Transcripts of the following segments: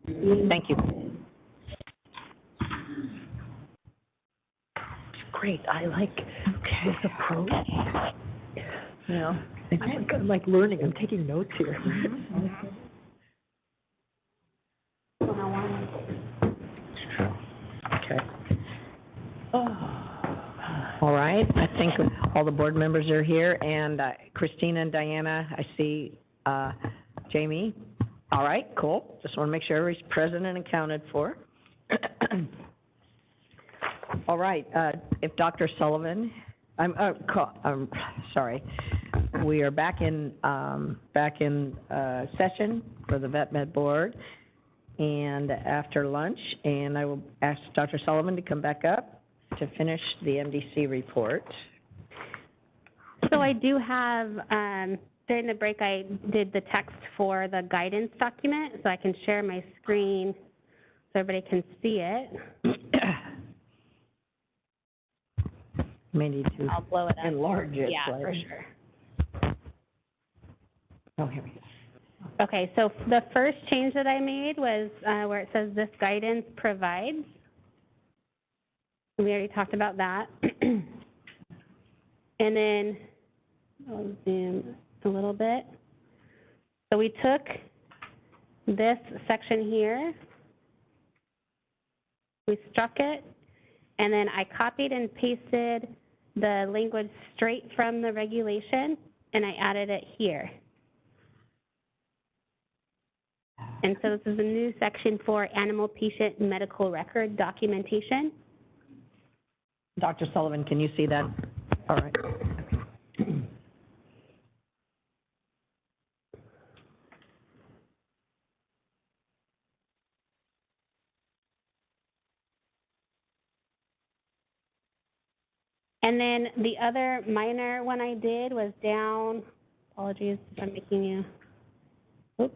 Thank you. Great. I like this approach. You know, I'm like learning. I'm taking notes here. Okay. All right. I think all the board members are here, and Christina and Diana, I see Jamie. All right, cool. Just want to make sure everybody's present and accounted for. All right. If Dr. Sullivan, sorry. We are back in session for the Vet Med Board, and after lunch, and I will ask Dr. Sullivan to come back up to finish the MDC report. So I do have, during the break, I did the text for the guidance document, so I can share my screen so everybody can see it. May need to I'll blow it up. Enlarge it. Yeah, slightly. for sure. Oh, here we go. Okay, so the first change that I made was where it says this guidance provides. We already talked about that. And then I'll zoom a little bit. So we took this section here, we struck it, and then I copied and pasted the language straight from the regulation, and I added it here. And so this is a new section for animal patient medical record documentation. Dr. Sullivan, can you see that? All right. And then the other minor one I did was down, apologies if I'm making you, oops.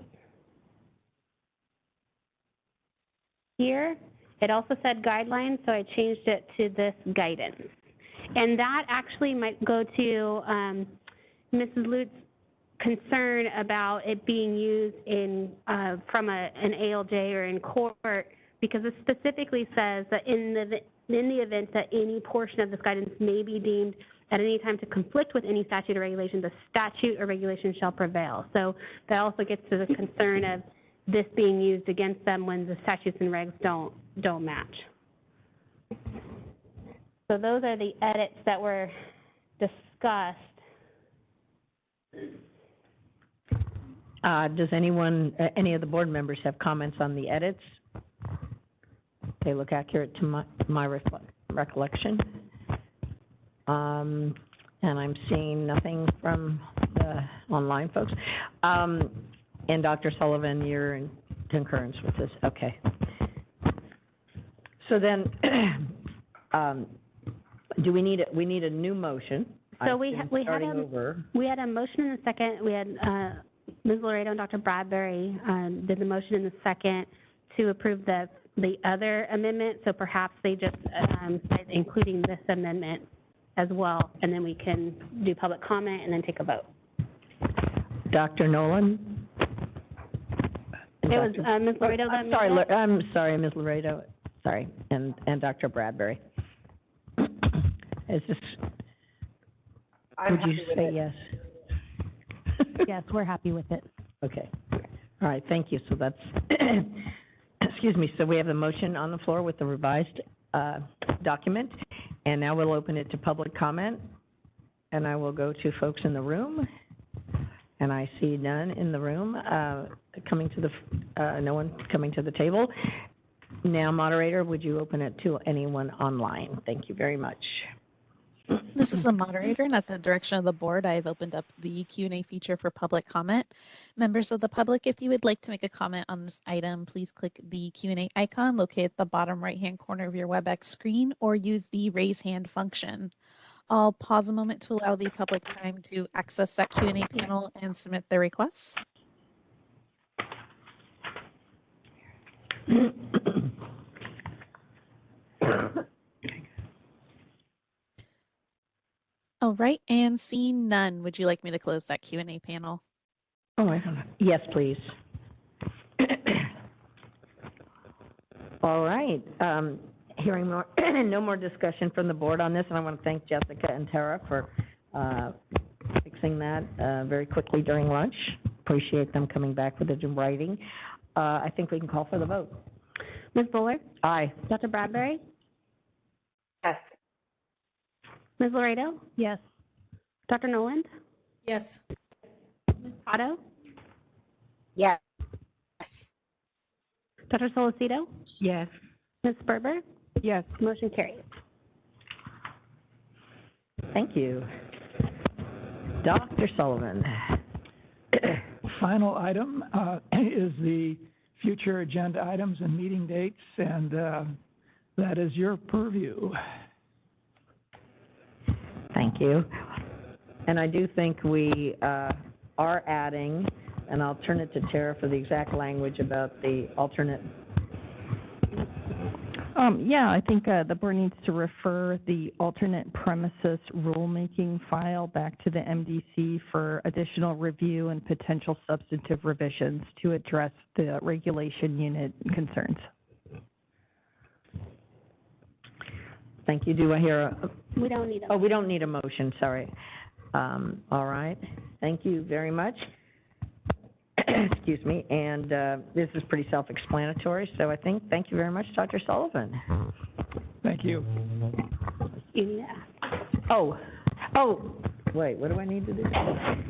Here, it also said guidelines, so I changed it to this guidance. And that actually might go to Mrs. Lute's concern about it being used in from an ALJ or in court, because it specifically says that in the event that any portion of this guidance may be deemed at any time to conflict with any statute or regulation, the statute or regulation shall prevail. So that also gets to the concern of this being used against them when the statutes and regs don't match. So those are the edits that were discussed. Does anyone, any of the board members have comments on the edits? They look accurate to my recollection. And I'm seeing nothing from the online folks. And Dr. Sullivan, you're in concurrence with this. Okay. So then, do we need a new motion? So we had a motion in the second. We had Ms. Laredo and Dr. Bradbury did the motion in the second to approve the other amendment. So perhaps they just including this amendment as well, and then we can do public comment and then take a vote. Dr. Nolan? It was Ms. Laredo. I'm sorry, Ms. Laredo. Sorry, and Dr. Bradbury. Is this? Would you say yes? Yes, we're happy with it. Okay. All right. Thank you. So that's. Excuse me. So we have the motion on the floor with the revised document, and now we'll open it to public comment. And I will go to folks in the room, and I see none in the room coming to the. No one coming to the table. Now, moderator, would you open it to anyone online? Thank you very much. This is the moderator, and at the direction of the board, I have opened up the Q&A feature for public comment. Members of the public, if you would like to make a comment on this item, please click the Q&A icon located at the bottom right-hand corner of your WebEx screen, or use the raise hand function. I'll pause a moment to allow the public time to access that Q&A panel and submit their requests. All right, and seeing none, would you like me to close that Q&A panel? Oh, I don't know. Yes, please. All right. Hearing more, no more discussion from the board on this, and I want to thank Jessica and Tara for fixing that very quickly during lunch. Appreciate them coming back with it in writing. I think we can call for the vote. Ms. Buller? Aye. Dr. Bradbury? Yes. Ms. Laredo? Yes. Dr. Noland? Yes. Ms. Otto? Yes. Dr. Solicito? Yes. Ms. Sperber? Yes. Motion carries. Thank you. Dr. Sullivan. Final item is the future agenda items and meeting dates, and that is your purview. Thank you. And I do think we are adding, and I'll turn it to Tara for the exact language about the alternate. Yeah, I think the board needs to refer the alternate premises rulemaking file back to the MDC for additional review and potential substantive revisions to address the regulation unit concerns. Thank you. Do I hear a? We don't need Oh, we don't need a motion, sorry. All right. Thank you very much. Excuse me. And this is pretty self-explanatory, so I think, thank you very much, Dr. Sullivan. Thank you. Yeah. Oh, wait, what do I need to do?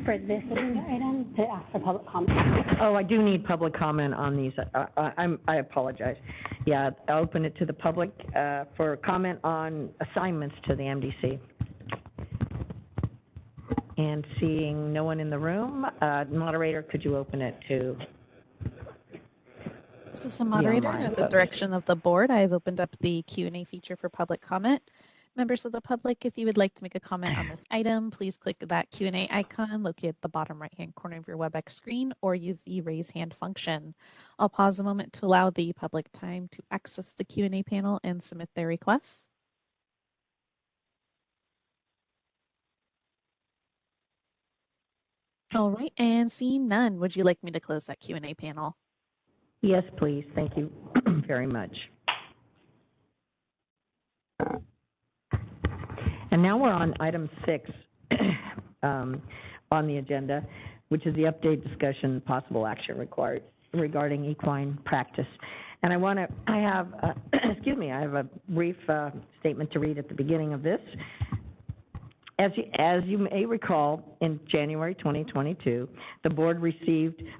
For this agenda item, to ask for public comment. Oh, I do need public comment on these. I apologize. Yeah, I'll open it to the public for comment on assignments to the MDC. And seeing no one in the room, moderator, could you open it to? This is the moderator, and at the direction of the board, I have opened up the Q&A feature for public comment. Members of the public, if you would like to make a comment on this item, please click that Q&A icon located at the bottom right-hand corner of your WebEx screen, or use the raise hand function. I'll pause a moment to allow the public time to access the Q&A panel and submit their requests. All right, and seeing none, would you like me to close that Q&A panel? Yes, please. Thank you very much. And now we're on item 6 on the agenda, which is the update discussion, possible action required regarding equine practice. And I have a brief statement to read at the beginning of this. As you may recall, in January 2022, the board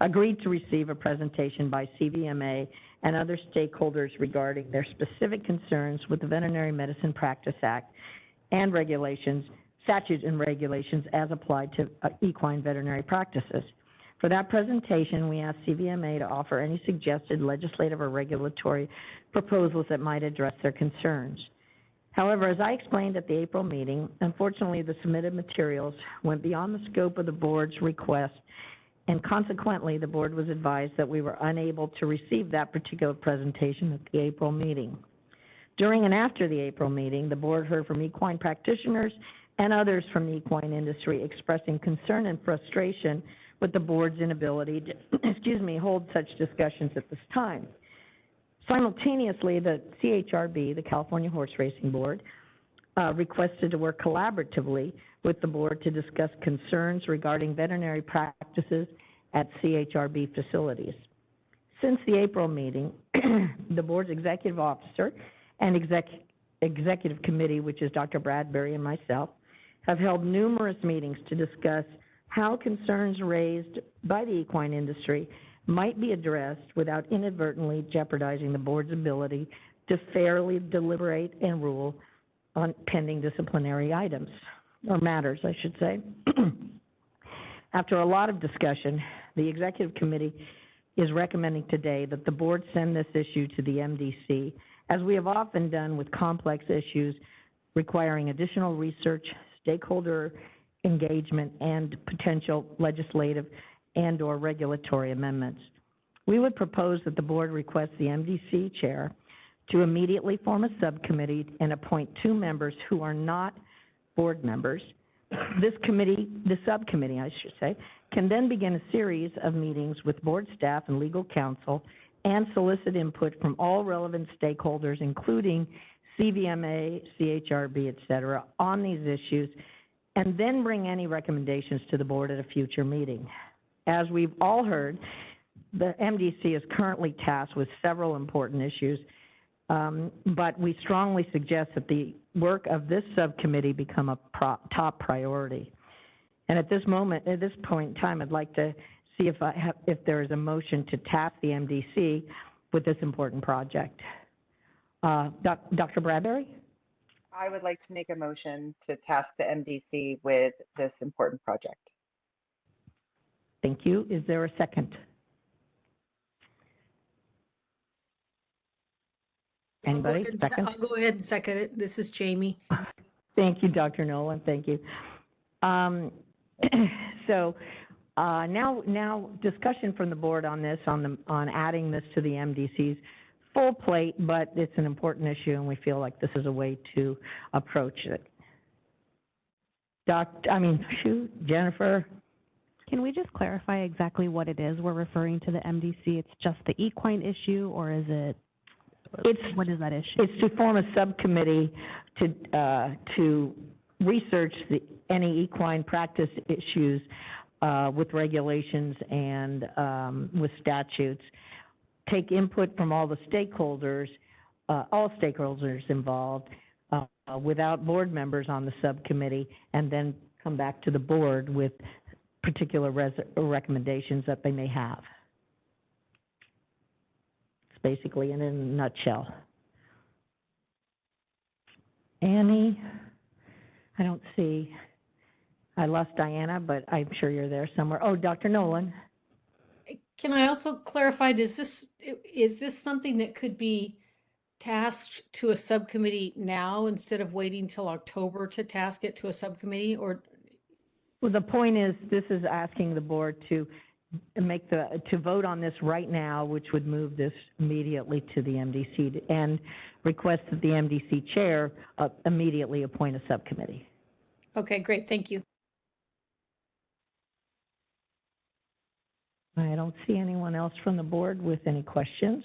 agreed to receive a presentation by CVMA and other stakeholders regarding their specific concerns with the Veterinary Medicine Practice Act and regulations, statutes and regulations as applied to equine veterinary practices. For that presentation, we asked CVMA to offer any suggested legislative or regulatory proposals that might address their concerns. However, as I explained at the April meeting, unfortunately the submitted materials went beyond the scope of the board's request, and consequently the board was advised that we were unable to receive that particular presentation at the April meeting. During and after the April meeting, the board heard from equine practitioners and others from the equine industry expressing concern and frustration with the board's inability to, hold such discussions at this time. Simultaneously, the CHRB, the California Horse Racing Board, requested to work collaboratively with the board to discuss concerns regarding veterinary practices at CHRB facilities. Since the April meeting, the board's executive officer and executive committee, which is Dr. Bradbury and myself, have held numerous meetings to discuss how concerns raised by the equine industry might be addressed without inadvertently jeopardizing the board's ability to fairly deliberate and rule on pending disciplinary items, or matters, I should say. After a lot of discussion, the executive committee is recommending today that the board send this issue to the MDC, as we have often done with complex issues requiring additional research, stakeholder engagement, and potential legislative and or regulatory amendments. We would propose that the board request the MDC chair to immediately form a subcommittee and appoint 2 members who are not board members. The subcommittee, I should say, can then begin a series of meetings with board staff and legal counsel and solicit input from all relevant stakeholders, including CVMA, CHRB, et cetera, on these issues, and then bring any recommendations to the board at a future meeting. As we've all heard, the MDC is currently tasked with several important issues, but we strongly suggest that the work of this subcommittee become a top priority. And at this point in time, I'd like to see if there is a motion to task the MDC with this important project. Dr. Bradbury? I would like to make a motion to task the MDC with this important project. Thank you. Is there a second? Anybody? Second? I'll go ahead and second it. This is Jamie. Thank you, Dr. Nolan. Thank you. Now discussion from the board on this, on adding this to the MDC's full plate, but it's an important issue, and we feel like this is a way to approach it. Jennifer? Can we just clarify exactly what it is we're referring to the MDC? It's just the equine issue, or is it? What is that issue? It's to form a subcommittee to research any equine practice issues with regulations and with statutes, take input from all stakeholders involved, without board members on the subcommittee, and then come back to the board with particular recommendations that they may have. It's basically in a nutshell. Annie? I don't see. I lost Diana, but I'm sure you're there somewhere. Oh, Dr. Nolan. Can I also clarify, is this something that could be tasked to a subcommittee now instead of waiting till October to task it to a subcommittee? Or well, the point is, this is asking the board to vote on this right now, which would move this immediately to the MDC, and request that the MDC chair immediately appoint a subcommittee. Okay, great, thank you. I don't see anyone else from the board with any questions.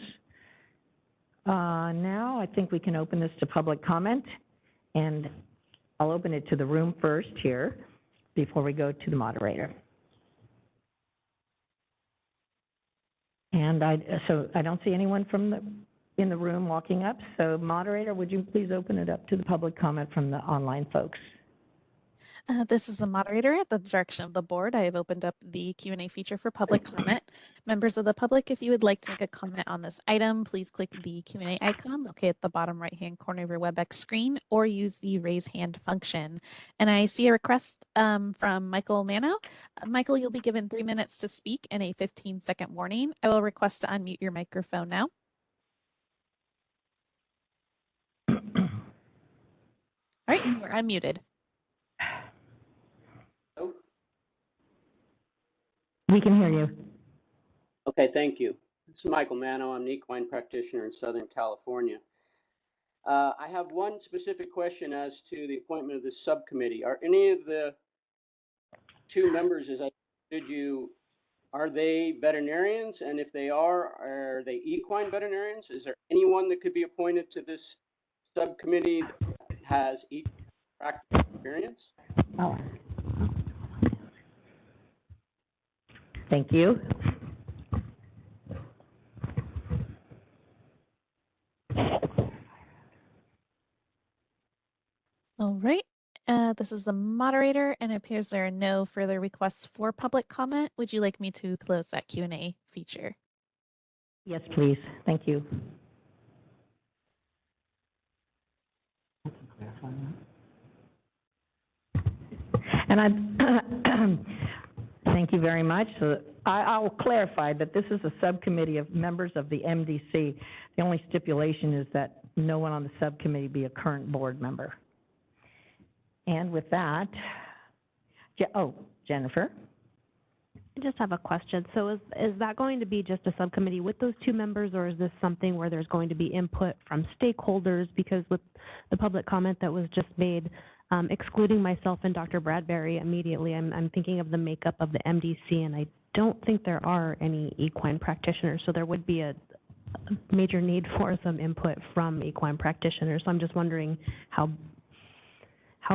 Now I think we can open this to public comment, and I'll open it to the room first here before we go to the moderator. And I don't see anyone in the room walking up, so moderator, would you please open it up to the public comment from the online folks? This is the moderator. At the direction of the board, I have opened up the Q&A feature for public comment. Members of the public, if you would like to make a comment on this item, please click the Q&A icon located at the bottom right-hand corner of your WebEx screen, or use the raise hand function. And I see a request from Michael Mano. Michael, you'll be given 3 minutes to speak and a 15-second warning. I will request to unmute your microphone now. All right, you are unmuted. We can hear you. Okay, thank you. This is Michael Mano. I'm an equine practitioner in Southern California. I have one specific question as to the appointment of this subcommittee. Are any of the two members, as I understood you, are they veterinarians? And if they are they equine veterinarians? Is there anyone that could be appointed to this subcommittee that has equine practice experience? Oh. Thank you. All right. This is the moderator, and it appears there are no further requests for public comment. Would you like me to close that Q&A feature? Yes, please. Thank you. And thank you very much. So I'll clarify that this is a subcommittee of members of the MDC. The only stipulation is that no one on the subcommittee be a current board member. And with that, Jennifer? I just have a question. So is that going to be just a subcommittee with those two members, or is this something where there's going to be input from stakeholders? Because with the public comment that was just made, excluding myself and Dr. Bradbury immediately, I'm thinking of the makeup of the MDC, and I don't think there are any equine practitioners, so there would be a major need for some input from equine practitioners. So I'm just wondering how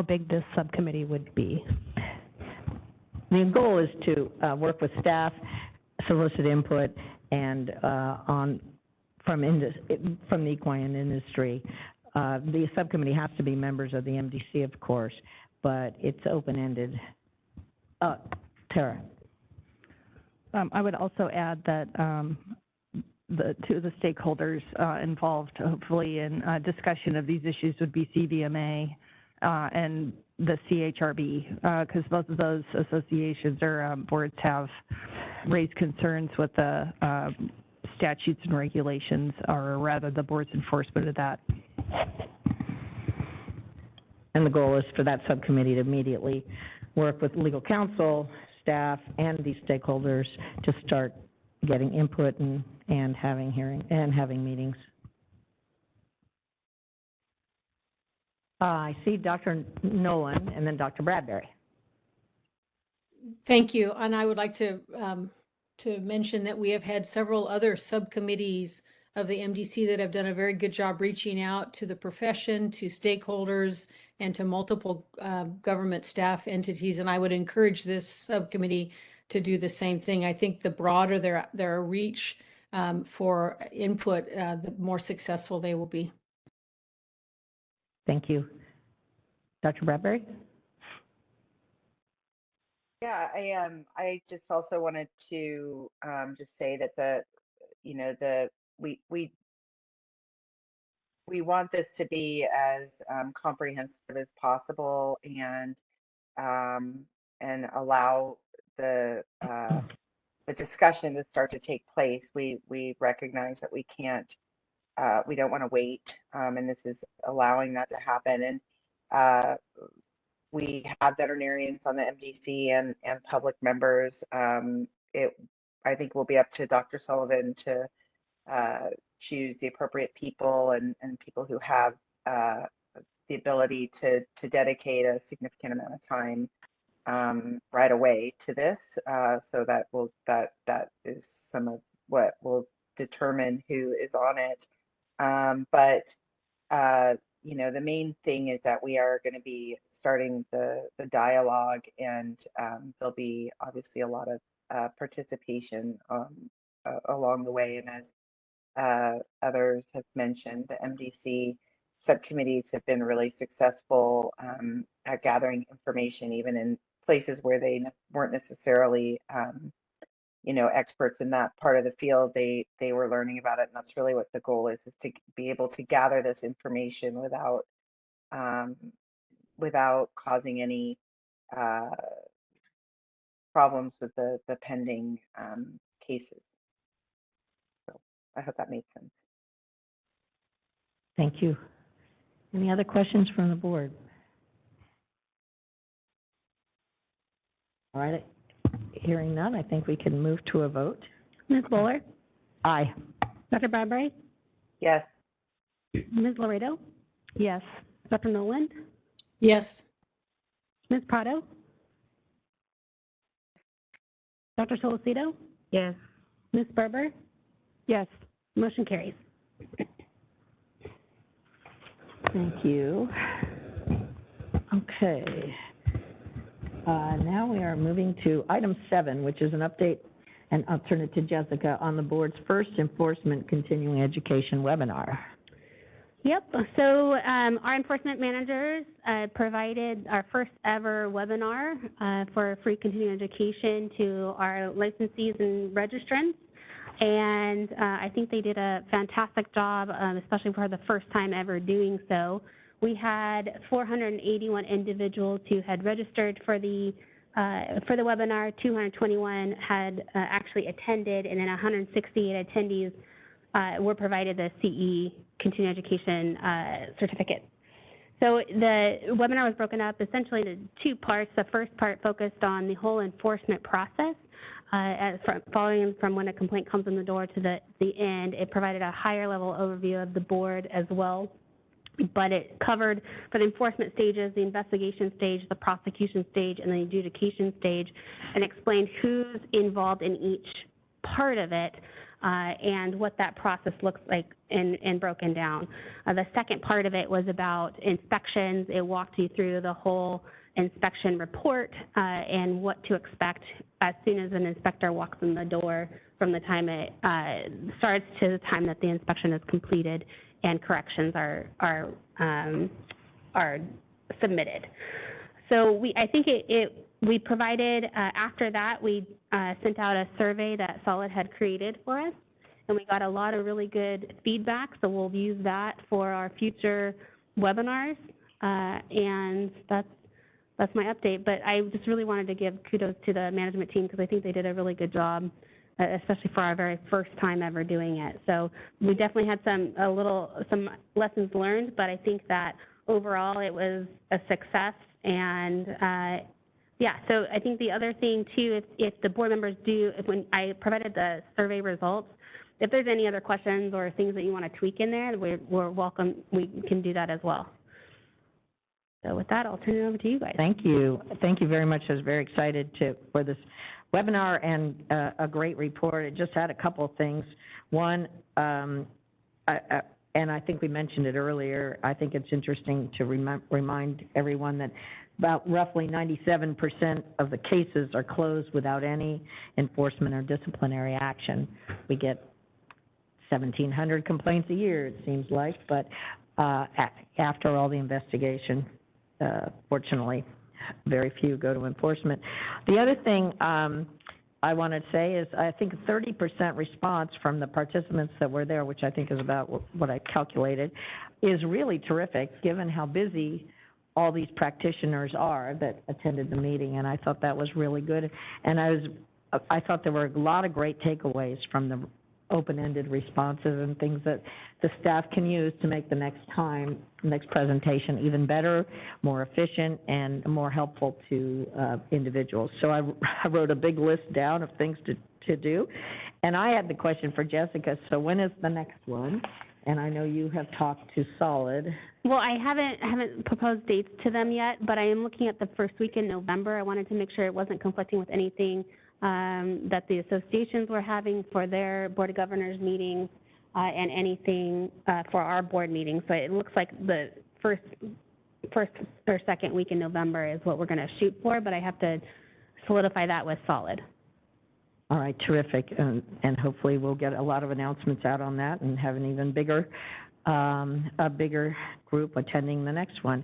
big this subcommittee would be. The goal is to work with staff, solicit input, and from the equine industry. The subcommittee has to be members of the MDC, of course, but it's open-ended. Tara. I would also add that two of the stakeholders involved, hopefully, in discussion of these issues would be CVMA and the CHRB, because both of those associations or boards have raised concerns with the statutes and regulations, or rather the board's enforcement of that. And the goal is for that subcommittee to immediately work with legal counsel, staff, and these stakeholders to start getting input and having hearings and having meetings. I see Dr. Nolan and then Dr. Bradbury. Thank you. And I would like to mention that we have had several other subcommittees of the MDC that have done a very good job reaching out to the profession, to stakeholders, and to multiple government staff entities. And I would encourage this subcommittee to do the same thing. I think the broader their reach for input, the more successful they will be. Thank you. Dr. Bradbury? Yeah, I just also wanted to just say that we want this to be as comprehensive as possible and allow the discussion to start to take place. We recognize that we can't, we don't want to wait, and this is allowing that to happen. And we have veterinarians on the MDC and public members. I think will be up to Dr. Sullivan to choose the appropriate people and people who have the ability to dedicate a significant amount of time right away to this. So that is some of what will determine who is on it. But the main thing is that we are going to be starting the dialogue, and there'll be obviously a lot of participation along the way. And as others have mentioned, the MDC subcommittees have been really successful at gathering information, even in places where they weren't necessarily experts in that part of the field. They were learning about it, and that's really what the goal is to be able to gather this information without causing any problems with the pending cases. So I hope that made sense. Thank you. Any other questions from the board? All right. Hearing none, I think we can move to a vote. Ms. Bowler? Aye. Dr. Bradbury? Yes. Ms. Laredo? Yes. Dr. Nolan? Yes. Ms. Prado? Dr. Solicito? Yes. Ms. Berber? Yes. Motion carries. Thank you. Okay. Now we are moving to item 7, which is an update, and I'll turn it to Jessica on the board's first enforcement continuing education webinar. Yep. So our enforcement managers provided our first ever webinar for free continuing education to our licensees and registrants. And I think they did a fantastic job, especially for the first time ever doing so. We had 481 individuals who had registered for the webinar. 221 had actually attended, and then 168 attendees were provided the CE continuing education certificate. So the webinar was broken up essentially into 2 parts. The first part focused on the whole enforcement process. Following from when a complaint comes in the door to the end, it provided a higher level overview of the board as well. But it covered for the enforcement stages, the investigation stage, the prosecution stage, and the adjudication stage, and explained who's involved in each part of it. and what that process looks like and broken down. The second part of it was about inspections. It walked you through the whole inspection report and what to expect as soon as an inspector walks in the door, from the time it starts to the time that the inspection is completed and corrections are submitted. So I think we provided, after that, we sent out a survey that Solid had created for us, and we got a lot of really good feedback, so we'll use that for our future webinars, and that's my update. But I just really wanted to give kudos to the management team because I think they did a really good job, especially for our very first time ever doing it. So we definitely had some lessons learned, but I think that overall it was a success. And yeah, so I think the other thing too, if the board members when I provided the survey results, if there's any other questions or things that you want to tweak in there, we're welcome. We can do that as well. So with that, I'll turn it over to you guys. Thank you. Thank you very much. I was very excited for this webinar and a great report. It just had a couple of things. One, and I think we mentioned it earlier, I think it's interesting to remind everyone that about roughly 97% of the cases are closed without any enforcement or disciplinary action. We get 1,700 complaints a year, it seems like, but after all the investigation, fortunately, very few go to enforcement. The other thing I want to say is I think 30% response from the participants that were there, which I think is about what I calculated, is really terrific given how busy all these practitioners are that attended the meeting, and I thought that was really good. And I thought there were a lot of great takeaways from the open-ended responses and things that the staff can use to make the next presentation even better, more efficient, and more helpful to individuals. So I wrote a big list down of things to do. And I had the question for Jessica, so when is the next one? And I know you have talked to Solid. Well, I haven't proposed dates to them yet, but I am looking at the first week in November. I wanted to make sure it wasn't conflicting with anything that the associations were having for their Board of Governors meetings and anything for our board meetings. So it looks like the first or second week in November is what we're going to shoot for, but I have to solidify that with Solid. All right, terrific, and hopefully we'll get a lot of announcements out on that and have an even bigger group attending the next one.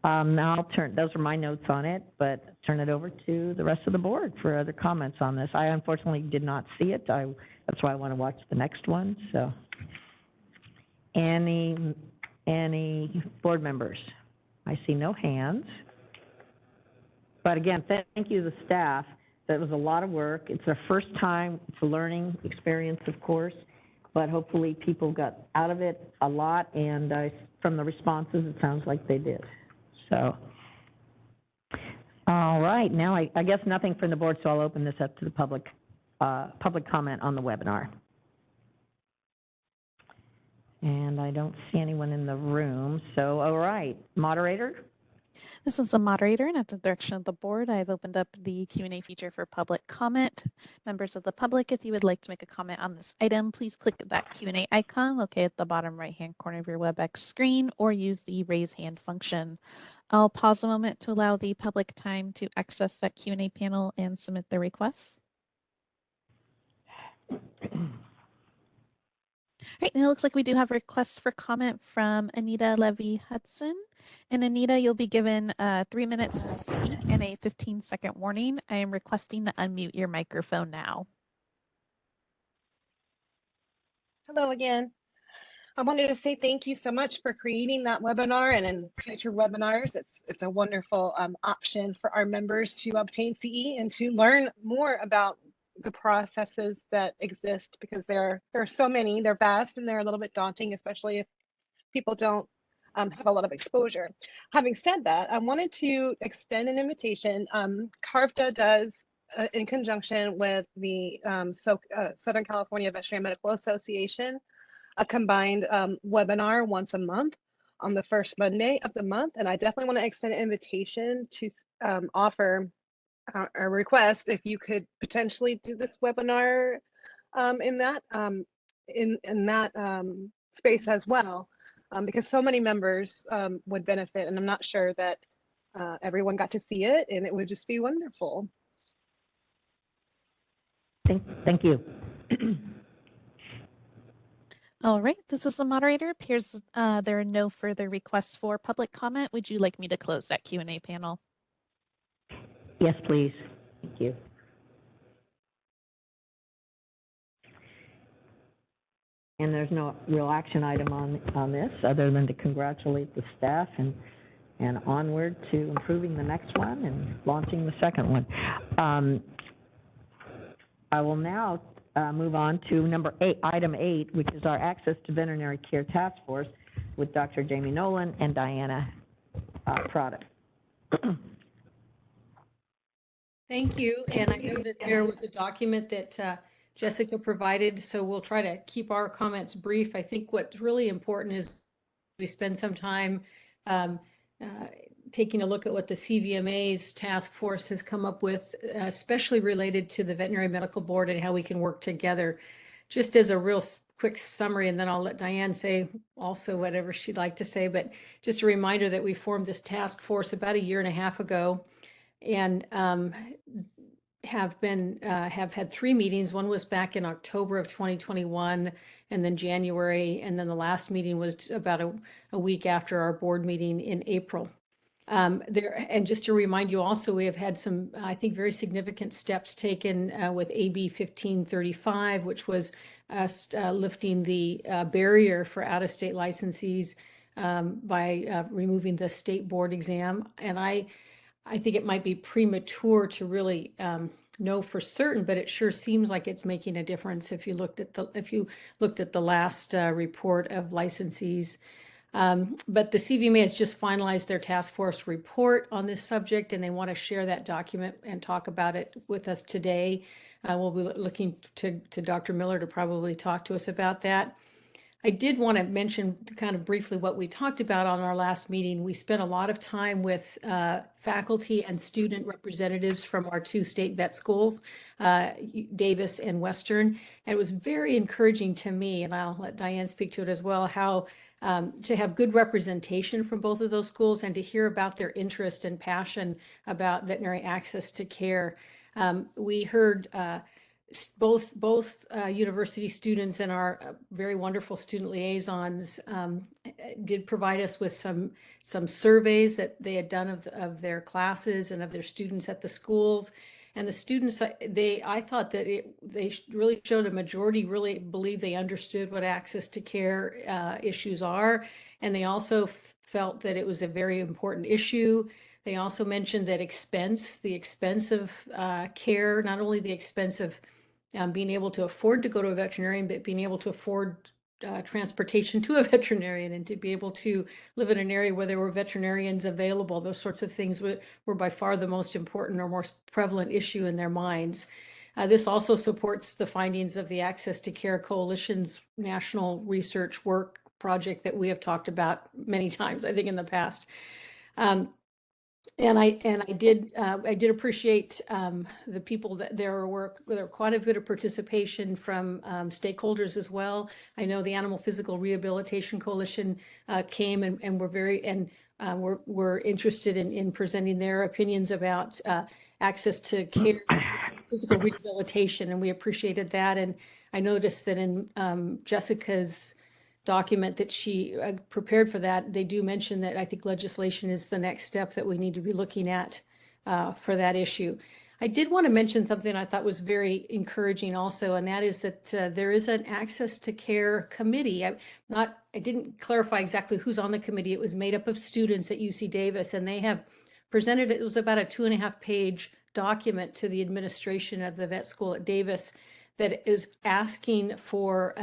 Now those are my notes on it, but turn it over to the rest of the board for other comments on this. I unfortunately did not see it. That's why I want to watch the next one. So, any board members? I see no hands. But again, thank you to the staff. That was a lot of work. It's their first time. It's a learning experience, of course, but hopefully people got out of it a lot, and from the responses, it sounds like they did. So, all right, now I guess nothing from the board, so I'll open this up to the public comment on the webinar. And I don't see anyone in the room, so all right, moderator? This is the moderator, and at the direction of the board, I've opened up the Q&A feature for public comment. Members of the public, if you would like to make a comment on this item, please click that Q&A icon located at the bottom right-hand corner of your WebEx screen, or use the raise hand function. I'll pause a moment to allow the public time to access that Q&A panel and submit their requests. All right, and it looks like we do have requests for comment from Anita Levy-Hudson. And Anita, you'll be given 3 minutes to speak and a 15-second warning. I am requesting to unmute your microphone now. Hello again. I wanted to say thank you so much for creating that webinar, and in future webinars, it's a wonderful option for our members to obtain CE and to learn more about the processes that exist, because there are so many. They're vast and they're a little bit daunting, especially if people don't have a lot of exposure. Having said that, I wanted to extend an invitation. CARVTA does, in conjunction with the Southern California Veterinary Medical Association, a combined webinar once a month on the first Monday of the month. And I definitely want to extend an invitation to offer a request if you could potentially do this webinar in that space as well, because so many members would benefit, and I'm not sure that everyone got to see it, and it would just be wonderful. Thank you. All right, this is the moderator. Appears there are no further requests for public comment. Would you like me to close that Q&A panel? Yes, please. Thank you. And there's no real action item on this other than to congratulate the staff and onward to improving the next one and launching the second one. I will now move on to item 8, which is our Access to Veterinary Care Task Force with Dr. Jamie Nolan and Diana Prada. Thank you. And I know that there was a document that Jessica provided, so we'll try to keep our comments brief. I think what's really important is we spend some time taking a look at what the CVMA's task force has come up with, especially related to the Veterinary Medical Board and how we can work together. Just as a real quick summary, and then I'll let Diane say also whatever she'd like to say, but just a reminder that we formed this task force about 1.5 years ago, and have had 3 meetings. One was back in October of 2021, and then January, and then the last meeting was about a week after our board meeting in April. And just to remind you also, we have had some, I think, very significant steps taken with AB 1535, which was lifting the barrier for out-of-state licensees by removing the state board exam. And I think it might be premature to really know for certain, but it sure seems like it's making a difference if you looked at the last report of licensees. But the CVMA has just finalized their task force report on this subject, and they want to share that document and talk about it with us today. We'll be looking to Dr. Miller to probably talk to us about that. I did want to mention kind of briefly what we talked about on our last meeting. We spent a lot of time with faculty and student representatives from our 2 state vet schools, Davis and Western. And it was very encouraging to me, and I'll let Diane speak to it as well, how to have good representation from both of those schools and to hear about their interest and passion about veterinary access to care. We heard both university students and our very wonderful student liaisons did provide us with some surveys that they had done of their classes and of their students at the schools. And the students, I thought that they really showed a majority really believe they understood what access to care issues are. And they also felt that it was a very important issue. They also mentioned that the expense of care, not only the expense of being able to afford to go to a veterinarian, but being able to afford transportation to a veterinarian and to be able to live in an area where there were veterinarians available. Those sorts of things were by far the most important or most prevalent issue in their minds. This also supports the findings of the Access to Care Coalition's national research work project that we have talked about many times, I think, in the past. And I did appreciate the people that there were quite a bit of participation from stakeholders as well. I know the Animal Physical Rehabilitation Coalition came and were interested in presenting their opinions about access to care, physical rehabilitation, and we appreciated that. And I noticed that in Jessica's document that she prepared for that, they do mention that I think legislation is the next step that we need to be looking at for that issue. I did want to mention something I thought was very encouraging also, and that is that there is an Access to Care committee. I didn't clarify exactly who's on the committee. It was made up of students at UC Davis, and they have presented, it was about a 2.5-page document to the administration of the vet school at Davis that is asking for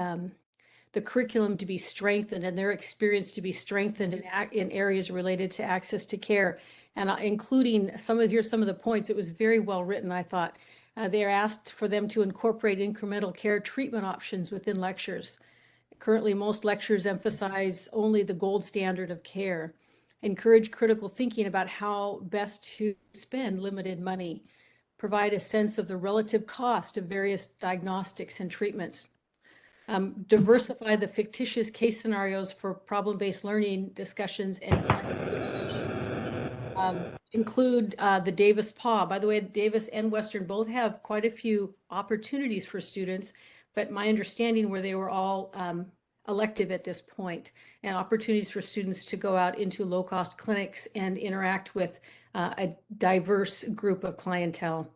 the curriculum to be strengthened and their experience to be strengthened in areas related to access to care, and including here's some of the points. It was very well written, I thought. They are asked for them to incorporate incremental care treatment options within lectures. Currently, most lectures emphasize only the gold standard of care. Encourage critical thinking about how best to spend limited money. provide a sense of the relative cost of various diagnostics and treatments. Diversify the fictitious case scenarios for problem-based learning discussions and client stimulations. Include the Davis PAW. By the way, Davis and Western both have quite a few opportunities for students, but my understanding were they were all elective at this point, and opportunities for students to go out into low-cost clinics and interact with a diverse group of clientele.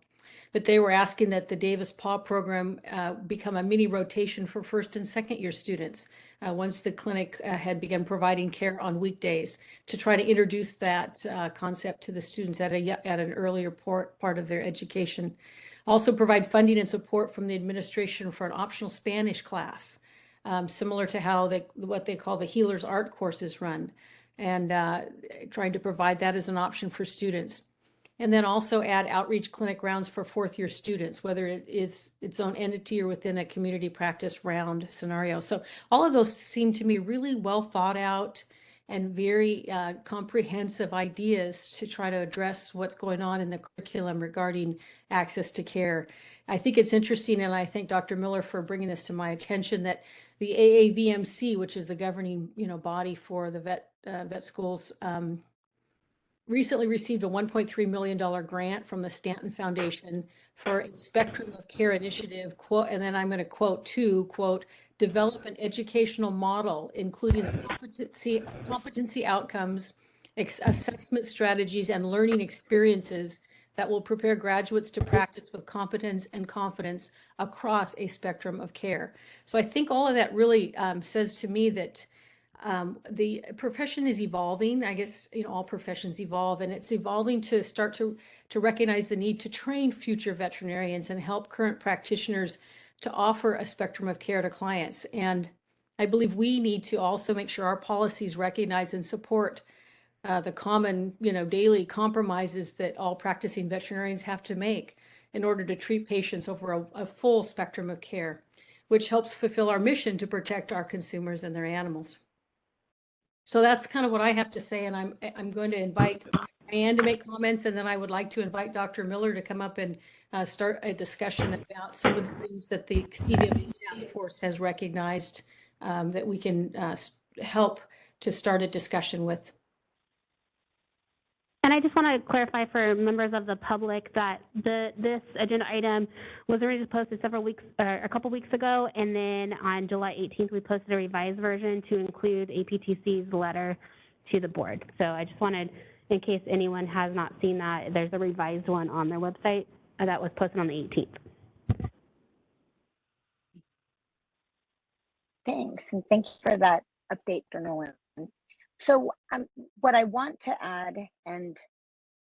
But they were asking that the Davis PAW program become a mini rotation for first and second year students once the clinic had begun providing care on weekdays, to try to introduce that concept to the students at an earlier part of their education. Also provide funding and support from the administration for an optional Spanish class, similar to how what they call the Healers Art courses run, and trying to provide that as an option for students. And then also add outreach clinic rounds for fourth year students, whether it is its own entity or within a community practice round scenario. So all of those seem to me really well thought out and very comprehensive ideas to try to address what's going on in the curriculum regarding access to care. I think it's interesting, and I thank Dr. Miller for bringing this to my attention, that the AAVMC, which is the governing body for the vet schools, recently received a $1.3 million grant from the Stanton Foundation for a Spectrum of Care initiative, quote, and then I'm going to quote two, quote, develop an educational model, including the competency outcomes, assessment strategies, and learning experiences that will prepare graduates to practice with competence and confidence across a spectrum of care. So I think all of that really says to me that the profession is evolving. I guess, all professions evolve, and it's evolving to start to recognize the need to train future veterinarians and help current practitioners to offer a spectrum of care to clients. And I believe we need to also make sure our policies recognize and support the common, daily compromises that all practicing veterinarians have to make in order to treat patients over a full spectrum of care, which helps fulfill our mission to protect our consumers and their animals. So that's kind of what I have to say, and I'm going to invite Diane to make comments, and then I would like to invite Dr. Miller to come up and start a discussion about some of the things that the CVMA task force has recognized that we can help to start a discussion with. And I just want to clarify for members of the public that this agenda item was already posted a couple weeks ago, and then on July 18th we posted a revised version to include APTC's letter to the board. So I just wanted, in case anyone has not seen that, there's a revised one on their website that was posted on the 18th. Thanks, and thank you for that update, Dr. Nolan. So what I want to add, and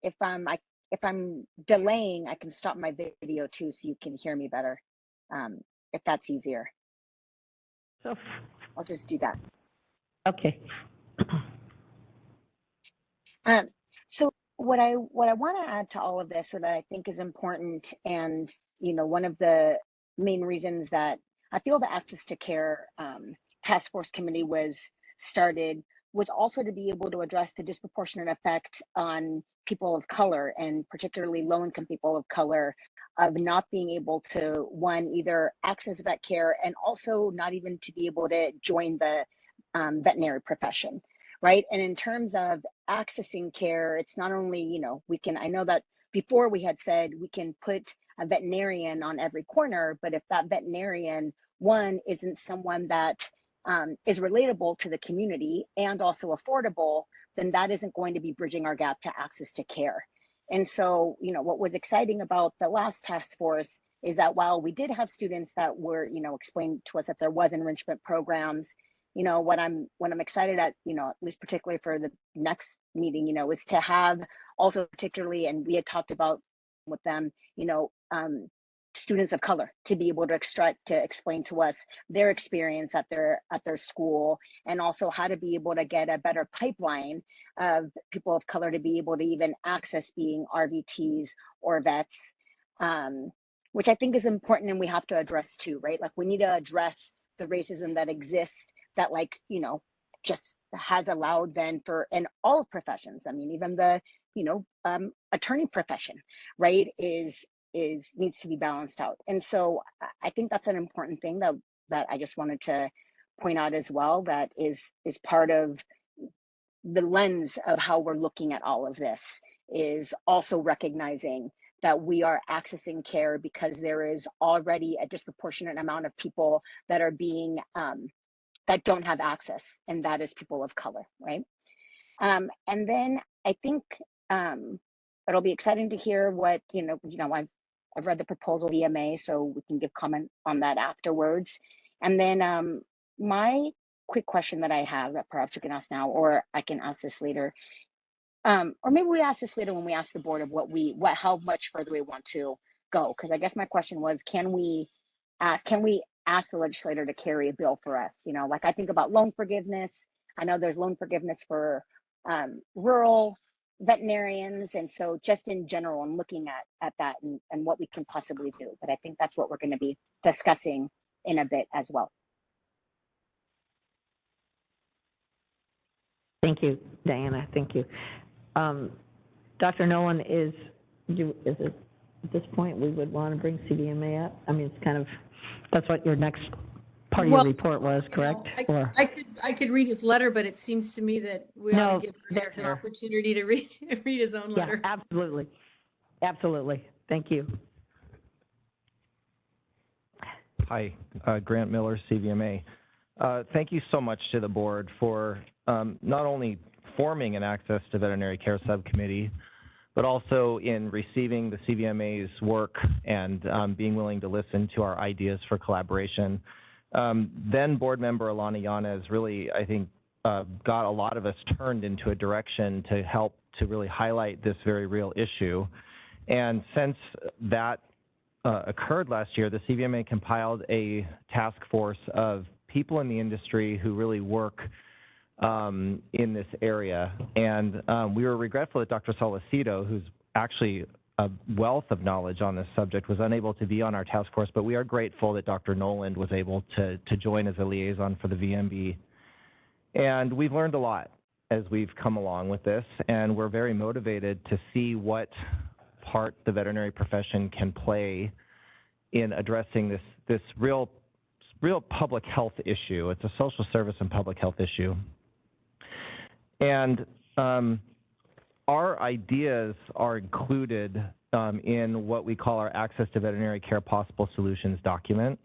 if I'm delaying, I can stop my video too, so you can hear me better, if that's easier. So I'll just do that. okay. So what I want to add to all of this, so that I think is important, and one of the main reasons that I feel the Access to Care Task Force Committee was started was also to be able to address the disproportionate effect on people of color, and particularly low-income people of color, of not being able to, one, either access vet care, and also not even to be able to join the veterinary profession, right? And in terms of accessing care, it's not only, I know that before we had said we can put a veterinarian on every corner, but if that veterinarian, one, isn't someone that is relatable to the community and also affordable, then that isn't going to be bridging our gap to access to care. And so, what was exciting about the last task force is that while we did have students that were, explained to us that there was enrichment programs, what I'm excited at, at least particularly for the next meeting, is to have also particularly, and we had talked about with them, students of color to be able to explain to us their experience at their school, and also how to be able to get a better pipeline of people of color to be able to even access being RVTs or vets, which I think is important, and we have to address too, right? Like, we need to address the racism that exists that, just has allowed then for, in all professions, I mean, even the, attorney profession, right, is needs to be balanced out. And so I think that's an important thing that I just wanted to point out as well, that is part of the lens of how we're looking at all of this, is also recognizing that we are accessing care because there is already a disproportionate amount of people that are being that don't have access, and that is people of color, right? And then I think it'll be exciting to hear what I've read the proposal VMA, so we can give comment on that afterwards. And then my quick question that I have that perhaps you can ask now, or I can ask this later, or maybe we ask this later when we ask the board of how much further we want to go. Because I guess my question was, can we ask the legislator to carry a bill for us? Like I think about loan forgiveness. I know there's loan forgiveness for rural veterinarians, and so just in general, I'm looking at that and what we can possibly do. But I think that's what we're going to be discussing in a bit as well. Thank you, Diana. Thank you. Dr. Nolan, is it at this point we would want to bring CVMA up? I mean, it's kind of, that's what your next part of your report was, correct? I could read his letter, but it seems to me that we ought to give Grant an opportunity to read his own letter. Yeah, absolutely. Absolutely. Thank you. Hi, Grant Miller, CVMA. Thank you so much to the board for not only forming an Access to Veterinary Care Subcommittee, but also in receiving the CVMA's work and being willing to listen to our ideas for collaboration. Then board member Alana Yanez really, I think, got a lot of us turned into a direction to help to really highlight this very real issue. And since that occurred last year, the CVMA compiled a task force of people in the industry who really work in this area. And we were regretful that Dr. Solicito, who's actually a wealth of knowledge on this subject, was unable to be on our task force, but we are grateful that Dr. Noland was able to join as a liaison for the VMB. And we've learned a lot as we've come along with this, and we're very motivated to see what part the veterinary profession can play in addressing this real public health issue. It's a social service and public health issue. And our ideas are included in what we call our Access to Veterinary Care Possible Solutions document,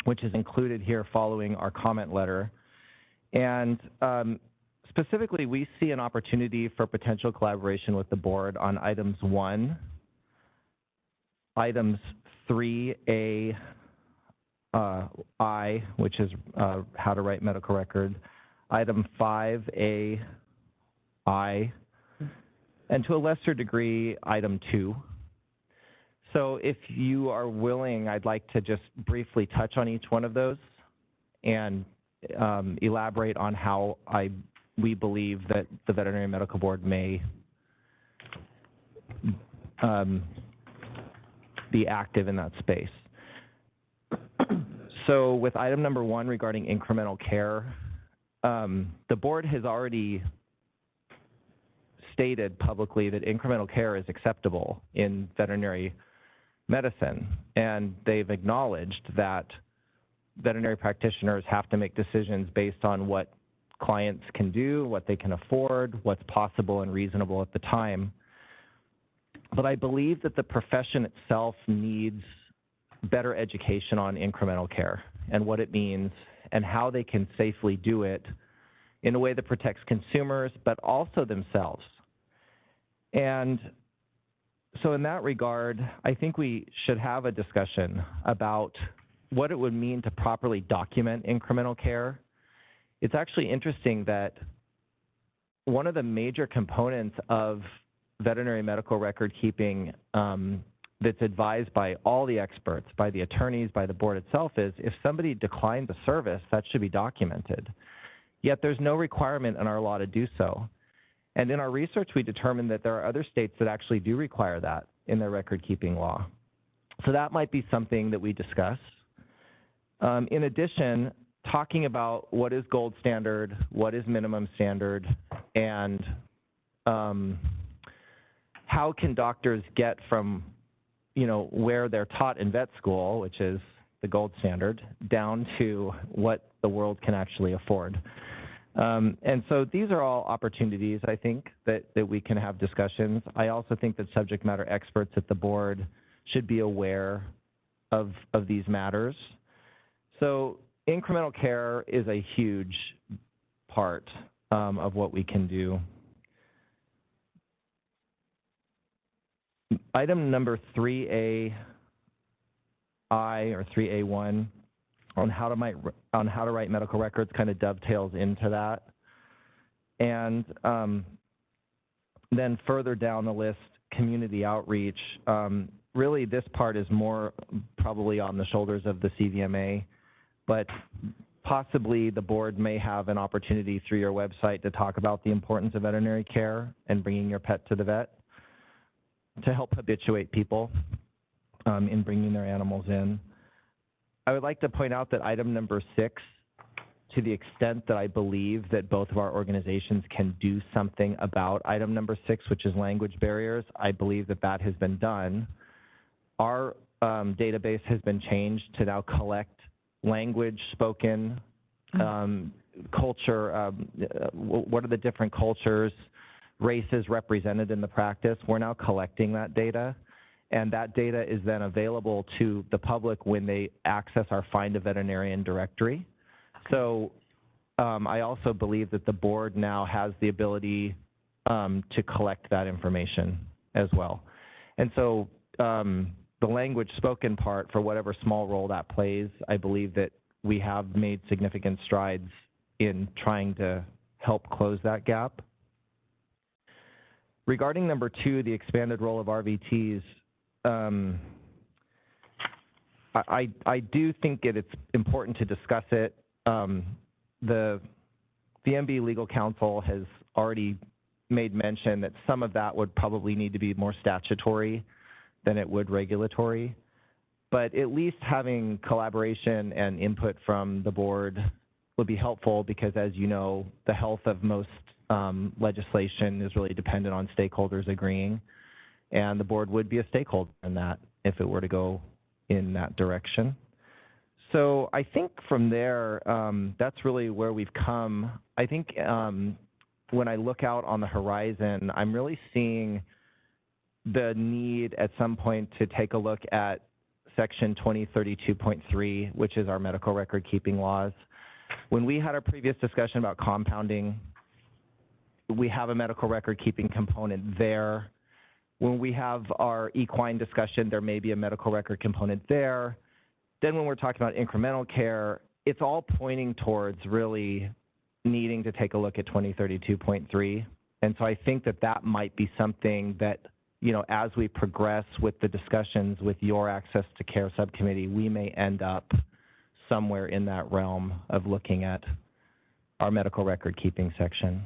which is included here following our comment letter. And specifically, we see an opportunity for potential collaboration with the board on items 1, items 3A, I, which is how to write medical record, item 5A, I, and to a lesser degree, item 2. So if you are willing, I'd like to just briefly touch on each one of those and elaborate on how we believe that the Veterinary Medical Board may be active in that space. So with item number 1 regarding incremental care, the board has already stated publicly that incremental care is acceptable in veterinary medicine, and they've acknowledged that veterinary practitioners have to make decisions based on what clients can do, what they can afford, what's possible and reasonable at the time. But I believe that the profession itself needs better education on incremental care and what it means and how they can safely do it in a way that protects consumers, but also themselves. And so in that regard, I think we should have a discussion about what it would mean to properly document incremental care. It's actually interesting that one of the major components of veterinary medical record keeping that's advised by all the experts, by the attorneys, by the board itself, is if somebody declines a service, that should be documented. Yet there's no requirement in our law to do so. And in our research, we determined that there are other states that actually do require that in their record-keeping law. So that might be something that we discuss. In addition, talking about what is gold standard, what is minimum standard, and how can doctors get from where they're taught in vet school, which is the gold standard, down to what the world can actually afford. And so these are all opportunities, I think, that we can have discussions. I also think that subject matter experts at the board should be aware of these matters. So incremental care is a huge part of what we can do. Item number 3A or 3A1 on how to write medical records kind of dovetails into that. And then further down the list, community outreach. Really, this part is more probably on the shoulders of the CVMA, but possibly the board may have an opportunity through your website to talk about the importance of veterinary care and bringing your pet to the vet to help habituate people in bringing their animals in. I would like to point out that item number 6, to the extent that I believe that both of our organizations can do something about item number 6, which is language barriers, I believe that that has been done. Our database has been changed to now collect language spoken, culture, what are the different cultures, races represented in the practice. We're now collecting that data, and that data is then available to the public when they access our Find a Veterinarian directory. So I also believe that the board now has the ability to collect that information as well. And so the language spoken part, for whatever small role that plays, I believe that we have made significant strides in trying to help close that gap. Regarding number 2, the expanded role of RVTs, I do think it's important to discuss it. The VMB legal counsel has already made mention that some of that would probably need to be more statutory than it would regulatory. But at least having collaboration and input from the board would be helpful because, as you know, the health of most legislation is really dependent on stakeholders agreeing. And the board would be a stakeholder in that if it were to go in that direction. So I think from there, that's really where we've come. I think when I look out on the horizon, I'm really seeing the need at some point to take a look at Section 2032.3, which is our medical record keeping laws. When we had our previous discussion about compounding, we have a medical record keeping component there. When we have our equine discussion, there may be a medical record component there. Then when we're talking about incremental care, it's all pointing towards really needing to take a look at 2032.3. And so I think that that might be something that, as we progress with the discussions with your Access to Care Subcommittee, we may end up somewhere in that realm of looking at our medical record keeping section.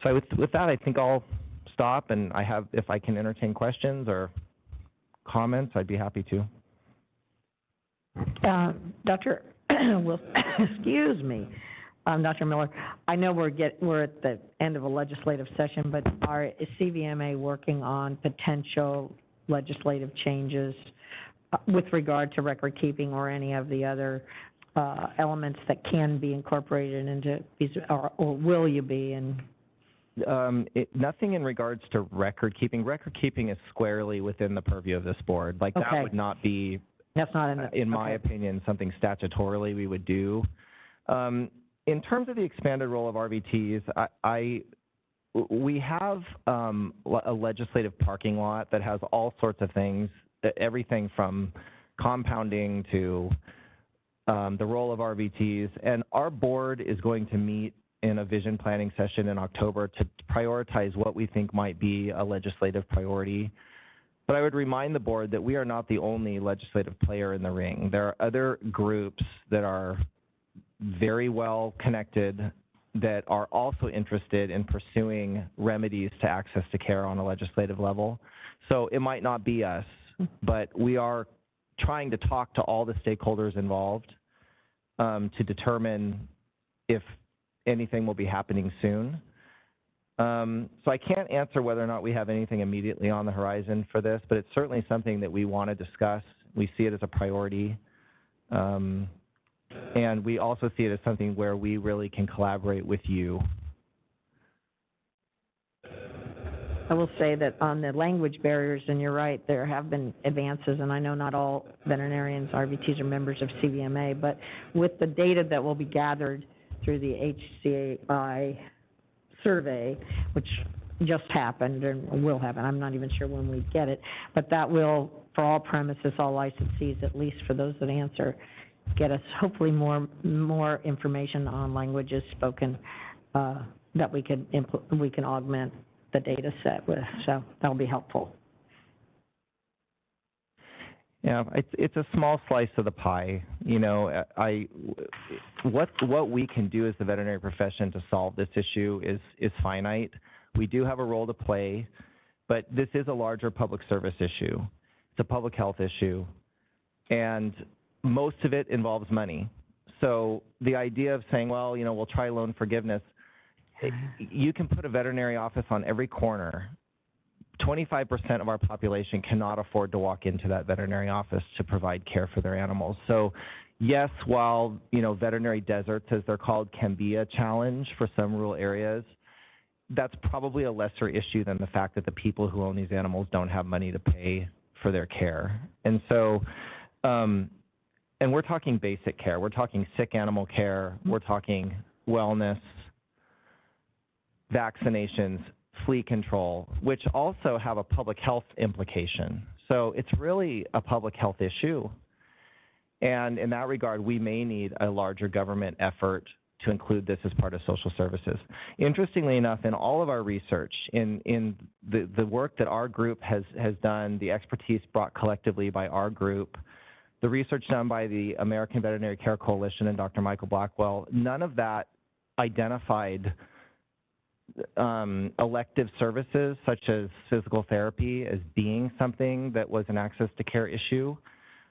So with that, I think I'll stop, and if I can entertain questions or comments, I'd be happy to. Dr. Excuse me, Dr. Miller. I know we're at the end of a legislative session, but is CVMA working on potential legislative changes with regard to record keeping or any of the other elements that can be incorporated into these, or will you be? Nothing in regards to record keeping. Record keeping is squarely within the purview of this board. Like, that would not be, that's not in my opinion, something statutorily we would do. In terms of the expanded role of RVTs, we have a legislative parking lot that has all sorts of things, everything from compounding to the role of RVTs. And our board is going to meet in a vision planning session in October to prioritize what we think might be a legislative priority. But I would remind the board that we are not the only legislative player in the ring. There are other groups that are very well connected that are also interested in pursuing remedies to access to care on a legislative level. So it might not be us, but we are trying to talk to all the stakeholders involved to determine if anything will be happening soon. So I can't answer whether or not we have anything immediately on the horizon for this, but it's certainly something that we want to discuss. We see it as a priority. And we also see it as something where we really can collaborate with you. I will say that on the language barriers, and you're right, there have been advances, and I know not all veterinarians, RVTs, are members of CVMA, but with the data that will be gathered through the HCI survey, which just happened and will happen, I'm not even sure when we get it, but that will, for all premises, all licensees, at least for those that answer, get us hopefully more information on languages spoken that we can augment the data set with, so that'll be helpful. Yeah, it's a small slice of the pie. You know, what we can do as the veterinary profession to solve this issue is finite. We do have a role to play, but this is a larger public service issue. It's a public health issue, and most of it involves money. So the idea of saying, well, you know, we'll try loan forgiveness, you can put a veterinary office on every corner. 25% of our population cannot afford to walk into that veterinary office to provide care for their animals. So yes, while, you know, veterinary deserts, as they're called, can be a challenge for some rural areas, that's probably a lesser issue than the fact that the people who own these animals don't have money to pay for their care. And so, and we're talking basic care. We're talking sick animal care. We're talking wellness, vaccinations, flea control, which also have a public health implication. So it's really a public health issue. And in that regard, we may need a larger government effort to include this as part of social services. Interestingly enough, in all of our research, in the work that our group has done, the expertise brought collectively by our group, the research done by the American Veterinary Care Coalition and Dr. Michael Blackwell, none of that identified elective services such as physical therapy as being something that was an access to care issue.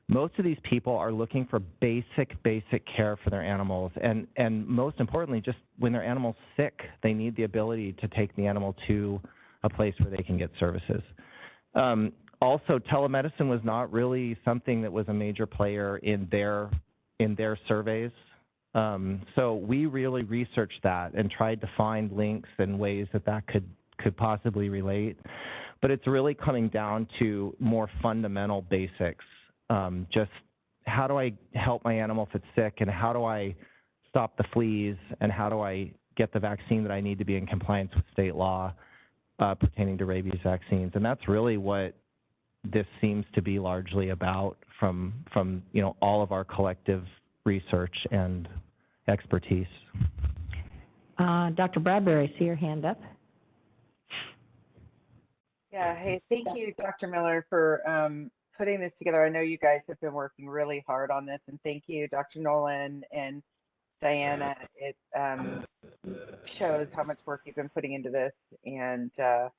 Most of these people are looking for basic care for their animals, and most importantly, just when their animal's sick, they need the ability to take the animal to a place where they can get services. Also, telemedicine was not really something that was a major player in their surveys. So we really researched that and tried to find links and ways that could possibly relate. But it's really coming down to more fundamental basics. Just how do I help my animal if it's sick, and how do I stop the fleas, and how do I get the vaccine that I need to be in compliance with state law pertaining to rabies vaccines. And that's really what this seems to be largely about from you know, all of our collective research and expertise. Dr. Bradbury, I see your hand up. Yeah, hey, thank you, Dr. Miller, for putting this together. I know you guys have been working really hard on this, and thank you, Dr. Nolan and Diana. It shows how much work you've been putting into this, and I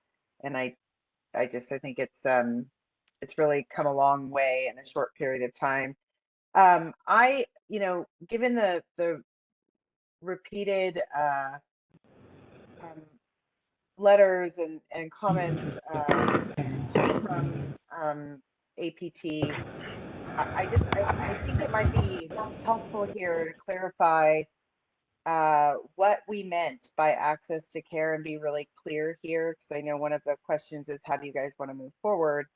think it's really come a long way in a short period of time. You know, given the repeated letters and comments from APT, I think it might be helpful here to clarify what we meant by access to care and be really clear here, because I know one of the questions is, how do you guys want to move forward?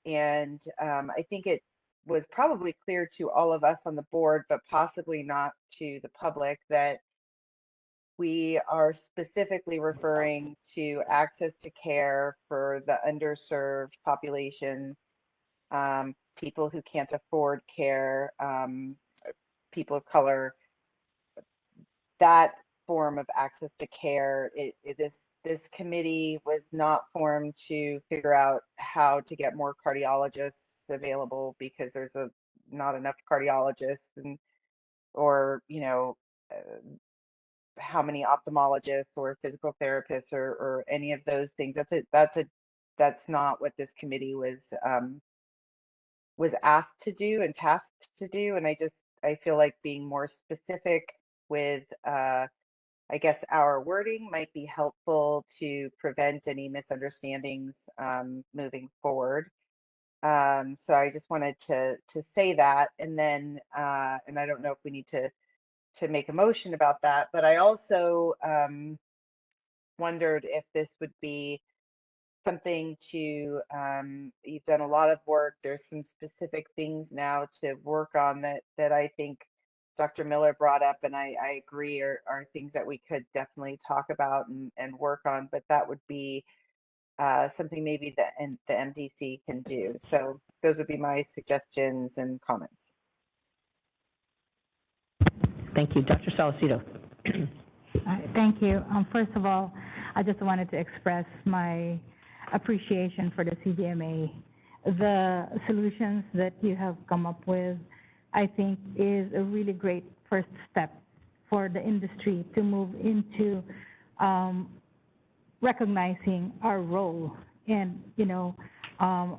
And I think it was probably clear to all of us on the board, but possibly not to the public, that we are specifically referring to access to care for the underserved population, people who can't afford care, people of color. That form of access to care, this committee was not formed to figure out how to get more cardiologists available, because there's not enough cardiologists, or you know, how many ophthalmologists or physical therapists or any of those things. That's not what this committee was asked to do and tasked to do. And I feel like being more specific with I guess our wording might be helpful to prevent any misunderstandings moving forward. So I just wanted to say that, and then and I don't know if we need to make a motion about that, but I also wondered if this would be something to you've done a lot of work. There's some specific things now to work on that I think Dr. Miller brought up, and I agree are things that we could definitely talk about and work on, but that would be something maybe the MDC can do. So those would be my suggestions and comments. Thank you. Dr. Salcedo. Thank you. First of all, I just wanted to express my appreciation for the CVMA. The solutions that you have come up with, I think, is a really great first step for the industry to move into recognizing our role and, you know, and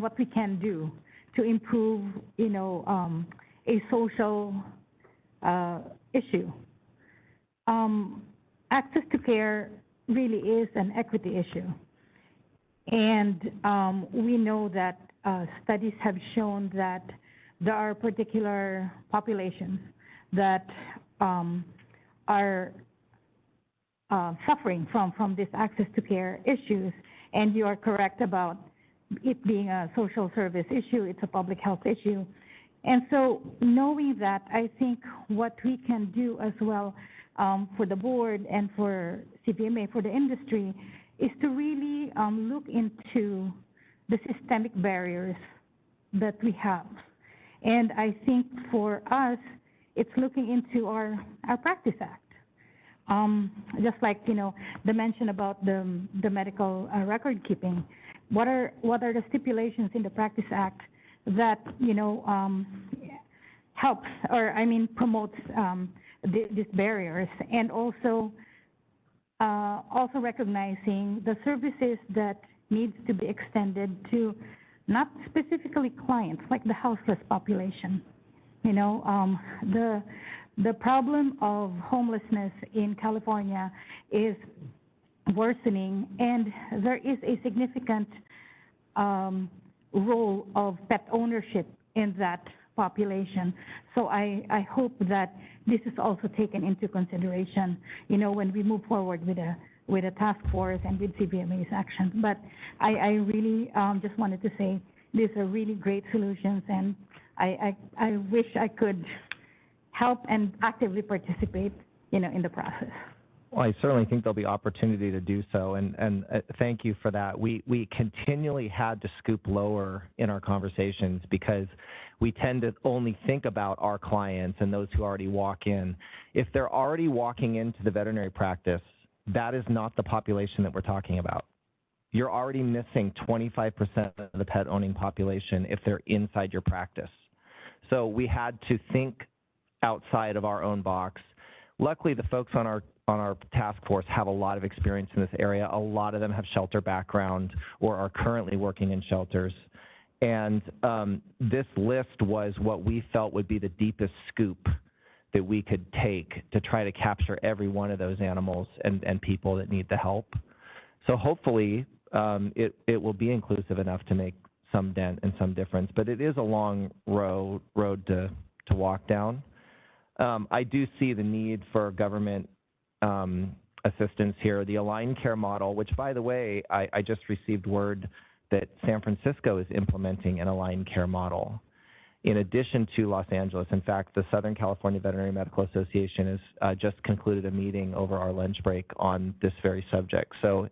what we can do to improve, you know, a social issue. Access to care really is an equity issue. And we know that studies have shown that there are particular populations that are suffering from this access to care issues. And you are correct about it being a social service issue, it's a public health issue. And so knowing that, I think what we can do as well for the board and for CVMA, for the industry, is to really look into the systemic barriers that we have. And I think for us, it's looking into our Practice Act. Just like, you know, the mention about the medical record keeping. What are the stipulations in the Practice Act that, you know, helps, or I mean promotes these barriers, and also recognizing the services that needs to be extended to not specifically clients like the houseless population. You know, the problem of homelessness in California is worsening, and there is a significant role of pet ownership in that population. So I hope that this is also taken into consideration, you know, when we move forward with a task force and with CVMA's action. But I really just wanted to say these are really great solutions, and I wish I could help and actively participate, you know, in the process. Well, I certainly think there'll be opportunity to do so, and thank you for that. We continually had to scoop lower in our conversations because we tend to only think about our clients and those who already walk in. If they're already walking into the veterinary practice, that is not the population that we're talking about. You're already missing 25% of the pet owning population if they're inside your practice. So we had to think outside of our own box. Luckily, the folks on our task force have a lot of experience in this area. A lot of them have shelter background or are currently working in shelters. And this list was what we felt would be the deepest scoop that we could take to try to capture every one of those animals and people that need the help. So hopefully it will be inclusive enough to make some dent and some difference, but it is a long road to walk down. I do see the need for government assistance here. The aligned care model, which, by the way, I just received word that San Francisco is implementing an aligned care model in addition to Los Angeles. In fact, the Southern California Veterinary Medical Association has just concluded a meeting over our lunch break on this very subject. So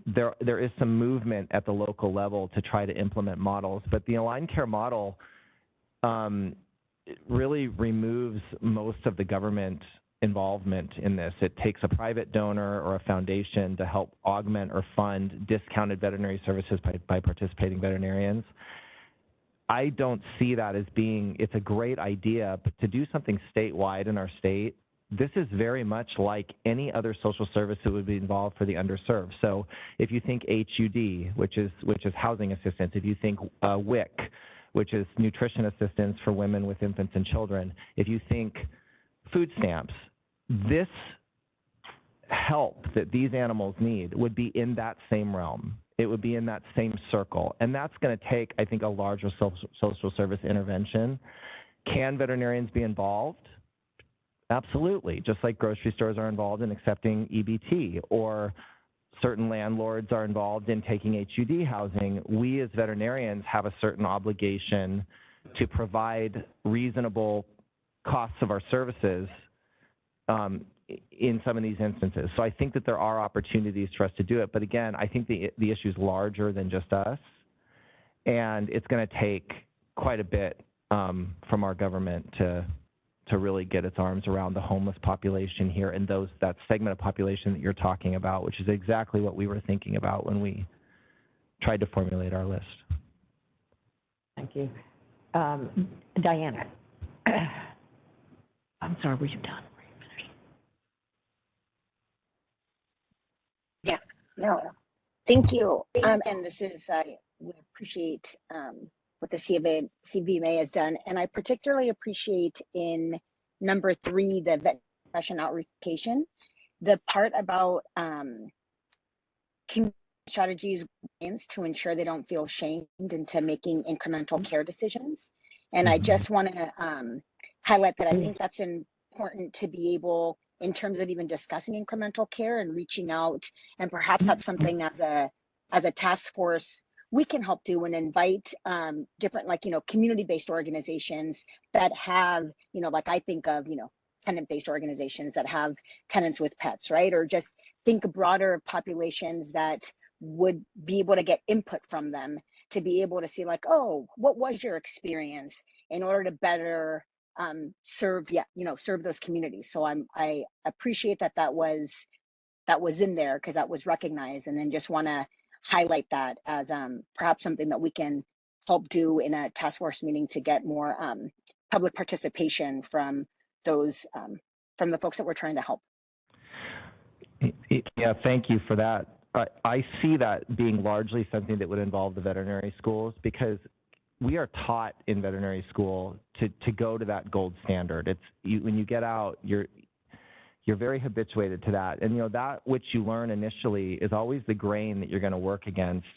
there is some movement at the local level to try to implement models, but the aligned care model really removes most of the government involvement in this. It takes a private donor or a foundation to help augment or fund discounted veterinary services by participating veterinarians. I don't see that as being, it's a great idea, but to do something statewide in our state, this is very much like any other social service that would be involved for the underserved. So if you think HUD, which is housing assistance, if you think WIC, which is nutrition assistance for women with infants and children, if you think food stamps, this help that these animals need would be in that same realm. It would be in that same circle. And that's going to take, I think, a larger social service intervention. Can veterinarians be involved? Absolutely. Just like grocery stores are involved in accepting EBT, or certain landlords are involved in taking HUD housing, we as veterinarians have a certain obligation to provide reasonable costs of our services in some of these instances. So I think that there are opportunities for us to do it. But again, I think the issue is larger than just us, and it's going to take quite a bit from our government to really get its arms around the homeless population here and that segment of population that you're talking about, which is exactly what we were thinking about when we tried to formulate our list. Thank you. Diana. I'm sorry, were you done? Yeah, no, thank you. And this is, we appreciate what the CVMA has done. And I particularly appreciate in number 3, the vet profession outreach, the part about community strategies to ensure they don't feel shamed into making incremental care decisions. And I just want to highlight that I think that's important to be able, in terms of even discussing incremental care and reaching out, and perhaps that's something as a task force we can help do, and invite different, like, community-based organizations that have, like I think of, tenant-based organizations that have tenants with pets, right? Or just think broader populations that would be able to get input from them to be able to see, like, oh, what was your experience, in order to better serve those communities. So I appreciate that was in there, because that was recognized, and then just want to highlight that as perhaps something that we can help do in a task force meeting to get more public participation from those from the folks that we're trying to help. Yeah, thank you for that. I see that being largely something that would involve the veterinary schools, because we are taught in veterinary school to go to that gold standard. When you get out, you're very habituated to that. And, that which you learn initially is always the grain that you're going to work against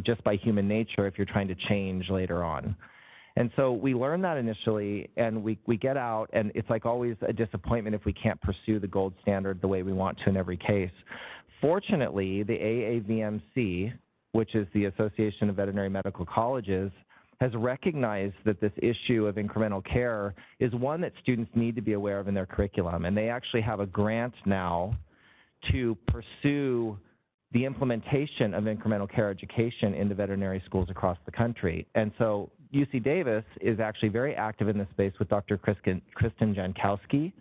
just by human nature if you're trying to change later on. And so we learn that initially, and we get out, and it's like always a disappointment if we can't pursue the gold standard the way we want to in every case. Fortunately, the AAVMC, which is the Association of Veterinary Medical Colleges, has recognized that this issue of incremental care is one that students need to be aware of in their curriculum. And they actually have a grant now to pursue the implementation of incremental care education into veterinary schools across the country. And so UC Davis is actually very active in this space with Dr. Kristen Jankowski,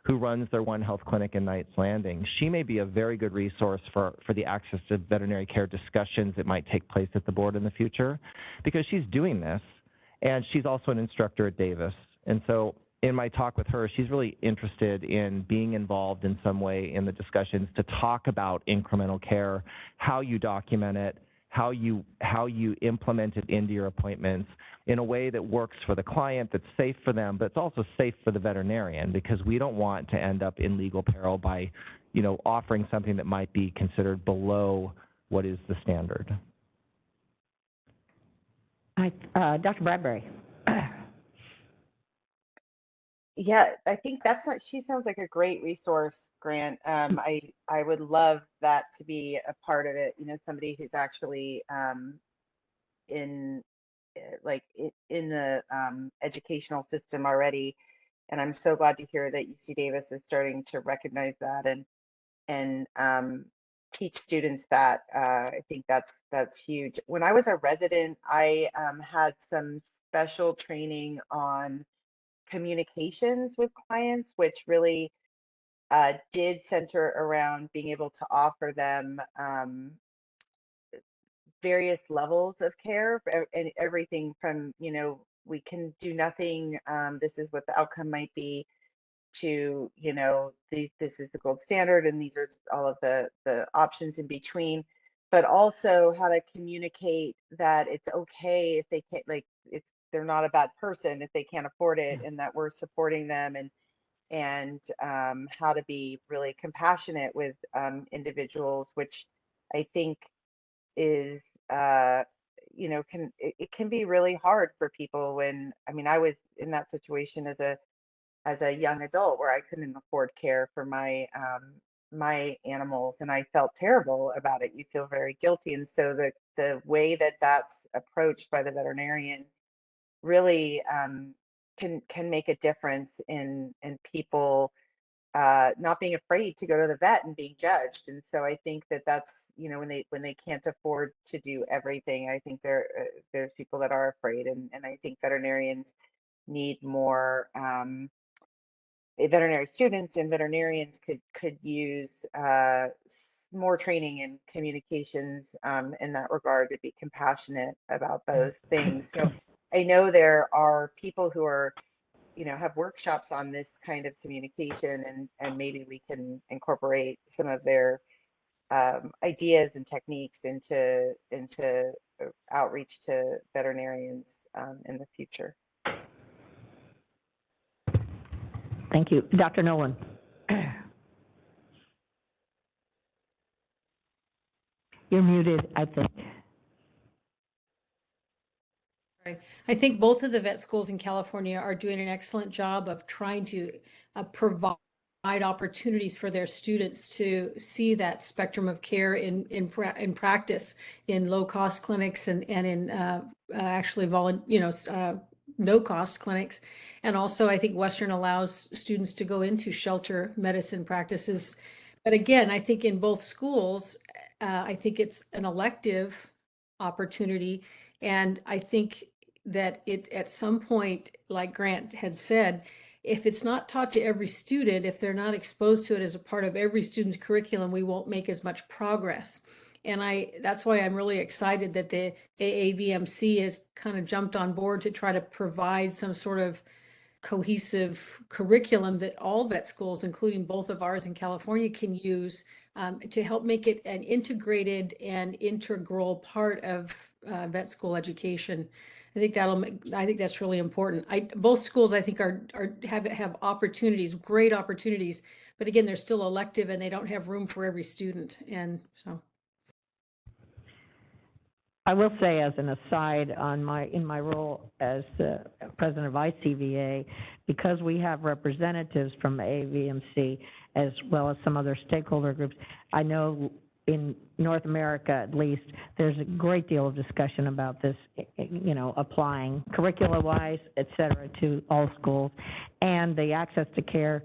who runs their One Health Clinic in Knights Landing. She may be a very good resource for the access to veterinary care discussions that might take place at the board in the future, because she's doing this, and she's also an instructor at Davis. And so in my talk with her, she's really interested in being involved in some way in the discussions to talk about incremental care, how you document it, how you implement it into your appointments in a way that works for the client, that's safe for them, but it's also safe for the veterinarian, because we don't want to end up in legal peril by, offering something that might be considered below what is the standard. Dr. Bradbury. Yeah, I think she sounds like a great resource, Grant. I would love that to be a part of it. Somebody who's actually in the educational system already. And I'm so glad to hear that UC Davis is starting to recognize that and teach students that. I think that's huge. When I was a resident, I had some special training on communications with clients, which really did center around being able to offer them various levels of care, and everything from, we can do nothing, this is what the outcome might be, to, this is the gold standard, and these are all of the options in between, but also how to communicate that it's okay if they can't, they're not a bad person if they can't afford it, and that we're supporting them, and how to be really compassionate with individuals, which I think is, it can be really hard for people when, I mean, I was in that situation as a young adult where I couldn't afford care for my animals, and I felt terrible about it. You feel very guilty, and so the way that that's approached by the veterinarian really can make a difference in people not being afraid to go to the vet and being judged. And so I think that that's, when they can't afford to do everything, I think there's people that are afraid, and I think veterinarians need more. Veterinary students and veterinarians could use more training and communications in that regard, to be compassionate about those things. So I know there are people who are, have workshops on this kind of communication, and maybe we can incorporate some of their ideas and techniques into outreach to veterinarians in the future. Thank you. Dr. Nolan. You're muted, I think. I think both of the vet schools in California are doing an excellent job of trying to provide opportunities for their students to see that spectrum of care in practice, in low-cost clinics and in actually no-cost clinics. And also, I think Western allows students to go into shelter medicine practices. But again, I think in both schools, I think it's an elective opportunity. And I think that it, at some point, like Grant had said, if it's not taught to every student, if they're not exposed to it as a part of every student's curriculum, we won't make as much progress. And that's why I'm really excited that the AAVMC has kind of jumped on board to try to provide some sort of cohesive curriculum that all vet schools, including both of ours in California, can use to help make it an integrated and integral part of vet school education. I think that's really important. Both schools, I think, have opportunities, great opportunities, but again, they're still elective and they don't have room for every student. And so, I will say, as an aside, in my role as the president of ICVA, because we have representatives from AVMC as well as some other stakeholder groups, I know in North America, at least, there's a great deal of discussion about this, applying curricula-wise, et cetera, to all schools. And the access to care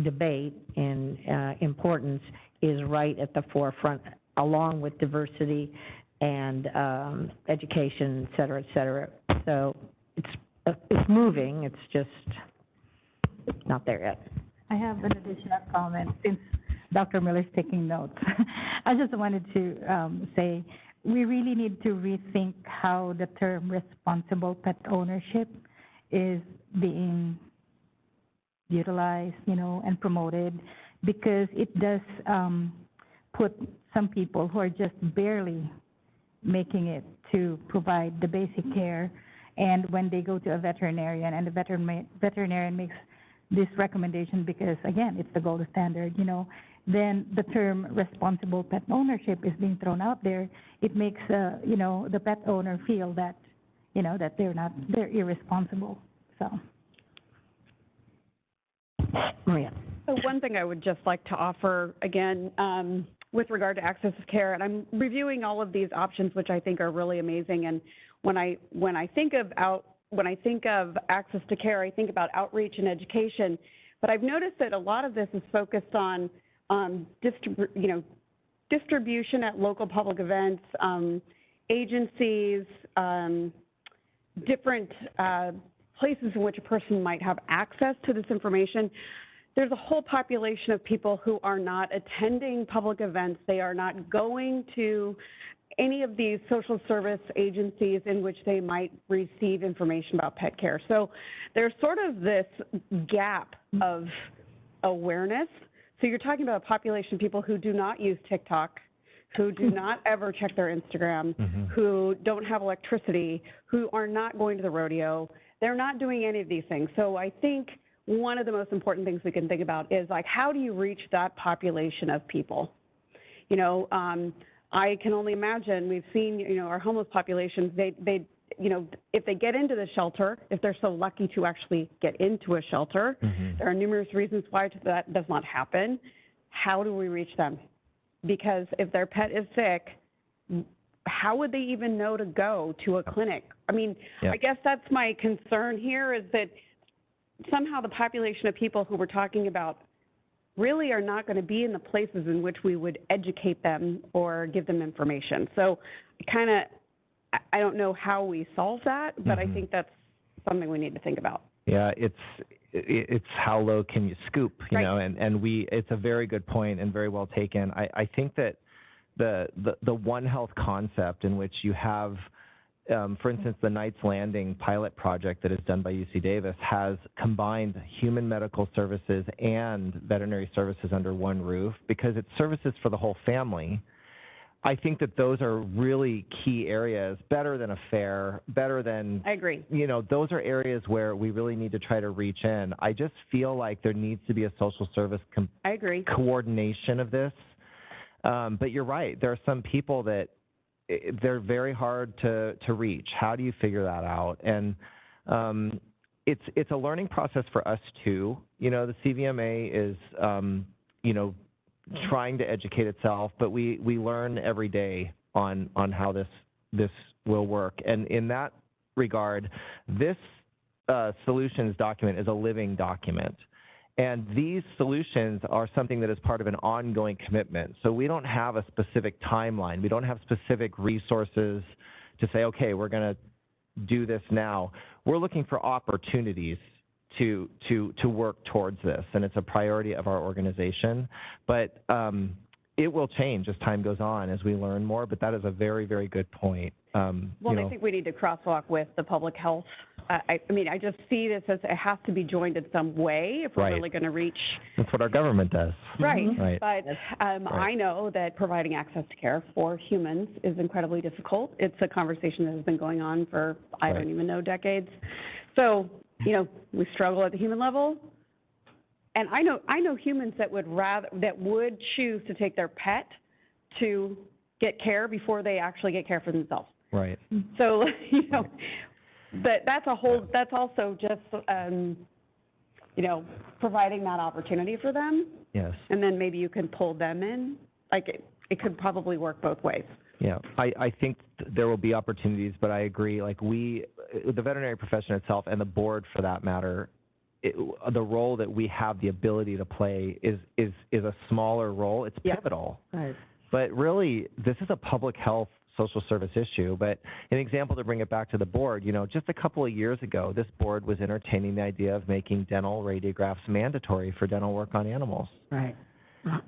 debate and importance is right at the forefront, along with diversity and education, et cetera, et cetera. So it's moving, it's just not there yet. I have an additional comment since Dr. Miller's taking notes. I just wanted to say we really need to rethink how the term responsible pet ownership is being utilized, and promoted, because it does put some people who are just barely making it to provide the basic care, and when they go to a veterinarian and the veterinarian makes this recommendation, because again, it's the gold standard, then the term responsible pet ownership is being thrown out there. It makes the pet owner feel that that they're irresponsible. So Maria. So one thing I would just like to offer again, with regard to access to care, and I'm reviewing all of these options, which I think are really amazing. And when I think of access to care, I think about outreach and education. But I've noticed that a lot of this is focused on distribution at local public events, agencies, different places in which a person might have access to this information. There's a whole population of people who are not attending public events. They are not going to any of these social service agencies in which they might receive information about pet care. So there's sort of this gap of awareness. So you're talking about a population of people who do not use TikTok, who do not ever check their Instagram, who don't have electricity, who are not going to the rodeo. They're not doing any of these things. So I think one of the most important things we can think about is like, how do you reach that population of people? You know, I can only imagine, we've seen, you know, our homeless populations, they you know, if they get into the shelter, if they're so lucky to actually get into a shelter, there are numerous reasons why that does not happen. How do we reach them? Because if their pet is sick, how would they even know to go to a clinic? I mean, I guess that's my concern here, is that somehow the population of people who we're talking about really are not going to be in the places in which we would educate them or give them information. So I don't know how we solve that, but I think that's something we need to think about. Yeah, it's how low can you scoop, you know, and it's a very good point and very well taken. I think that the One Health concept, in which you have, for instance, the Knights Landing pilot project that is done by UC Davis, has combined human medical services and veterinary services under one roof, because it's services for the whole family. I think that those are really key areas, better than a fair, better than, I agree. You know, those are areas where we really need to try to reach in. I just feel like there needs to be a social service I agree. coordination of this. But you're right. There are some people that they're very hard to reach. How do you figure that out? And it's a learning process for us too. You know, the CVMA is, you know, trying to educate itself, but we learn every day on how this will work. And in that regard, this solutions document is a living document. And these solutions are something that is part of an ongoing commitment. So we don't have a specific timeline. We don't have specific resources to say, okay, we're going to do this now. We're looking for opportunities to work towards this, and it's a priority of our organization. But it will change as time goes on, as we learn more, but that is a very, very good point. Well, I think we need to crosswalk with the public health. I mean, I just see this as it has to be joined in some way if we're really going to reach. That's what our government does. Right. Right. But I know that providing access to care for humans is incredibly difficult. It's a conversation that has been going on for, I don't even know, decades. So, you know, we struggle at the human level. And I know humans that would choose to take their pet to get care before they actually get care for themselves. Right. So, you know, that's also just, you know, providing that opportunity for them. Yes. And then maybe you can pull them in. Like it could probably work both ways. Yeah, I think there will be opportunities, but I agree, like the veterinary profession itself and the board for that matter, the role that we have the ability to play is a smaller role. It's pivotal. Right. But really, this is a public health social service issue. But an example to bring it back to the board, you know, just a couple of years ago, this board was entertaining the idea of making dental radiographs mandatory for dental work on animals. Right.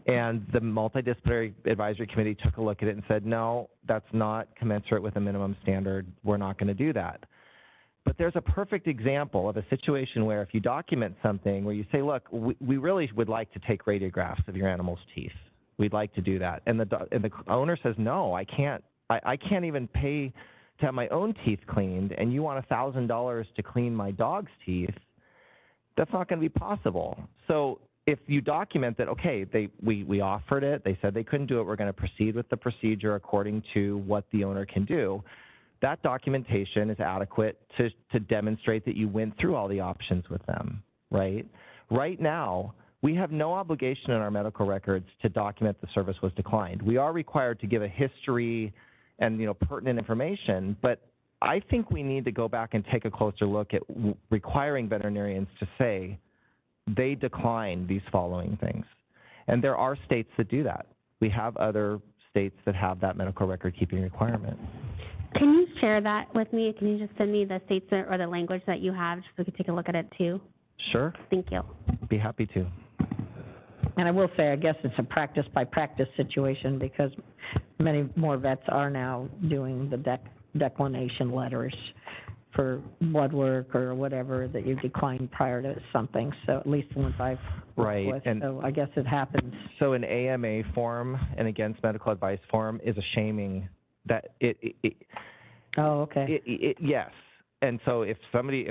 And the Multidisciplinary Advisory Committee took a look at it and said, no, that's not commensurate with a minimum standard. We're not going to do that. But there's a perfect example of a situation where if you document something where you say, look, we really would like to take radiographs of your animal's teeth. We'd like to do that. And the owner says, no, I can't. I can't even pay to have my own teeth cleaned, and you want $1,000 to clean my dog's teeth. That's not going to be possible. So if you document that, okay, we offered it, they said they couldn't do it, we're going to proceed with the procedure according to what the owner can do, that documentation is adequate to demonstrate that you went through all the options with them, right? Right now, we have no obligation in our medical records to document the service was declined. We are required to give a history and, you know, pertinent information, but I think we need to go back and take a closer look at requiring veterinarians to say they decline these following things. And there are states that do that. We have other states that have that medical record keeping requirement. Can you share that with me? Can you just send me the states or the language that you have just so we can take a look at it too? Sure. Thank you. Be happy to. And I will say, I guess it's a practice by practice situation because many more vets are now doing the declination letters for blood work or whatever that you declined prior to something. So at least the ones I've worked with. And so I guess it happens. So an AMA form, an against medical advice form, is a shaming that it oh, okay. Yes. And so if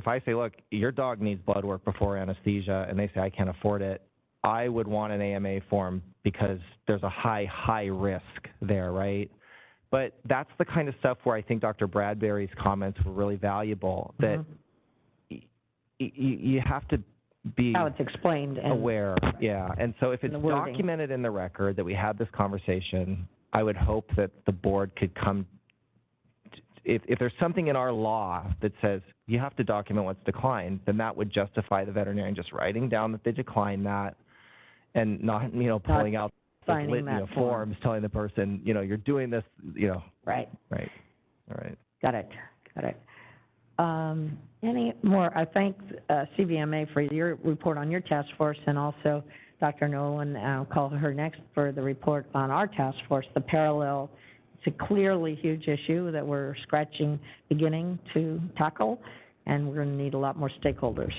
I say, look, your dog needs blood work before anesthesia, and they say I can't afford it, I would want an AMA form because there's a high risk there, right? But that's the kind of stuff where I think Dr. Bradbury's comments were really valuable, that you have to be how it's explained and aware. Yeah. And so if it's documented in the record that we had this conversation, I would hope that the board could come, if there's something in our law that says you have to document what's declined, then that would justify the veterinarian just writing down that they declined that and not, pulling out the litany of forms telling the person, you're doing this, Right. Right. All right. Got it. Any more? I thank CVMA for your report on your task force, and also Dr. Nolan. I'll call her next for the report on our task force, the parallel. It's a clearly huge issue that we're beginning to tackle, and we're going to need a lot more stakeholders.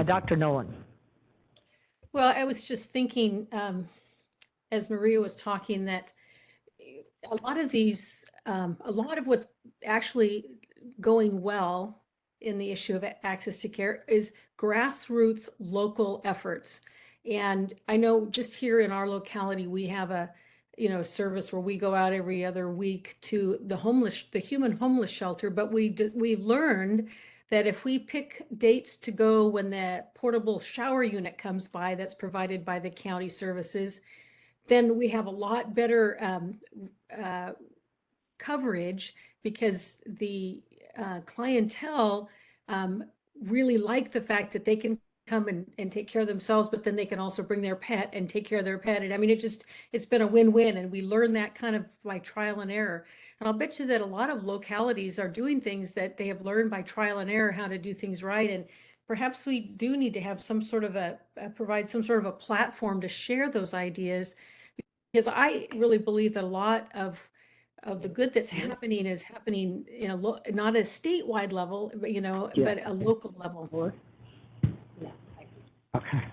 Dr. Nolan. Well, I was just thinking, as Maria was talking, that a lot of what's actually going well in the issue of access to care is grassroots local efforts. And I know just here in our locality, we have a service where we go out every other week to the human homeless shelter, but we've learned that if we pick dates to go when the portable shower unit comes by that's provided by the county services, then we have a lot better coverage, because the clientele really like the fact that they can come and take care of themselves, but then they can also bring their pet and take care of their pet. And I mean, it's been a win-win, and we learn that kind of by trial and error. And I'll bet you that a lot of localities are doing things that they have learned by trial and error, how to do things right. And perhaps we do need to have some sort of provide some sort of a platform to share those ideas, because I really believe that a lot of the good that's happening is happening in not a statewide level, but but a local level. Okay.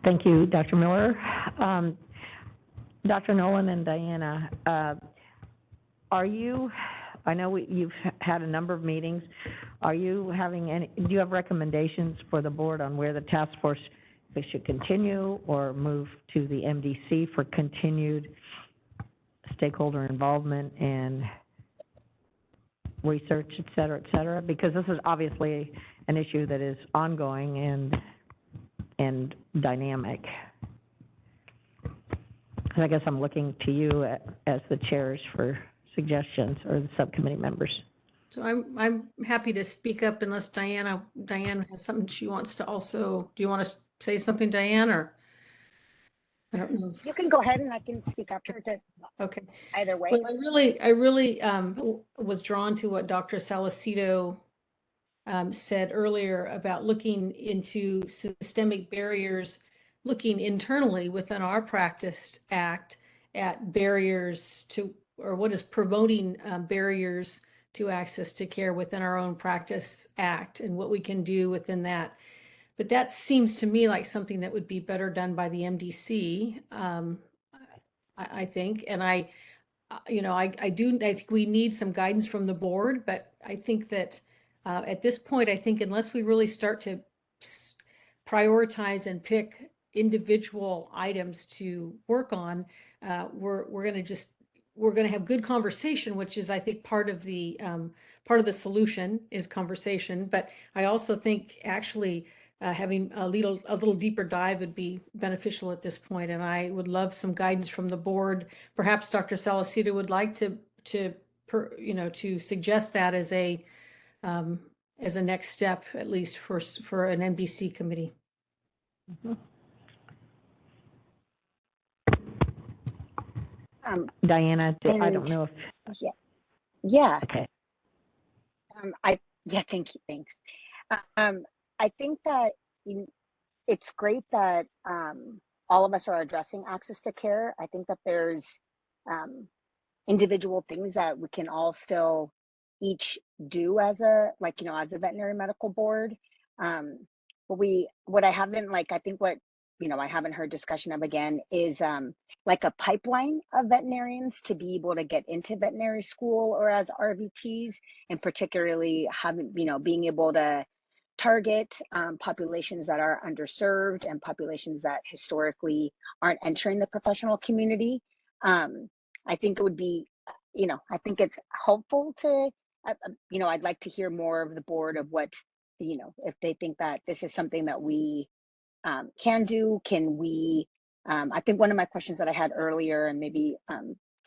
Thank you, Dr. Miller. Dr. Nolan and Diana, I know you've had a number of meetings. Do you have recommendations for the board on where the task force, if it should continue or move to the MDC for continued stakeholder involvement and research, et cetera, because this is obviously an issue that is ongoing and dynamic. And I guess I'm looking to you as the chairs for suggestions, or the subcommittee members. So I'm happy to speak up unless Diane has something she wants to also. Do you want to say something, Diane, or? I don't know. You can go ahead and I can speak after that. Okay. Either way. Well, I really was drawn to what Dr. Salacito said earlier about looking into systemic barriers, looking internally within our practice act at barriers to, or what is promoting barriers to access to care within our own practice act, and what we can do within that. But that seems to me like something that would be better done by the MDC, I think. And I think we need some guidance from the board, but I think that at this point, I think unless we really start to prioritize and pick individual items to work on, we're going to have good conversation, which is, I think, part of the solution is conversation. But I also think actually having a little deeper dive would be beneficial at this point. And I would love some guidance from the board. Perhaps Dr. Salacito would like to suggest that as a next step, at least for an NBC committee. Mm-hmm. Diana, I don't know if. Yeah. Okay. Thank you. Thanks. I think that it's great that all of us are addressing access to care. I think that there's individual things that we can all still each do as the veterinary medical board. What I haven't, I think what I haven't heard discussion of again is like a pipeline of veterinarians to be able to get into veterinary school or as RVTs, and particularly having, being able to target populations that are underserved and populations that historically aren't entering the professional community. I think it would be, I think it's helpful to, I'd like to hear more of the board of what, if they think that this is something that we can do. Can we, I think one of my questions that I had earlier, and maybe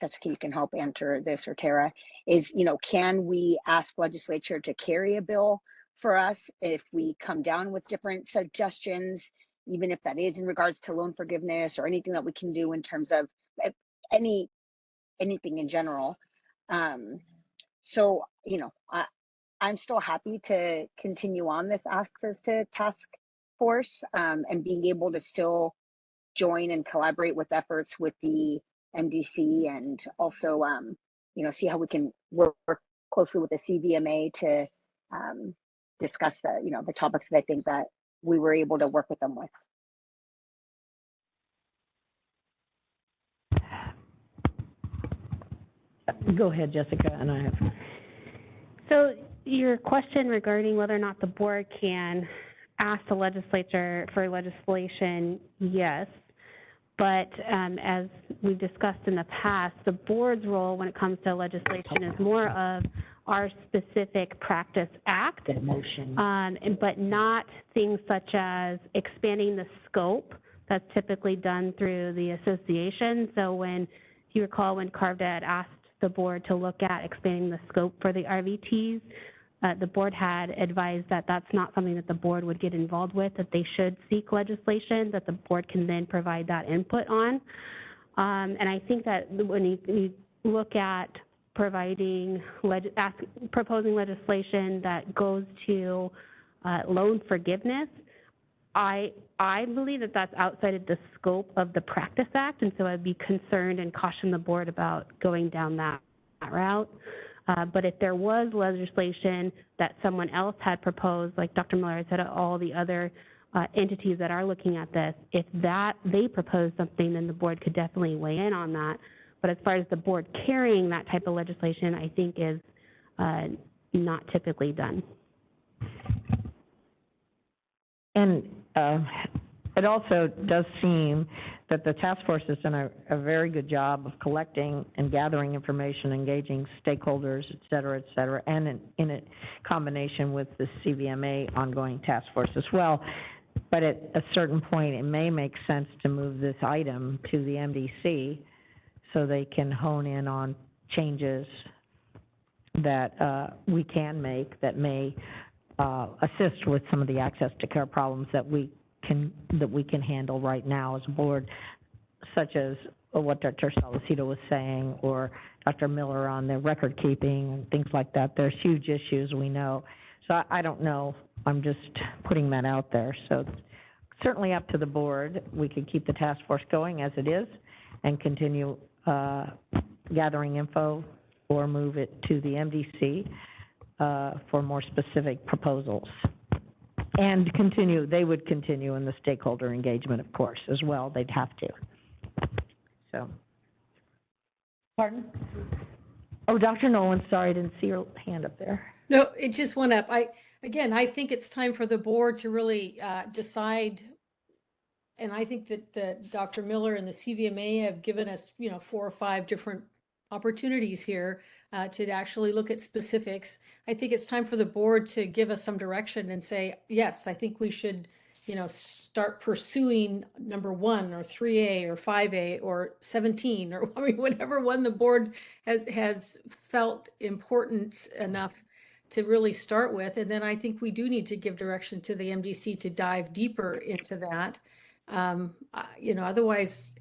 Jessica, you can help answer this, or Tara, is, can we ask legislature to carry a bill for us if we come down with different suggestions, even if that is in regards to loan forgiveness or anything that we can do in terms of anything in general. So, I'm still happy to continue on this access to task force and being able to still join and collaborate with efforts with the MDC, and also, see how we can work closely with the CVMA to discuss the topics that I think that we were able to work with them with. Go ahead, Jessica, and I have. So your question regarding whether or not the board can ask the legislature for legislation, yes. But as we've discussed in the past, the board's role when it comes to legislation is more of our specific practice act, but not things such as expanding the scope that's typically done through the association. So if you recall, when CARVDA had asked the board to look at expanding the scope for the RVTs, the board had advised that that's not something that the board would get involved with, that they should seek legislation that the board can then provide that input on. And I think that when you look at proposing legislation that goes to loan forgiveness, I believe that that's outside of the scope of the Practice Act, and so I'd be concerned and caution the board about going down that route. But if there was legislation that someone else had proposed, like Dr. Miller had said, all the other entities that are looking at this, if they propose something, then the board could definitely weigh in on that. But as far as the board carrying that type of legislation, I think is not typically done. And it also does seem that the task force has done a very good job of collecting and gathering information, engaging stakeholders, et cetera, and in a combination with the CVMA ongoing task force as well. But at a certain point, it may make sense to move this item to the MDC so they can hone in on changes that we can make that may assist with some of the access to care problems that we can handle right now as a board, such as what Dr. Salicito was saying, or Dr. Miller on the record keeping and things like that. There's huge issues, we know. So I don't know. I'm just putting that out there. So it's certainly up to the board. We could keep the task force going as it is and continue gathering info, or move it to the MDC for more specific proposals. And they would continue in the stakeholder engagement, of course, as well. They'd have to. So. Pardon? Oh, Dr. Nolan, sorry, I didn't see your hand up there. No, it just went up. I think it's time for the board to really decide. And I think that Dr. Miller and the CVMA have given us, 4 or 5 different opportunities here to actually look at specifics. I think it's time for the board to give us some direction and say, yes, I think we should, start pursuing number 1 or 3A or 5A or 17, or whatever one the board has felt important enough to really start with. And then I think we do need to give direction to the MDC to dive deeper into that. Otherwise,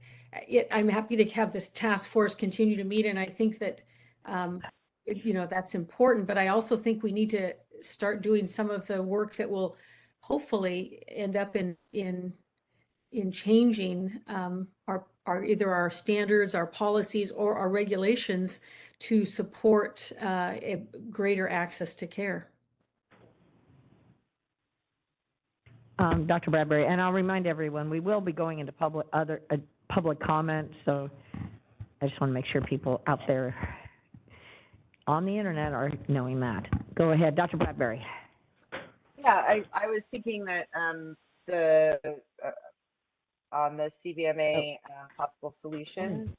I'm happy to have this task force continue to meet, and I think that that's important, but I also think we need to start doing some of the work that will hopefully end up in changing our either our standards, our policies, or our regulations to support a greater access to care. Dr. Bradbury, and I'll remind everyone, we will be going into public comment, so I just want to make sure people out there on the internet are knowing that. Go ahead, Dr. Bradbury. Yeah, I was thinking that the on the CVMA possible solutions,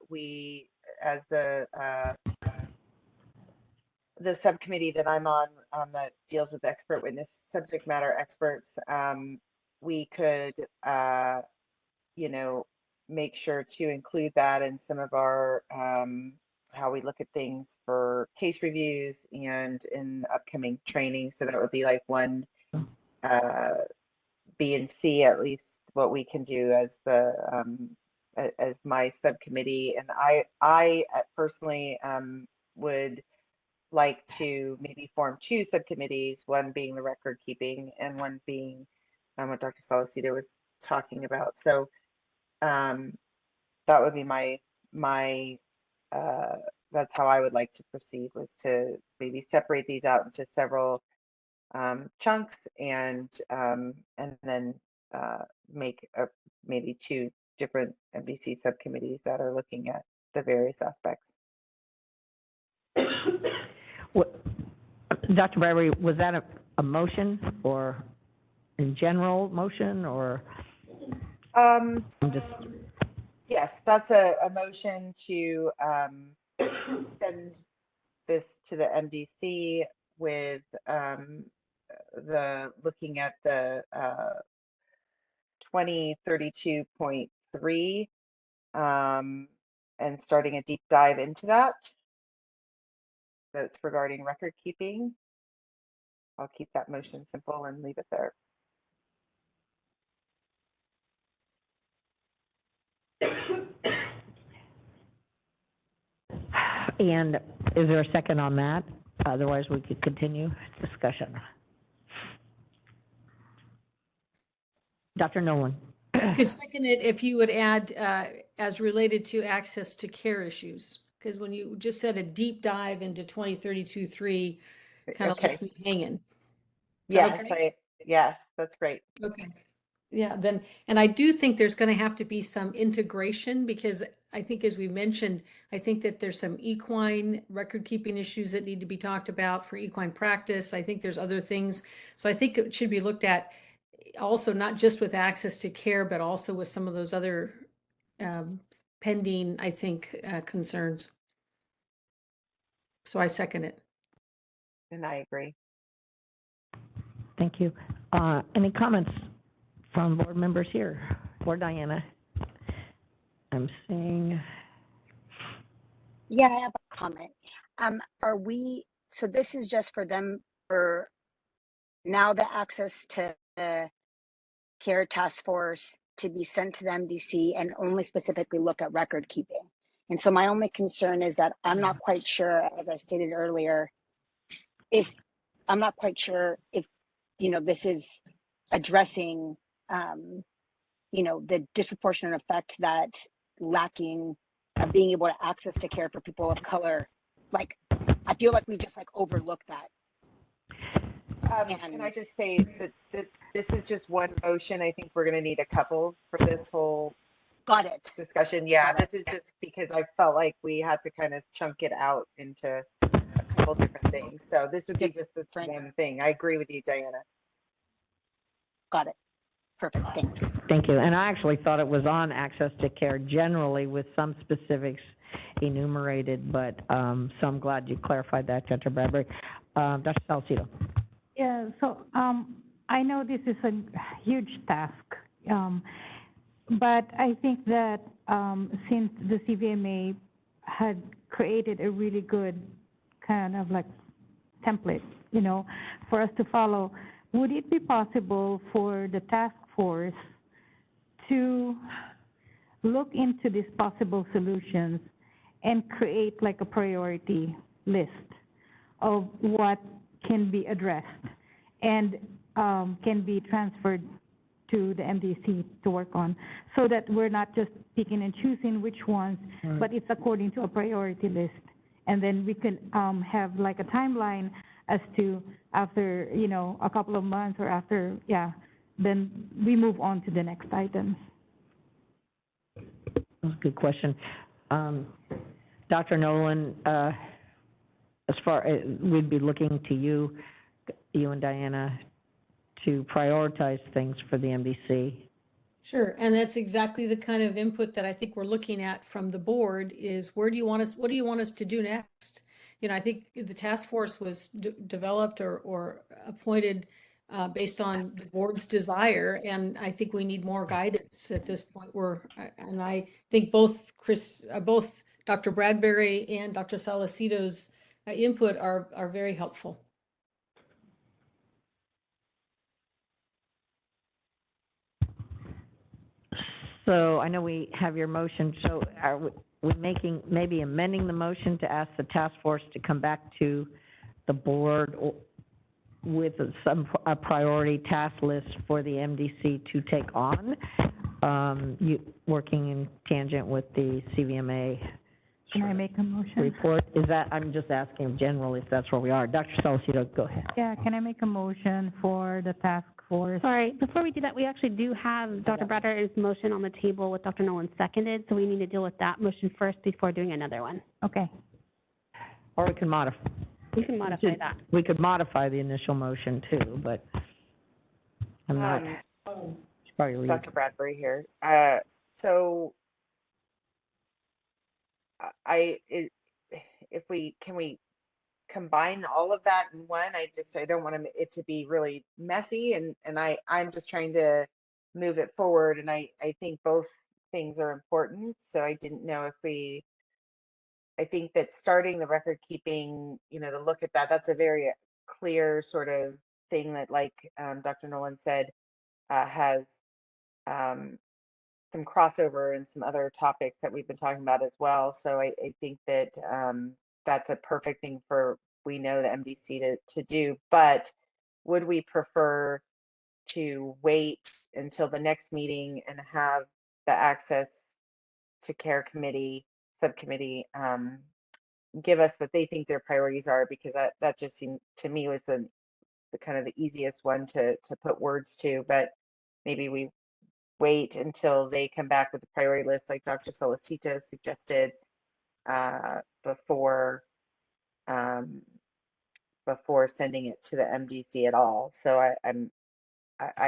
we, as the subcommittee that I'm on that deals with expert witness subject matter experts, we could, you know, make sure to include that in some of our how we look at things for case reviews and in upcoming training. So that would be like one B and C, at least what we can do as the as my subcommittee. And I personally would like to maybe form two subcommittees, one being the record keeping and one being what Dr. Salacito was talking about. So that would be my that's how I would like to proceed, was to maybe separate these out into several chunks and then make maybe two different MDC subcommittees that are looking at the various aspects. Dr. Bradbury, was that a motion or in general motion, or? Yes, that's a motion to send this to the MDC with the looking at the 2032.3 and starting a deep dive into that. That's regarding record keeping. I'll keep that motion simple and leave it there. And is there a second on that? Otherwise, we could continue discussion. Dr. Nolan. I could second it if you would add as related to access to care issues, because when you just said a deep dive into 2032.3, kind of left me hanging. Yes, okay? Yes, that's great. Okay. Yeah, then, and I do think there's going to have to be some integration, because I think, as we mentioned, I think that there's some equine record keeping issues that need to be talked about for equine practice. I think there's other things. So I think it should be looked at also, not just with access to care, but also with some of those other pending, I think, concerns. So I second it. And I agree. Thank you. Any comments from board members here? Or Diana? I'm seeing. Yeah, I have a comment. So this is just for them, for now, the access to the care task force to be sent to the MDC and only specifically look at record keeping. And so my only concern is that I'm not quite sure, as I stated earlier, if you know, this is addressing you know, the disproportionate effect that lacking of being able to access to care for people of color, like, I feel like we just like overlooked that. Can I just say that this is just one motion? I think we're going to need a couple for this whole discussion. Yeah, this is just because I felt like we had to kind of chunk it out into a couple different things. So this would be just this one thing. I agree with you, Diana. Got it. Perfect. Thanks. Thank you. And I actually thought it was on access to care generally with some specifics enumerated, but so I'm glad you clarified that, Dr. Bradbury. Dr. Salcedo. Yeah, so I know this is a huge task, but I think that since the CVMA had created a really good kind of like template, you know, for us to follow, would it be possible for the task force to look into these possible solutions and create like a priority list of what can be addressed and can be transferred to the MDC to work on, so that we're not just picking and choosing which ones, but it's according to a priority list. And then we can have like a timeline as to after, you know, a couple of months or after, yeah, then we move on to the next items. That's a good question. Dr. Nolan, as far as we'd be looking to you and Diana to prioritize things for the MDC. Sure, and that's exactly the kind of input that I think we're looking at from the board is what do you want us to do next? You know, I think the task force was developed or appointed based on the board's desire, and I think we need more guidance at this point. And I think both Dr. Bradbury and Dr. Salacito's input are very helpful. So I know we have your motion, so are we maybe amending the motion to ask the task force to come back to the board with a priority task list for the MDC to take on, working in tangent with the CVMA Can I make a motion? report? Is that, I'm just asking generally if that's where we are. Dr. Salacito, go ahead. Yeah, can I make a motion for the task force? Sorry, before we do that, we actually do have Dr. Bradbury's motion on the table with Dr. Nolan seconded, so we need to deal with that motion first before doing another one. Okay. Or we can modify. We can modify that. We could modify the initial motion too, but I'm not. Probably Dr. Bradbury here. So can we combine all of that in one? I don't want it to be really messy, and I'm just trying to move it forward, and I think both things are important. So I didn't know if I think that starting the record keeping, you know, to look at that's a very clear sort of thing that, like Dr. Nolan said, has some crossover and some other topics that we've been talking about as well. So I think that that's a perfect thing for, we know, the MDC to do. But would we prefer to wait until the next meeting and have the access to care committee, subcommittee, give us what they think their priorities are? Because that just seemed to me was the kind of the easiest one to put words to. But maybe we wait until they come back with the priority list, like Dr. Salacito suggested, before sending it to the MDC at all. So I'm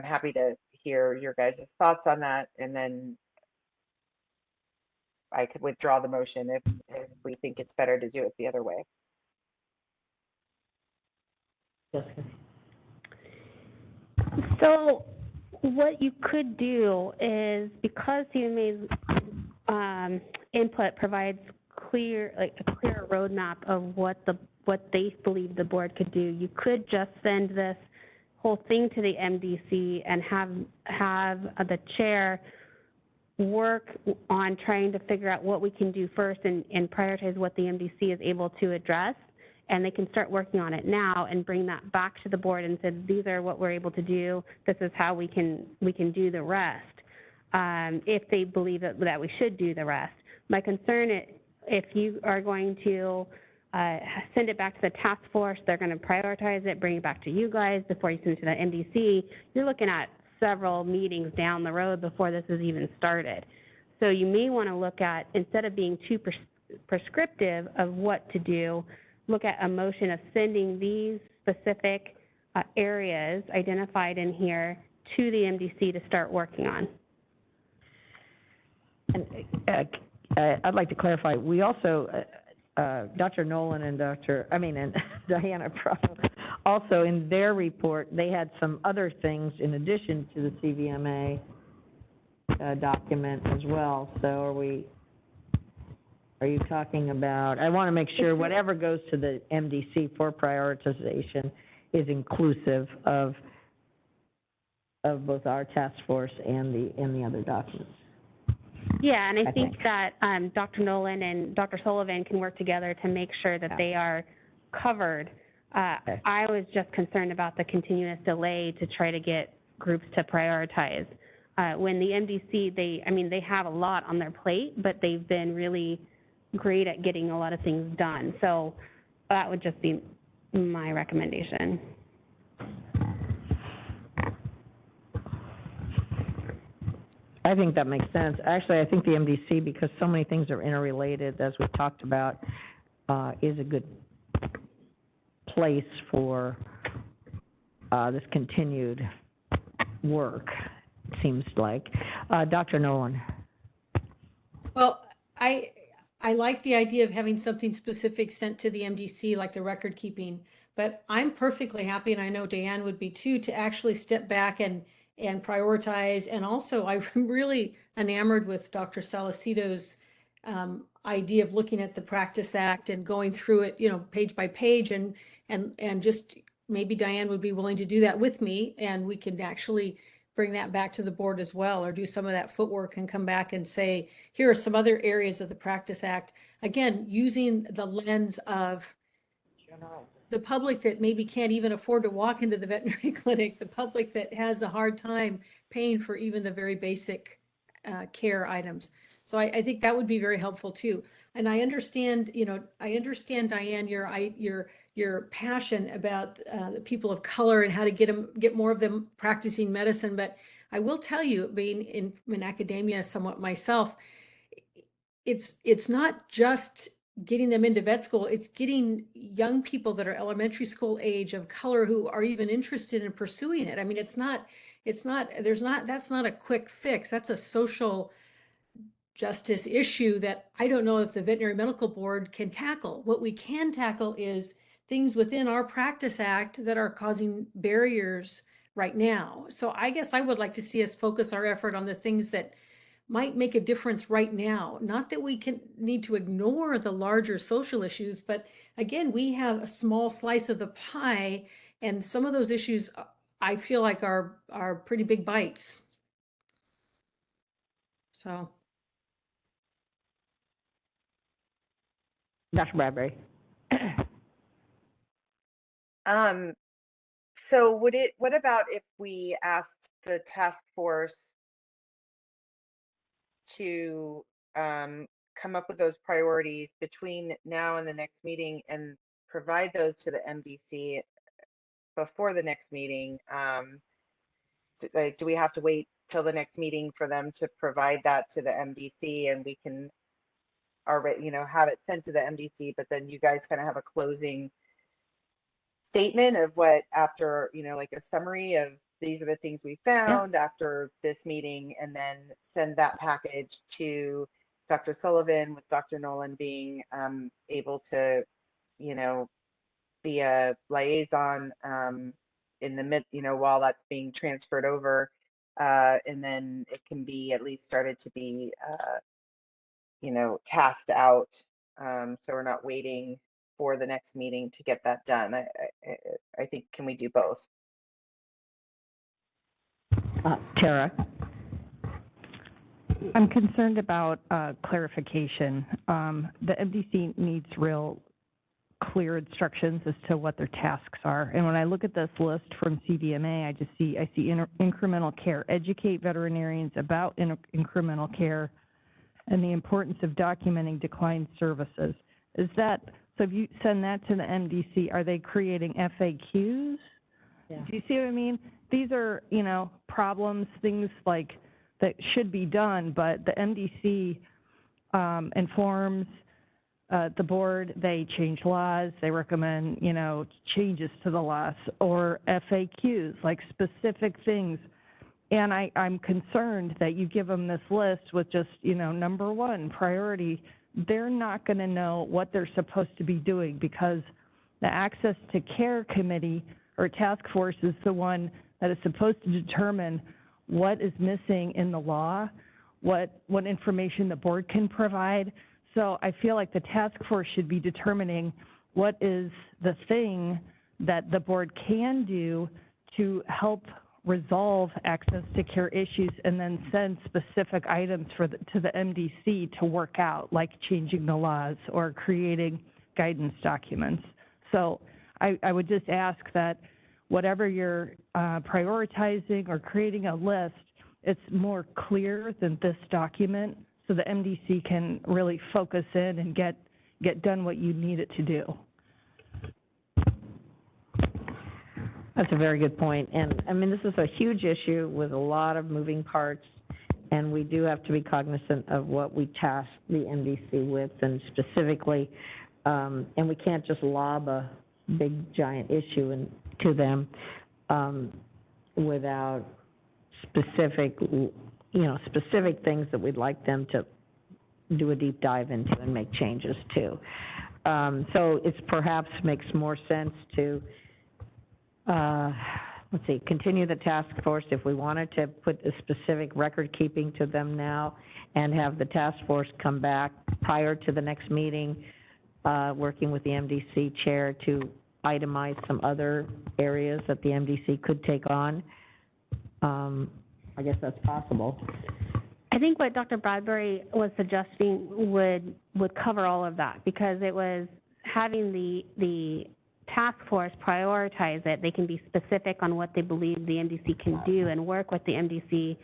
happy to hear your guys' thoughts on that, and then I could withdraw the motion if we think it's better to do it the other way. Jessica. So what you could do is, because CMA's input provides a clear roadmap of what they believe the board could do, you could just send this whole thing to the MDC and have the chair work on trying to figure out what we can do first and prioritize what the MDC is able to address. And they can start working on it now and bring that back to the board and say, these are what we're able to do. This is how we can do the rest, if they believe that we should do the rest. My concern is, if you are going to send it back to the task force, they're going to prioritize it, bring it back to you guys before you send it to the MDC. You're looking at several meetings down the road before this is even started. So you may want to look at, instead of being too prescriptive of what to do, look at a motion of sending these specific areas identified in here to the MDC to start working on. And I'd like to clarify, we also, Dr. Nolan and Diana Prado, also in their report, they had some other things in addition to the CVMA document as well. So are you talking about, I want to make sure whatever goes to the MDC for prioritization is inclusive of both our task force and the other documents. Yeah, and I think that Dr. Nolan and Dr. Sullivan can work together to make sure that they are covered. Okay. I was just concerned about the continuous delay to try to get groups to prioritize. When the MDC, they have a lot on their plate, but they've been really great at getting a lot of things done. So that would just be my recommendation. I think that makes sense. Actually, I think the MDC, because so many things are interrelated, as we've talked about, is a good place for this continued work, it seems like. Dr. Nolan. Well, I like the idea of having something specific sent to the MDC, like the record keeping, but I'm perfectly happy, and I know Diane would be too, to actually step back and prioritize. And also, I'm really enamored with Dr. Salacito's idea of looking at the Practice Act and going through it, you know, page by page, and just maybe Diane would be willing to do that with me, and we can actually bring that back to the board as well, or do some of that footwork and come back and say, here are some other areas of the Practice Act. Again, using the lens of the public that maybe can't even afford to walk into the veterinary clinic, the public that has a hard time paying for even the very basic care items. So I think that would be very helpful too. And I understand, you know, Diane, your passion about the people of color and how to get more of them practicing medicine. But I will tell you, being in academia somewhat myself, it's not just getting them into vet school, it's getting young people that are elementary school age of color who are even interested in pursuing it. I mean, that's not a quick fix. That's a social justice issue that I don't know if the Veterinary Medical Board can tackle. What we can tackle is things within our Practice Act that are causing barriers right now. So I guess I would like to see us focus our effort on the things that might make a difference right now. Not that we need to ignore the larger social issues, but again, we have a small slice of the pie, and some of those issues I feel like are pretty big bites. So. Dr. Bradbury. So what about if we asked the task force to come up with those priorities between now and the next meeting and provide those to the MDC before the next meeting? Do we have to wait till the next meeting for them to provide that to the MDC, and we can already, you know, have it sent to the MDC, but then you guys kind of have a closing statement of what, after, you know, like a summary of these are the things we found after this meeting, and then send that package to Dr. Sullivan, with Dr. Nolan being able to, you know, be a liaison in the mid, you know, while that's being transferred over, and then it can be at least started to be, you know, tasked out, so we're not waiting for the next meeting to get that done. I think, can we do both? Tara. I'm concerned about clarification. The MDC needs real clear instructions as to what their tasks are. And when I look at this list from CDMA, I see incremental care, educate veterinarians about incremental care and the importance of documenting declined services. Is that, so if you send that to the MDC, are they creating FAQs? Yeah. Do you see what I mean? These are, you know, problems, things like that should be done, but the MDC informs the board, they change laws, they recommend, you know, changes to the laws, or FAQs, like specific things. And I'm concerned that you give them this list with just, you know, number one, priority. They're not going to know what they're supposed to be doing, because the Access to Care Committee or task force is the one that is supposed to determine what is missing in the law, what information the board can provide. So I feel like the task force should be determining what is the thing that the board can do to help resolve access to care issues, and then send specific items to the MDC to work out, like changing the laws or creating guidance documents. So I would just ask that whatever you're prioritizing or creating a list, it's more clear than this document, so the MDC can really focus in and get done what you need it to do. That's a very good point. And I mean, this is a huge issue with a lot of moving parts, and we do have to be cognizant of what we task the MDC with, and specifically, and we can't just lob a big giant issue to them without specific things that we'd like them to do a deep dive into and make changes to. So it's perhaps makes more sense to continue the task force if we wanted to put a specific record keeping to them now, and have the task force come back prior to the next meeting, working with the MDC chair to itemize some other areas that the MDC could take on. I guess that's possible. I think what Dr. Bradbury was suggesting would cover all of that, because it was having the task force prioritize it. They can be specific on what they believe the MDC can do and work with the MDC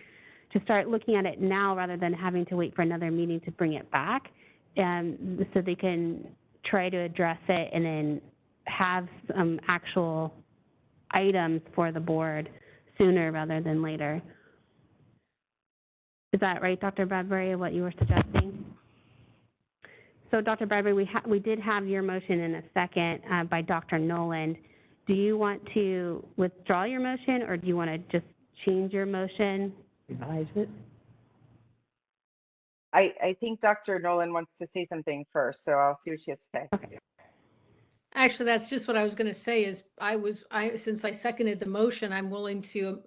to start looking at it now rather than having to wait for another meeting to bring it back, and so they can try to address it and then have some actual items for the board sooner rather than later. Is that right, Dr. Bradbury, what you were suggesting? So, Dr. Bradbury, we did have your motion in a second by Dr. Noland. Do you want to withdraw your motion, or do you want to just change your motion? Revise it. I think Dr. Nolan wants to say something first, so I'll see what she has to say. Okay. Actually, that's just what I was going to say. Is since I seconded the motion, I'm willing to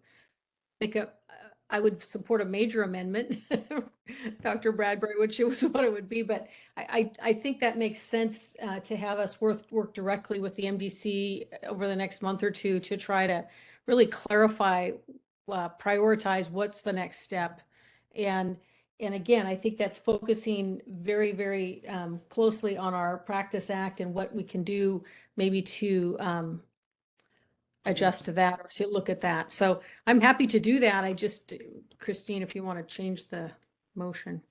I would support a major amendment, Dr. Bradbury, which was what it would be. But I think that makes sense to have us work directly with the MDC over the next month or two to try to really clarify, prioritize what's the next step. And again, I think that's focusing very, very closely on our Practice Act and what we can do maybe to adjust to that or to look at that. So I'm happy to do that. I just, Christine, if you want to change the motion.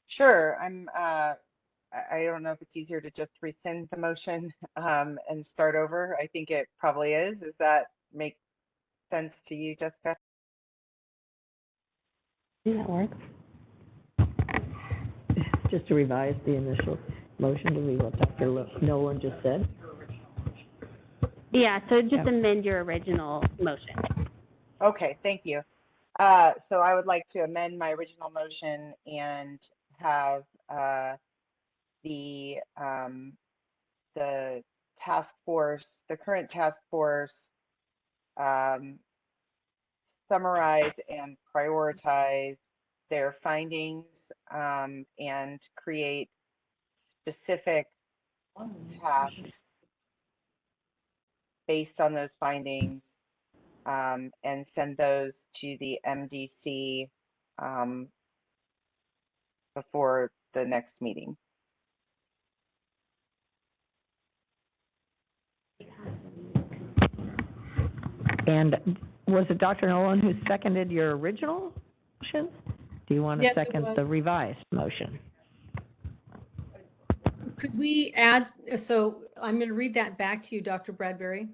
Sure. I don't know if it's easier to just rescind the motion and start over. I think it probably is. Does that make sense to you, Jessica? Yeah, that works. Just to revise the initial motion to read what Dr. Nolan just said. Yeah, so just amend your original motion. Okay, thank you. So I would like to amend my original motion and have the task force, the current task force, summarize and prioritize their findings and create specific tasks based on those findings, and send those to the MDC before the next meeting. And was it Dr. Nolan who seconded your original motion? Do you want to second the revised motion? Could we add, so I'm going to read that back to you, Dr. Bradbury.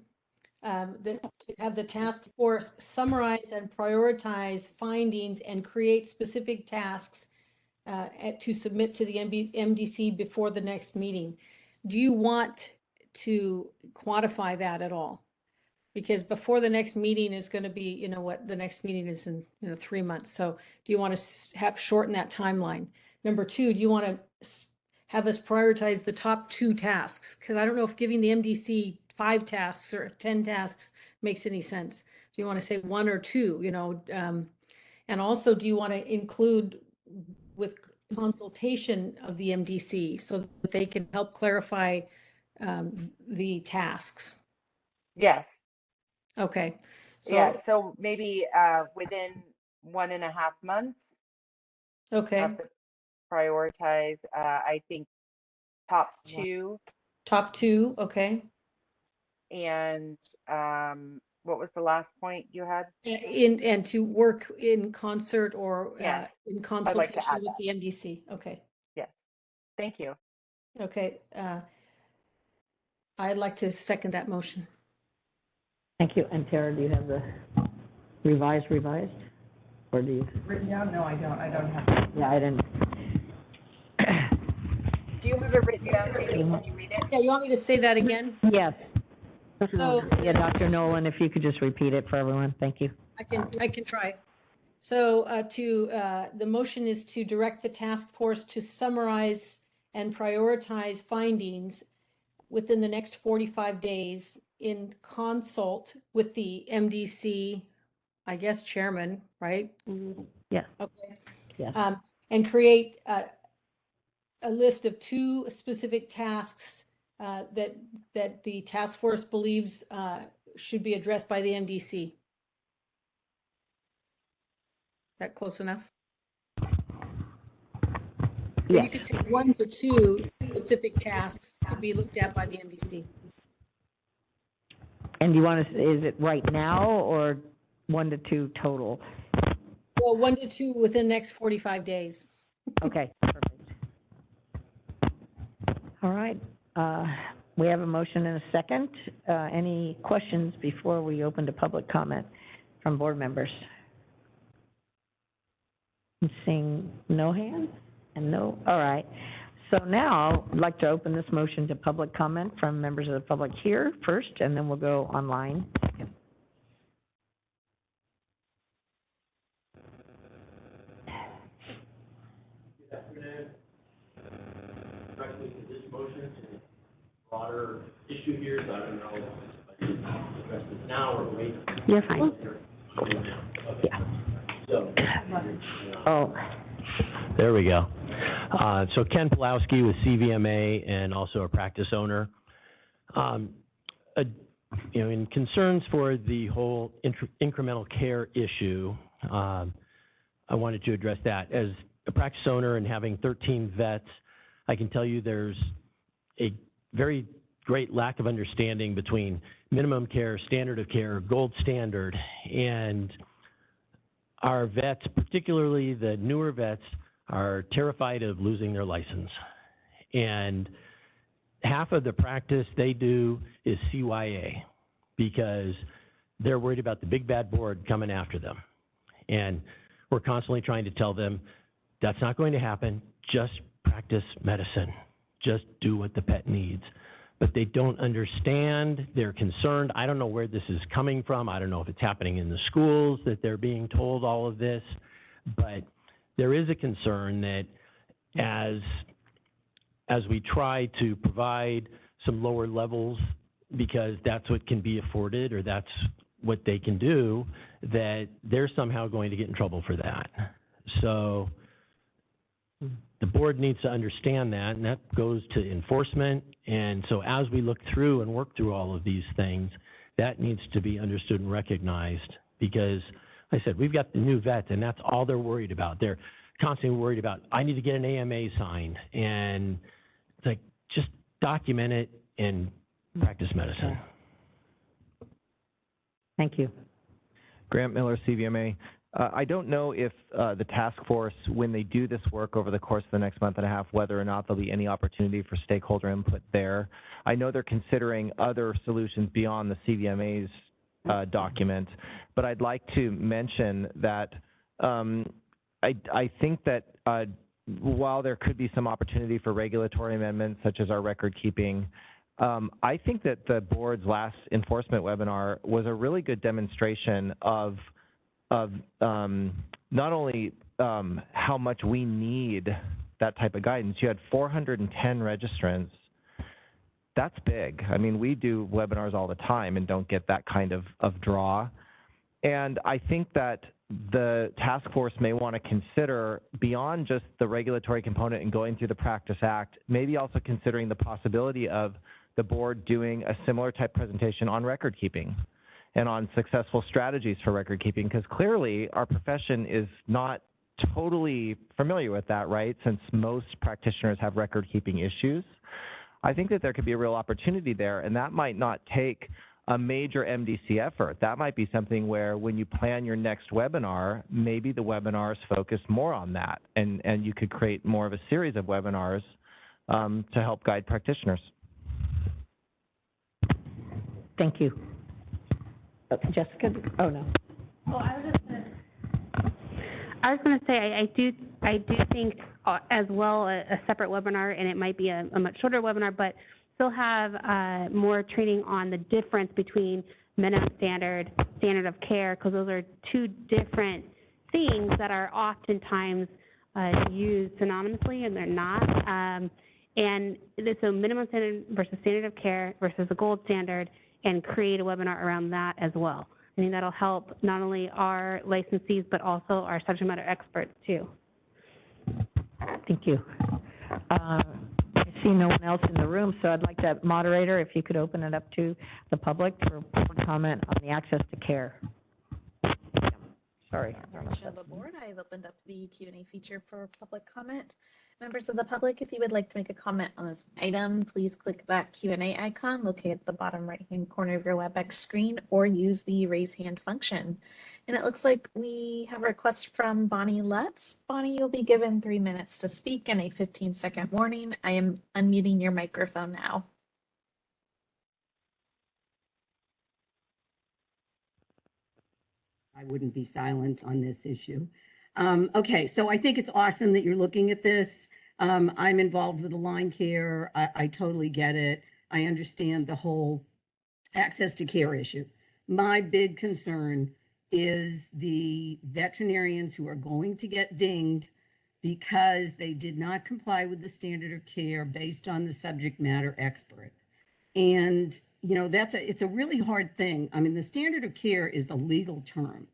To have the task force summarize and prioritize findings and create specific tasks to submit to the MDC before the next meeting. Do you want to quantify that at all? Because before the next meeting is going to be, the next meeting is in 3 months. So do you want to shorten that timeline? Number two, do you want to have us prioritize the top 2 tasks? Because I don't know if giving the MDC 5 tasks or 10 tasks makes any sense. Do you want to say 1 or 2, and also do you want to include with consultation of the MDC so that they can help clarify the tasks? Yes. Okay. So, yeah, so maybe within 1.5 months. Okay. Have to prioritize, I think, top 2. Top 2, okay. And what was the last point you had? And to work in concert or yes. in I'd like to consultation add with that. the MDC. Okay. Yes. Thank you. Okay. I'd like to second that motion. Thank you. And Tara, do you have the revised? Or do you? Written down? No, I don't have it. Yeah, I didn't. Do you have it written down, Jamie? Can you read it? Yeah, you want me to say that again? Yes. So, Yeah, Dr. Nolan, if you could just repeat it for everyone. Thank you. I can try. So the motion is to direct the task force to summarize and prioritize findings within the next 45 days in consult with the MDC, I guess, chairman, right? Yeah. Okay. Yeah. And create a list of 2 specific tasks that the task force believes should be addressed by the MDC. That close enough? Or you could say 1 to 2 specific tasks to be looked at by the MDC. And you want to, is it right now or 1 to 2 total? Well, 1 to 2 within the next 45 days. Okay, perfect. All right. We have a motion and a second. Any questions before we open to public comment from board members? I'm seeing no hands and no, all right. So now I'd like to open this motion to public comment from members of the public here first, and then we'll go online. Good afternoon. Directly to this motion, broader issue here, so I don't know if I should address this now or wait. You're fine. Okay. Yeah. So. Oh. There we go. So Ken Pulowski with CVMA and also a practice owner. In concerns for the whole incremental care issue, I wanted to address that. As a practice owner and having 13 vets, I can tell you there's a very great lack of understanding between minimum care, standard of care, gold standard, and our vets, particularly the newer vets, are terrified of losing their license. And half of the practice they do is CYA because they're worried about the big bad board coming after them. And we're constantly trying to tell them, that's not going to happen, just practice medicine. Just do what the pet needs. But they don't understand, they're concerned. I don't know where this is coming from. I don't know if it's happening in the schools that they're being told all of this, but there is a concern that as we try to provide some lower levels because that's what can be afforded or that's what they can do, that they're somehow going to get in trouble for that. So the board needs to understand that, and that goes to enforcement. And so as we look through and work through all of these things, that needs to be understood and recognized because, like I said, we've got the new vets, and that's all they're worried about. They're constantly worried about, I need to get an AMA signed. And it's like, just document it and practice medicine. Thank you. Grant Miller, CVMA. I don't know if the task force, when they do this work over the course of the next month and a half, whether or not there'll be any opportunity for stakeholder input there. I know they're considering other solutions beyond the CVMA's document, but I'd like to mention that I think that while there could be some opportunity for regulatory amendments, such as our record keeping, I think that the board's last enforcement webinar was a really good demonstration of not only how much we need that type of guidance. You had 410 registrants. That's big. I mean, we do webinars all the time and don't get that kind of draw. And I think that the task force may want to consider, beyond just the regulatory component and going through the Practice Act, maybe also considering the possibility of the board doing a similar type presentation on record keeping and on successful strategies for record keeping, because clearly our profession is not totally familiar with that, right? Since most practitioners have record keeping issues. I think that there could be a real opportunity there, and that might not take a major MDC effort. That might be something where when you plan your next webinar, maybe the webinars focus more on that, and you could create more of a series of webinars to help guide practitioners. Thank you. Jessica? Oh, no. Well, I was going to say, I do think as well a separate webinar, and it might be a much shorter webinar, but still have more training on the difference between minimum standard, standard of care, because those are two different things that are oftentimes used synonymously, and they're not. So minimum standard versus standard of care versus the gold standard, and create a webinar around that as well. I think that'll help not only our licensees, but also our subject matter experts too. Thank you. I see no one else in the room, so I'd like that moderator, if you could open it up to the public for public comment on the access to care. Sorry. Direction of the board, I've opened up the Q&A feature for public comment. Members of the public, if you would like to make a comment on this item, please click that Q&A icon located at the bottom right-hand corner of your WebEx screen, or use the raise hand function. And it looks like we have a request from Bonnie Lutz. Bonnie, you'll be given 3 minutes to speak and a 15-second warning. I am unmuting your microphone now. I wouldn't be silent on this issue. Okay, so I think it's awesome that you're looking at this. I'm involved with Align Care. I totally get it. I understand the whole access to care issue. My big concern is the veterinarians who are going to get dinged because they did not comply with the standard of care based on the subject matter expert. And, you know, it's a really hard thing. I mean, the standard of care is a legal term.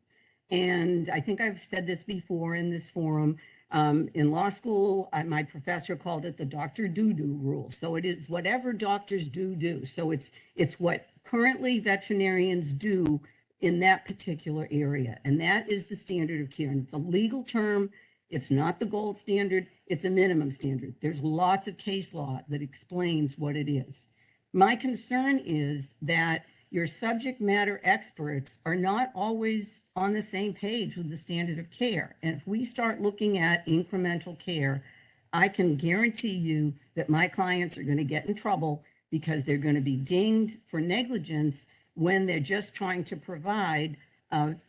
And I think I've said this before in this forum. In law school, my professor called it the doctor do-do rule. So it is whatever doctors do. So it's what currently veterinarians do in that particular area. And that is the standard of care. And it's a legal term. It's not the gold standard. It's a minimum standard. There's lots of case law that explains what it is. My concern is that your subject matter experts are not always on the same page with the standard of care. And if we start looking at incremental care, I can guarantee you that my clients are going to get in trouble because they're going to be dinged for negligence when they're just trying to provide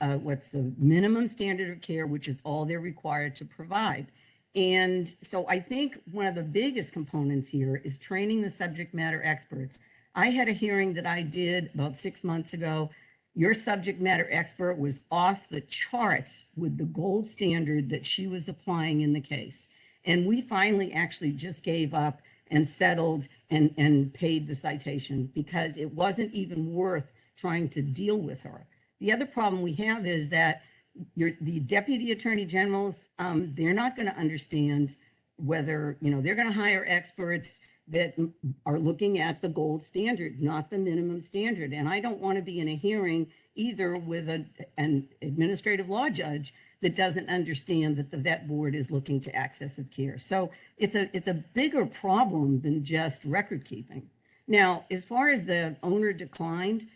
what's the minimum standard of care, which is all they're required to provide. And so I think one of the biggest components here is training the subject matter experts. I had a hearing that I did about 6 months ago. Your subject matter expert was off the charts with the gold standard that she was applying in the case. And we finally actually just gave up and settled and paid the citation because it wasn't even worth trying to deal with her. The other problem we have is that the deputy attorney generals, they're not going to understand whether, you know, they're going to hire experts that are looking at the gold standard, not the minimum standard. And I don't want to be in a hearing either with an administrative law judge that doesn't understand that the vet board is looking to access of care. So it's a bigger problem than just record keeping. Now, as far as the owner declined,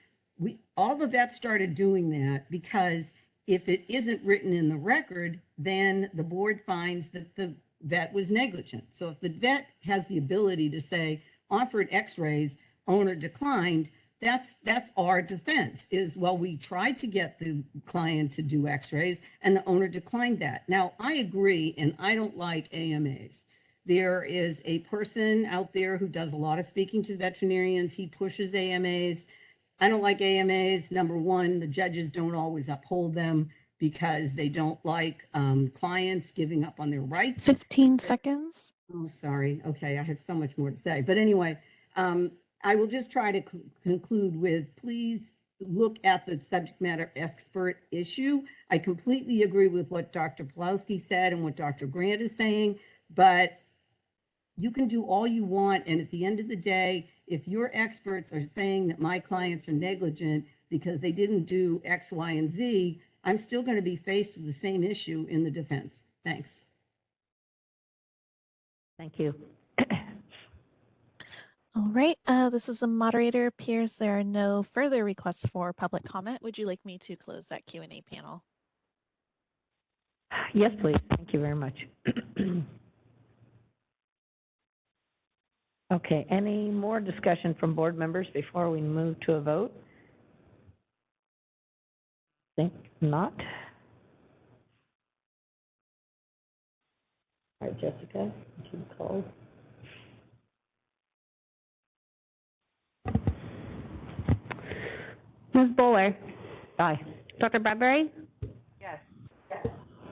all the vets started doing that because if it isn't written in the record, then the board finds that the vet was negligent. So if the vet has the ability to say, offered x-rays, owner declined, that's our defense is, well, we tried to get the client to do x-rays and the owner declined that. Now, I agree, and I don't like AMAs. There is a person out there who does a lot of speaking to veterinarians. He pushes AMAs. I don't like AMAs. Number one, the judges don't always uphold them because they don't like clients giving up on their rights. 15 seconds. Oh, sorry. Okay, I have so much more to say. But anyway, I will just try to conclude with, please look at the subject matter expert issue. I completely agree with what Dr. Pawlowski said and what Dr. Grant is saying, but you can do all you want. And at the end of the day, if your experts are saying that my clients are negligent because they didn't do X, Y, and Z, I'm still going to be faced with the same issue in the defense. Thanks. Thank you. All right, this is the moderator. Appears there are no further requests for public comment. Would you like me to close that Q&A panel? Yes, please. Thank you very much. Okay, any more discussion from board members before we move to a vote? Think not. All right, Jessica, you called. Ms. Bowler? Aye. Dr. Bradbury? Yes.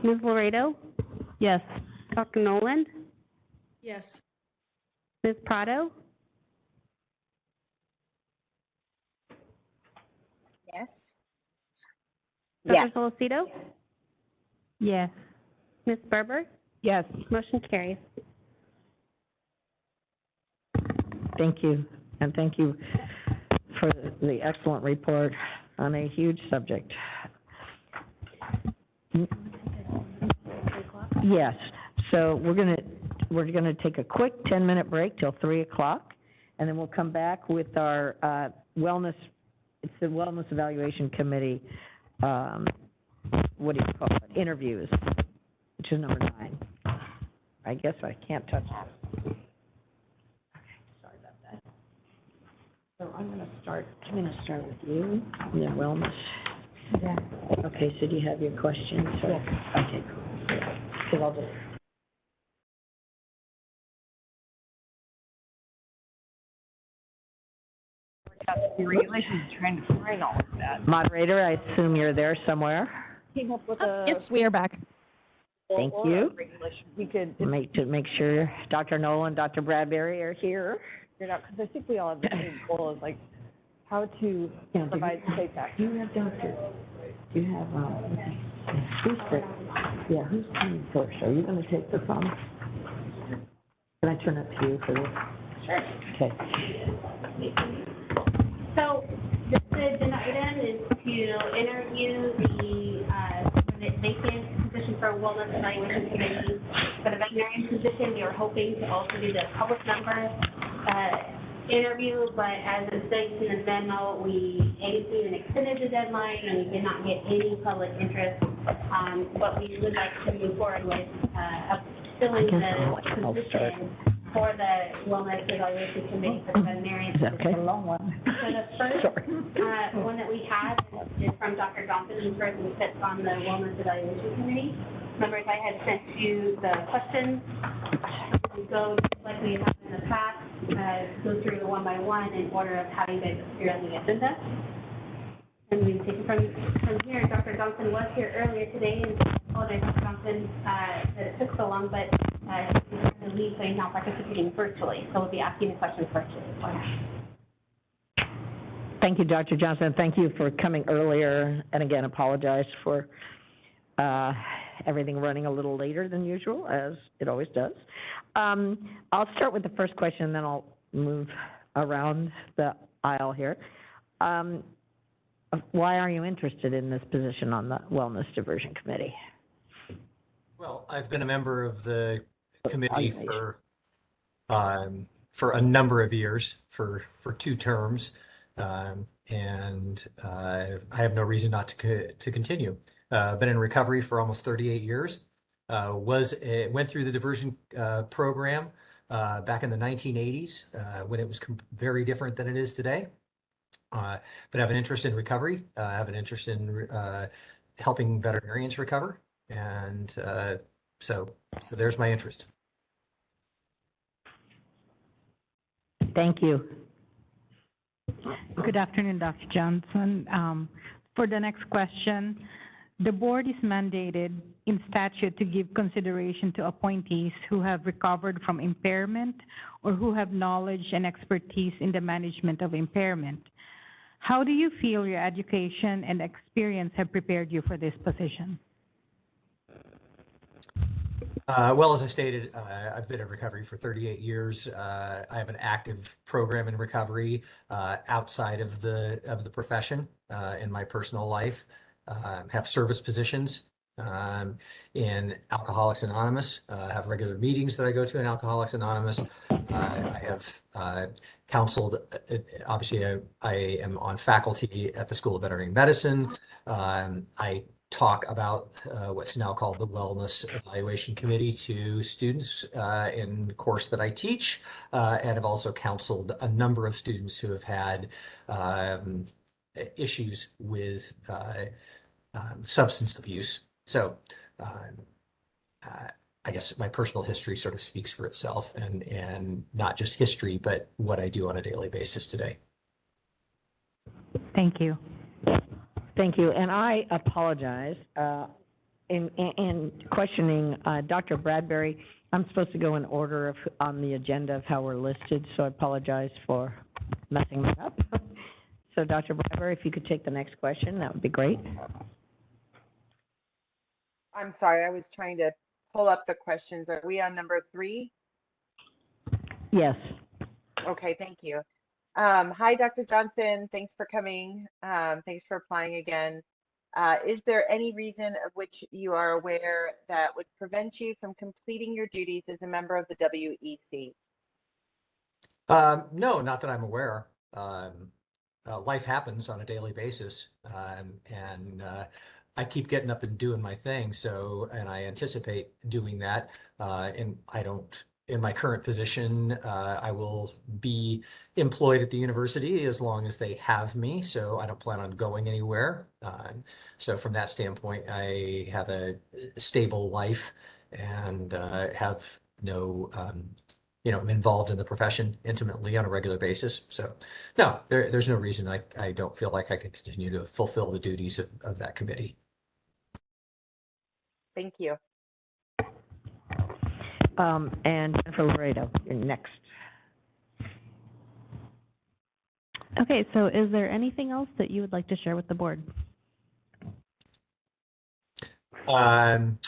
Ms. Laredo? Yes. Dr. Noland? Yes. Ms. Prado? Yes. Dr. Yes. Solocito? Yes. Ms. Berber? Yes. Motion carries. Thank you, and thank you for the excellent report on a huge subject. Yes, so we're gonna take a quick 10-minute break till 3 o'clock, and then we'll come back with our wellness, it's the Wellness Evaluation Committee, what do you call it, interviews, which is number 9. I guess I can't touch this. Okay, sorry about that. So I'm gonna start with you, and then wellness. Yeah. Okay, so do you have your questions? Or- Okay, cool. Because I'll just. The regulations are trying to find all of that. Moderator, I assume you're there somewhere. Came up with Yes, we are back. Thank you. regulation. We could, Make sure Dr. Nolan, Dr. Bradbury are here. figure it out, because I think we all have the same goal, is like how to provide safe access. Do you have Dr., do you have, who's first? Yeah, who's coming first? Are you gonna take this on? Can I turn it to you for this? Sure. Okay. So this agenda item is to interview the vacant position for Wellness Evaluation Committee. For the veterinarian position, we were hoping to also do the public member interview, but as it states in the memo, we agency and extended the deadline, and we did not get any public interest. But we would like to move forward with filling the position for the Wellness Evaluation Committee for the veterinarian. Is that okay? It's a long one. So the first one that we had is from Dr. Johnson, who currently sits on the Wellness Evaluation Committee. Members, I had sent you the questions. We go just like we have in the past, go through the one by one in order of how you guys appear on the agenda. And we take it from here. Dr. Johnson was here earlier today, and I apologize, Dr. Johnson, that it took so long, but he's going to leave, so he's now participating virtually. So we'll be asking the questions virtually as well. Thank you, Dr. Johnson. Thank you for coming earlier, and again, apologize for everything running a little later than usual, as it always does. I'll start with the first question, and then I'll move around the aisle here. Why are you interested in this position on the Wellness Diversion Committee? Well, I've been a member of the committee for a number of years, for 2 terms, and I have no reason not to continue. Been in recovery for almost 38 years. Went through the diversion program back in the 1980s when it was very different than it is today. But I have an interest in recovery. I have an interest in helping veterinarians recover, and so there's my interest. Thank you. Good afternoon, Dr. Johnson. For the next question, the board is mandated in statute to give consideration to appointees who have recovered from impairment or who have knowledge and expertise in the management of impairment. How do you feel your education and experience have prepared you for this position? Well, as I stated, I've been in recovery for 38 years. I have an active program in recovery outside of the profession in my personal life. Have service positions in Alcoholics Anonymous. Have regular meetings that I go to in Alcoholics Anonymous. I have counseled. Obviously, I am on faculty at the School of Veterinary Medicine. I talk about what's now called the Wellness Evaluation Committee to students in the course that I teach, and have also counseled a number of students who have had issues with substance abuse. So I guess my personal history sort of speaks for itself, and not just history, but what I do on a daily basis today. Thank you. Thank you. And I apologize in questioning Dr. Bradbury. I'm supposed to go in order on the agenda of how we're listed, so I apologize for messing that up. So Dr. Bradbury, if you could take the next question, that would be great. I'm sorry, I was trying to pull up the questions. Are we on number 3? Yes. Okay, thank you. Hi, Dr. Johnson. Thanks for coming. Thanks for applying again. Is there any reason of which you are aware that would prevent you from completing your duties as a member of the WEC? No, not that I'm aware. Life happens on a daily basis, and I keep getting up and doing my thing. So, and I anticipate doing that. And I don't, in my current position, I will be employed at the university as long as they have me. So I don't plan on going anywhere. So from that standpoint, I have a stable life and have no, I'm involved in the profession intimately on a regular basis. So no, there's no reason I don't feel like I can continue to fulfill the duties of that committee. Thank you. And Jennifer Laredo, you're next. Okay, so is there anything else that you would like to share with the board? Well,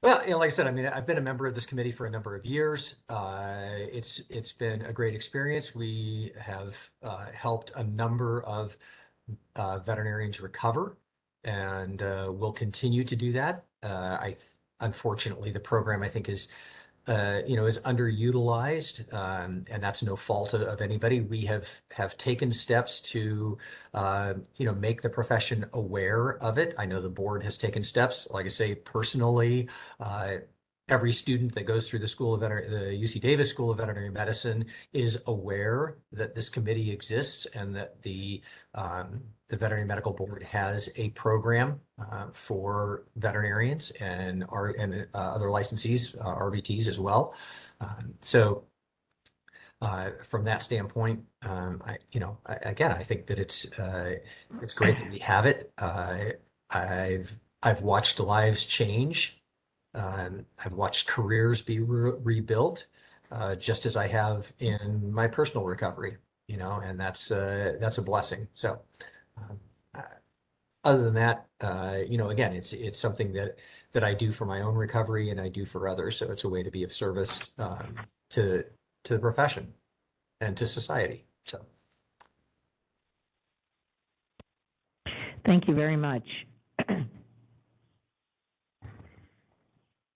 like I said, I mean, I've been a member of this committee for a number of years. It's been a great experience. We have helped a number of veterinarians recover, and we'll continue to do that. Unfortunately, the program, I think, is underutilized, and that's no fault of anybody. We have taken steps to, make the profession aware of it. I know the board has taken steps. Like I say, personally, every student that goes through the UC Davis School of Veterinary Medicine is aware that this committee exists and that the Veterinary Medical Board has a program for veterinarians and other licensees, RVTs as well. So from that standpoint, I think that it's great that we have it. I've watched lives change. I've watched careers be rebuilt, just as I have in my personal recovery, and that's a blessing. So, other than that, again, it's something that I do for my own recovery and I do for others. So it's a way to be of service to the profession and to society. So, Thank you very much.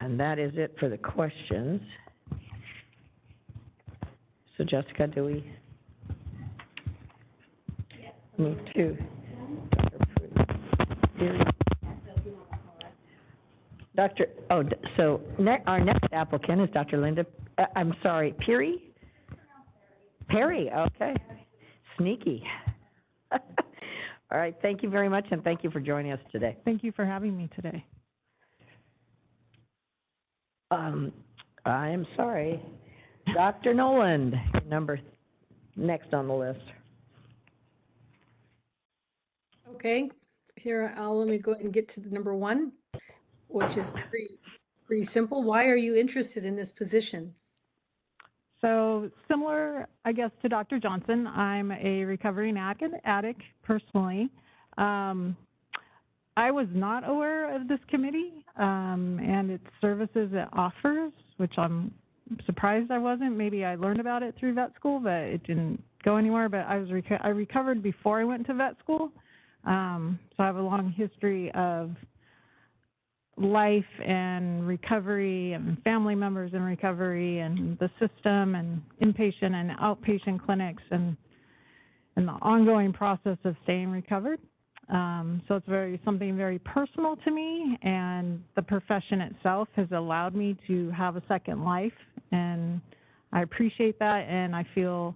And that is it for the questions. So Jessica, do we move to our next applicant is Dr. Linda, Perry? Perry, okay. Sneaky. All right, thank you very much, and thank you for joining us today. Thank you for having me today. I am sorry. Dr. Noland, next on the list. Okay, here, let me go ahead and get to the number 1, which is pretty simple. Why are you interested in this position? So similar, I guess, to Dr. Johnson, I'm a recovering addict personally. I was not aware of this committee and its services it offers, which I'm surprised I wasn't. Maybe I learned about it through vet school, but it didn't go anywhere. But I recovered before I went to vet school, so I have a long history of life and recovery and family members in recovery and the system and inpatient and outpatient clinics and the ongoing process of staying recovered. So it's something very personal to me, and the profession itself has allowed me to have a second life, and I appreciate that, and I feel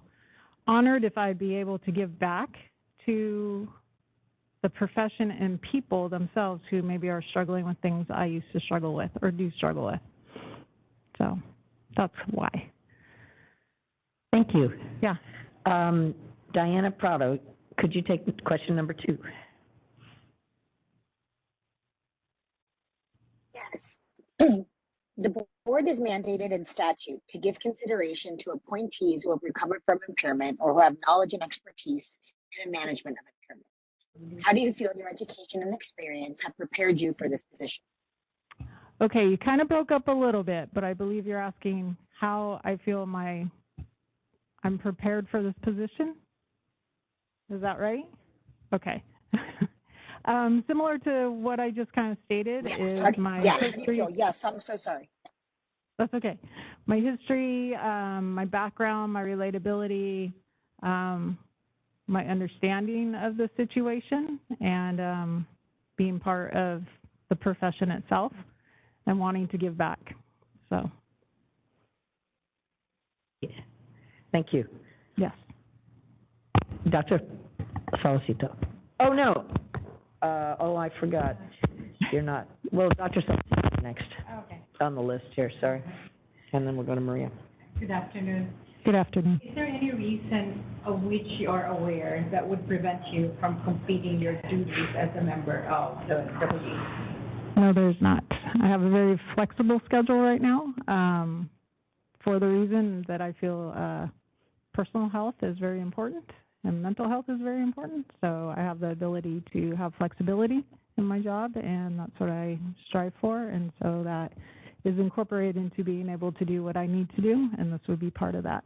honored if I'd be able to give back to the profession and people themselves who maybe are struggling with things I used to struggle with or do struggle with. So that's why. Thank you. Yeah. Diana Prado, could you take question number 2? Yes. The board is mandated in statute to give consideration to appointees who have recovered from impairment or who have knowledge and expertise in the management of impairment. How do you feel your education and experience have prepared you for this position? Okay, you kind of broke up a little bit, but I believe you're asking how I feel I'm prepared for this position. Is that right? Okay. Similar to what I just kind of stated is my how do you history. feel? Yes, I'm so sorry. That's okay. My history, my background, my relatability, my understanding of the situation, and being part of the profession itself and wanting to give back. So. Yeah. Thank you. Yes. Dr. Solicito. Oh, no. I forgot. You're not. Well, Dr. Solicito next. Okay. On the list here, sorry. And then we'll go to Maria. Good afternoon. Good afternoon. Is there any reason of which you are aware that would prevent you from completing your duties as a member of the WE? No, there's not. I have a very flexible schedule right now for the reason that I feel personal health is very important and mental health is very important. So I have the ability to have flexibility in my job, and that's what I strive for. And so that is incorporated into being able to do what I need to do, and this would be part of that.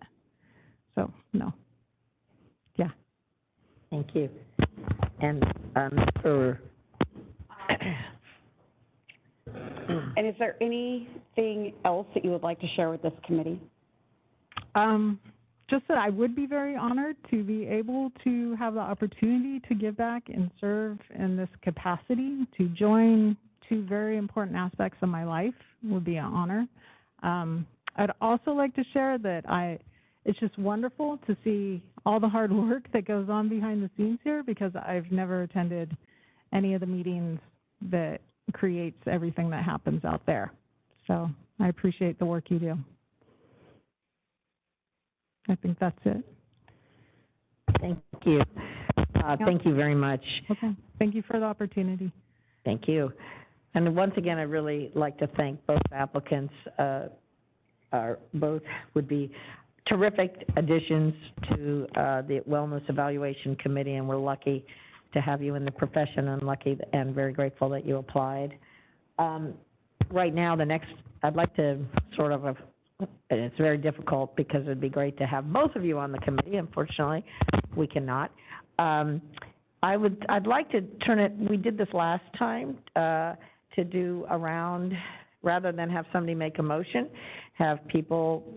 So, no. Yeah. Thank you. And for And is there anything else that you would like to share with this committee? Just that I would be very honored to be able to have the opportunity to give back and serve in this capacity, to join two very important aspects of my life would be an honor. I'd also like to share that it's just wonderful to see all the hard work that goes on behind the scenes here, because I've never attended any of the meetings that creates everything that happens out there. So I appreciate the work you do. I think that's it. Thank you. Thank you very much. Okay. Thank you for the opportunity. Thank you. And once again, I'd really like to thank both applicants. Both would be terrific additions to the Wellness Evaluation Committee, and we're lucky to have you in the profession, and lucky and very grateful that you applied. Right now, I'd like to sort of, and it's very difficult because it'd be great to have both of you on the committee. Unfortunately, we cannot. I'd like to turn it, we did this last time, to do a round, rather than have somebody make a motion, have people,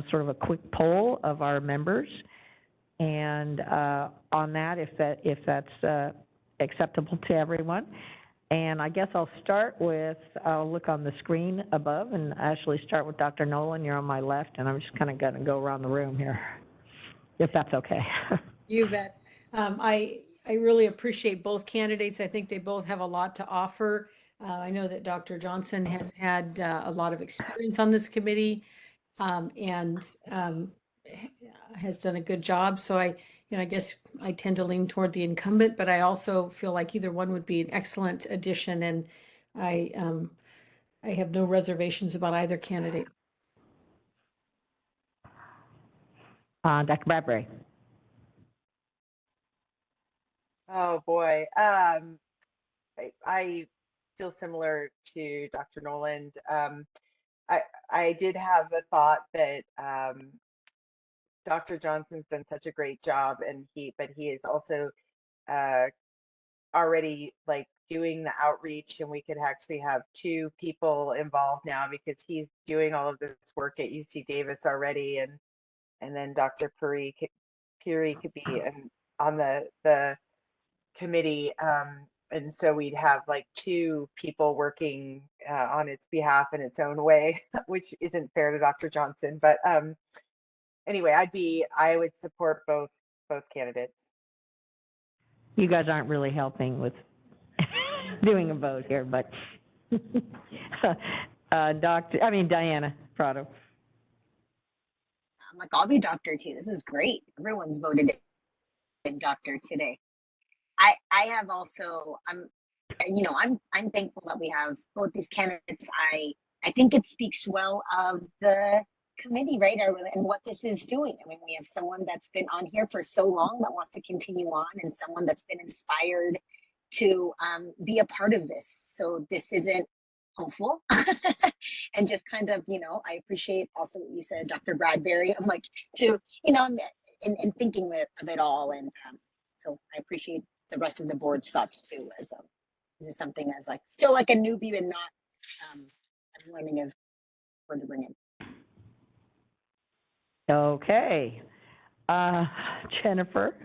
sort of a quick poll of our members. And on that, if that's acceptable to everyone. And I guess I'll look on the screen above and actually start with Dr. Nolan. You're on my left, and I'm just kind of going to go around the room here, if that's okay. You bet. I really appreciate both candidates. I think they both have a lot to offer. I know that Dr. Johnson has had a lot of experience on this committee and has done a good job. So I guess I tend to lean toward the incumbent, but I also feel like either one would be an excellent addition, and I have no reservations about either candidate. Dr. Bradbury. Oh boy, I feel similar to Dr. Noland. I did have a thought that Dr. Johnson's done such a great job, but he is also already doing the outreach, and we could actually have two people involved now because he's doing all of this work at UC Davis already, and then Dr. Puri could be on the committee, and so we'd have two people working on its behalf in its own way, which isn't fair to Dr. Johnson. But anyway, I would support both candidates. You guys aren't really helping with doing a vote here, but Diana Prado. I'm like, I'll be doctor too. This is great. Everyone's voted in doctor today. I have also, I'm thankful that we have both these candidates. I think it speaks well of the committee, right? And what this is doing. I mean, we have someone that's been on here for so long that wants to continue on, and someone that's been inspired to be a part of this. So this isn't hopeful. And just kind of, I appreciate also what you said, Dr. Bradbury. I'm like, in thinking of it all. And so I appreciate the rest of the board's thoughts too, as this is something as like, still like a newbie, and not, I'm learning of where to bring in. Okay. Jennifer?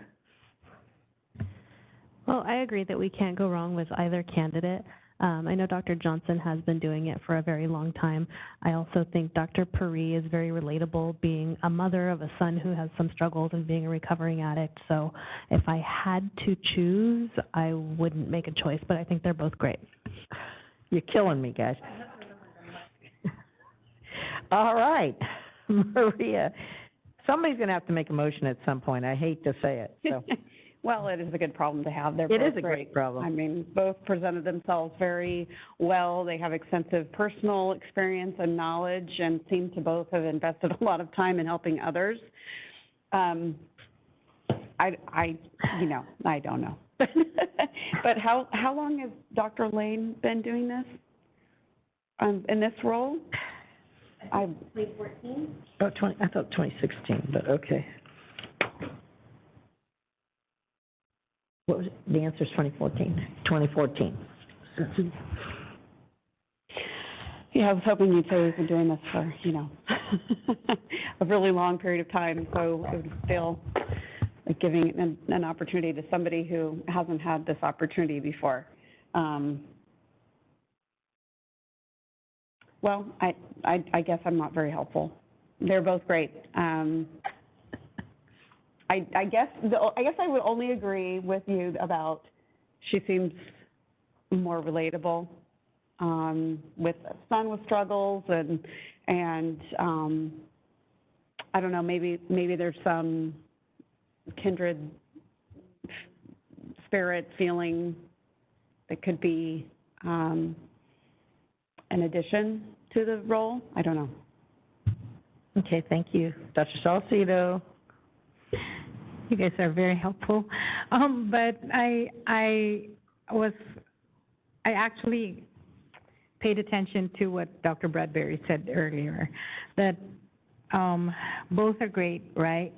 Well, I agree that we can't go wrong with either candidate. I know Dr. Johnson has been doing it for a very long time. I also think Dr. Puri is very relatable, being a mother of a son who has some struggles and being a recovering addict. So if I had to choose, I wouldn't make a choice, but I think they're both great. You're killing me, guys. All right, Maria. Somebody's going to have to make a motion at some point. I hate to say it. So. Well, it is a good problem to have. They're It both is a great problem. I mean, both presented themselves very well. They have extensive personal experience and knowledge, and seem to both have invested a lot of time in helping others. I don't know. But how long has Dr. Lane been doing this? In this role? 2014? Oh, I thought 2016, but okay. What was it? The answer is 2014. 2014. Yeah, I was hoping you'd say we've been doing this for, a really long period of time, so it would feel like giving an opportunity to somebody who hasn't had this opportunity before. Well, I guess I'm not very helpful. They're both great. I guess I would only agree with you about she seems more relatable, with a son with struggles, and I don't know, maybe there's some kindred spirit feeling that could be an addition to the role. I don't know. Okay, thank you. Dr. Salcido. You guys are very helpful. But I actually paid attention to what Dr. Bradbury said earlier, that both are great, right?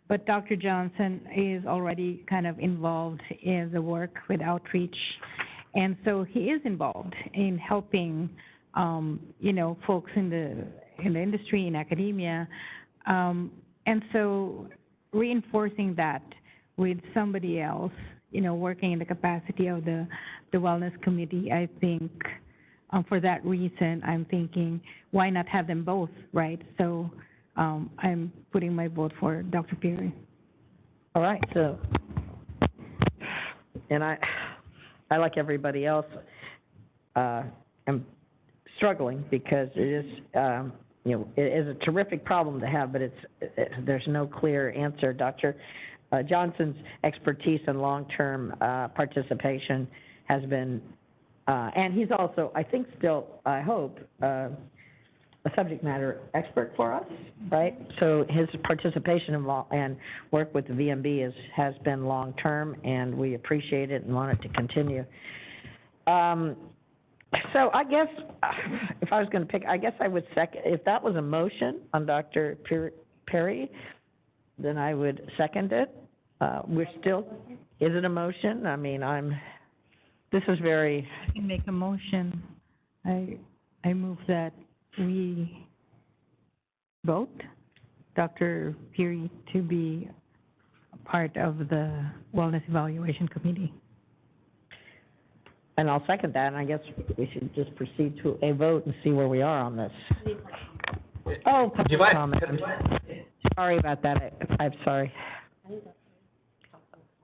But Dr. Johnson is already kind of involved in the work with outreach. And so he is involved in helping, folks in the industry, in academia. And so reinforcing that with somebody else, working in the capacity of the Wellness Committee, I think for that reason, I'm thinking, why not have them both, right? So I'm putting my vote for Dr. Perry. All right, so, and I like everybody else, I'm struggling because it is, it is a terrific problem to have, but there's no clear answer. Dr. Johnson's expertise and long-term participation has been, and he's also, I think still, I hope, a subject matter expert for us, right? So his participation and work with the VMB has been long-term, and we appreciate it and want it to continue. So I guess if I was going to pick, I guess I would second, if that was a motion on Dr. Perry, then I would second it. We're still, is it a motion? I mean, this is very. I can make a motion. I move that we vote Dr. Perry to be a part of the Wellness Evaluation Committee. And I'll second that, and I guess we should just proceed to a vote and see where we are on this. Oh, public comment. Sorry about that. I'm sorry.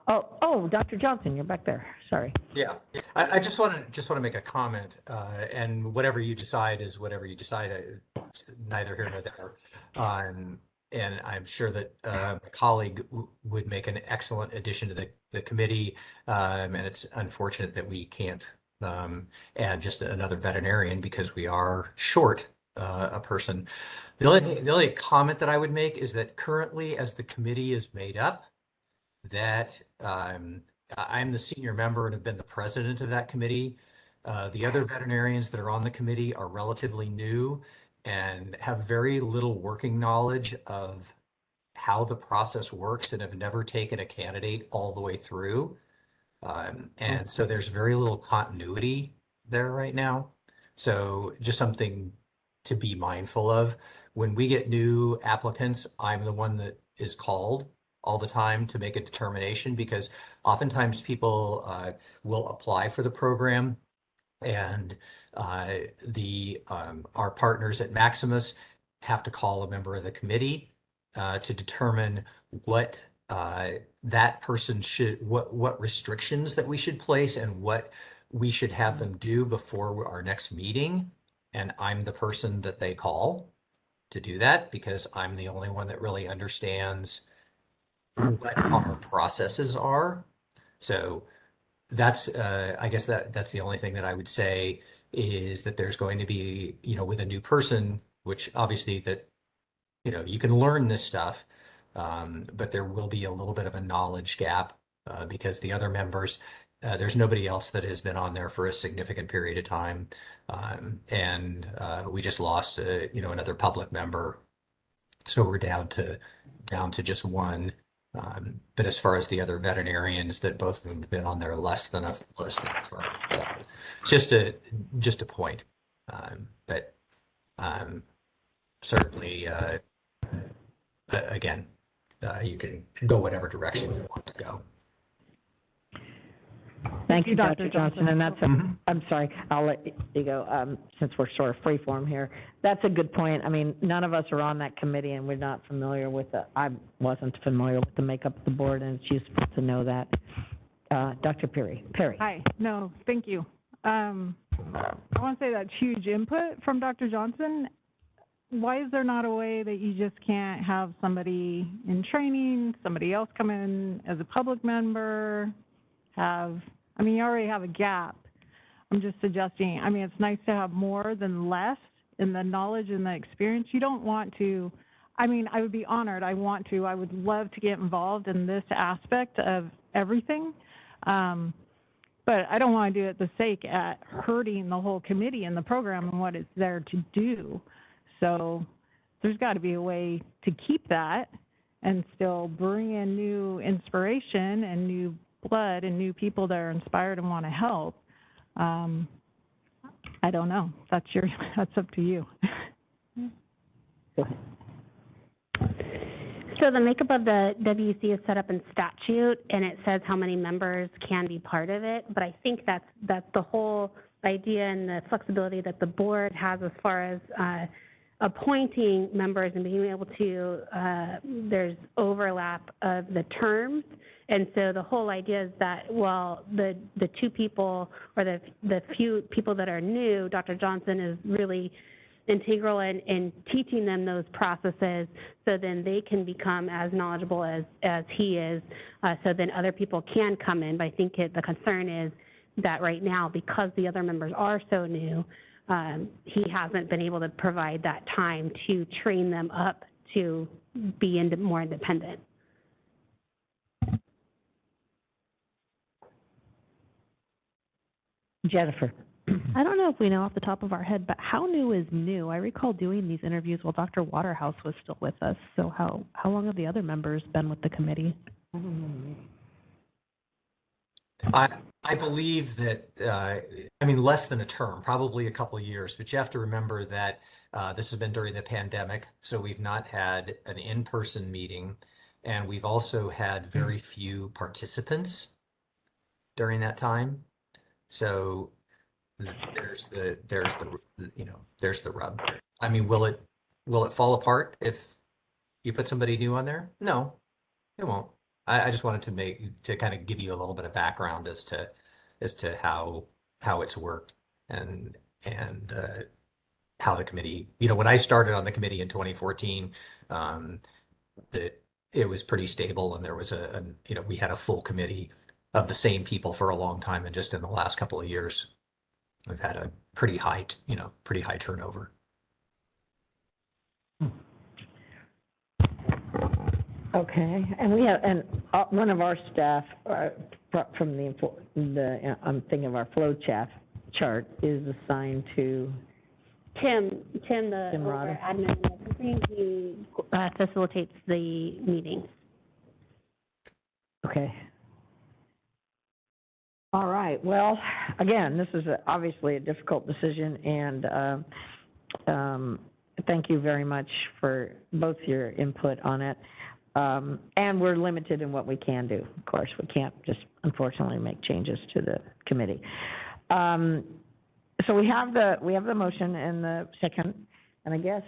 Oh, Dr. Johnson, you're back there. Sorry. Yeah, I just want to make a comment, and whatever you decide is whatever you decide. It's neither here nor there. And I'm sure that a colleague would make an excellent addition to the committee. And it's unfortunate that we can't add just another veterinarian because we are short a person. The only comment that I would make is that currently, as the committee is made up, that I'm the senior member and have been the president of that committee. The other veterinarians that are on the committee are relatively new and have very little working knowledge of how the process works and have never taken a candidate all the way through. And so there's very little continuity there right now. So just something to be mindful of. When we get new applicants, I'm the one that is called all the time to make a determination, because oftentimes people will apply for the program, and our partners at Maximus have to call a member of the committee to determine what that person should, what restrictions that we should place and what we should have them do before our next meeting. And I'm the person that they call to do that, because I'm the only one that really understands what our processes are. So that's I guess that's the only thing that I would say, is that there's going to be, with a new person, which obviously that, you can learn this stuff, but there will be a little bit of a knowledge gap because the other members, there's nobody else that has been on there for a significant period of time. And we just lost, another public member. So we're down to just one. But as far as the other veterinarians, that both of them have been on there less than a term. So it's just a point. But certainly, again, you can go whatever direction you want to go. Thank you, Dr. Johnson. And that's, I'm sorry, I'll let you go, since we're sort of free form here. That's a good point. I mean, none of us are on that committee, and we're not familiar with I wasn't familiar with the makeup of the board, and it's useful to know that. Dr. Perry. Hi, no, thank you. I want to say that's huge input from Dr. Johnson. Why is there not a way that you just can't have somebody in training, somebody else come in as a public member, you already have a gap. I'm just suggesting, it's nice to have more than less in the knowledge and the experience. You don't want to, I would be honored. I would love to get involved in this aspect of everything. But I don't want to do it the sake at hurting the whole committee and the program and what it's there to do. So there's got to be a way to keep that and still bring in new inspiration and new blood and new people that are inspired and want to help. I don't know. That's up to you. Go ahead. So the makeup of the WC is set up in statute, and it says how many members can be part of it. But I think that's the whole idea and the flexibility that the board has as far as appointing members and being able to, there's overlap of the terms. And so the whole idea is that, well, the two people or the few people that are new, Dr. Johnson is really integral in teaching them those processes, so then they can become as knowledgeable as he is, so then other people can come in. But I think the concern is that right now, because the other members are so new, he hasn't been able to provide that time to train them up to be more independent. Jennifer. I don't know if we know off the top of our head, but how new is new? I recall doing these interviews while Dr. Waterhouse was still with us. So how long have the other members been with the committee? I believe that, less than a term, probably a couple of years, but you have to remember that this has been during the pandemic, so we've not had an in-person meeting, and we've also had very few participants during that time. So there's the rub. Will it fall apart if you put somebody new on there? No, it won't. I just wanted to kind of give you a little bit of background as to how it's worked and how the committee, when I started on the committee in 2014, that it was pretty stable, and there was we had a full committee of the same people for a long time, and just in the last couple of years, we've had a pretty high turnover. Okay, and we have, one of our staff from I'm thinking of our flow chart is assigned to Tim, the Rada. admin of the company, he facilitates the meetings. Okay. All right. Well, again, this is obviously a difficult decision, and thank you very much for both your input on it. And we're limited in what we can do. Of course, we can't just unfortunately make changes to the committee. So we have the motion and the second, and I guess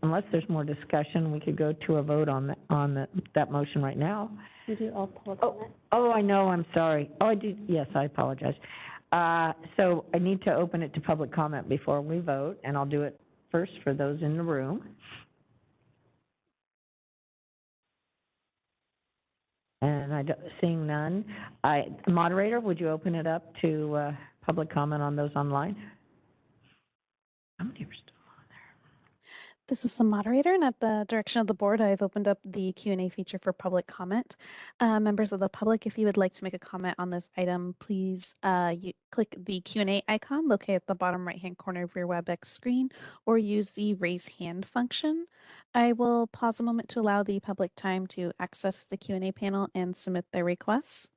unless there's more discussion, we could go to a vote on that motion right now. We do all public comment. Oh, I know. I'm sorry. Oh, I did. Yes, I apologize. So I need to open it to public comment before we vote, and I'll do it first for those in the room. And seeing none, moderator, would you open it up to public comment on those online? How many are still on there? This is the moderator, and at the direction of the board, I've opened up the Q&A feature for public comment. Members of the public, if you would like to make a comment on this item, please click the Q&A icon located at the bottom right-hand corner of your WebEx screen, or use the raise hand function. I will pause a moment to allow the public time to access the Q&A panel and submit their requests.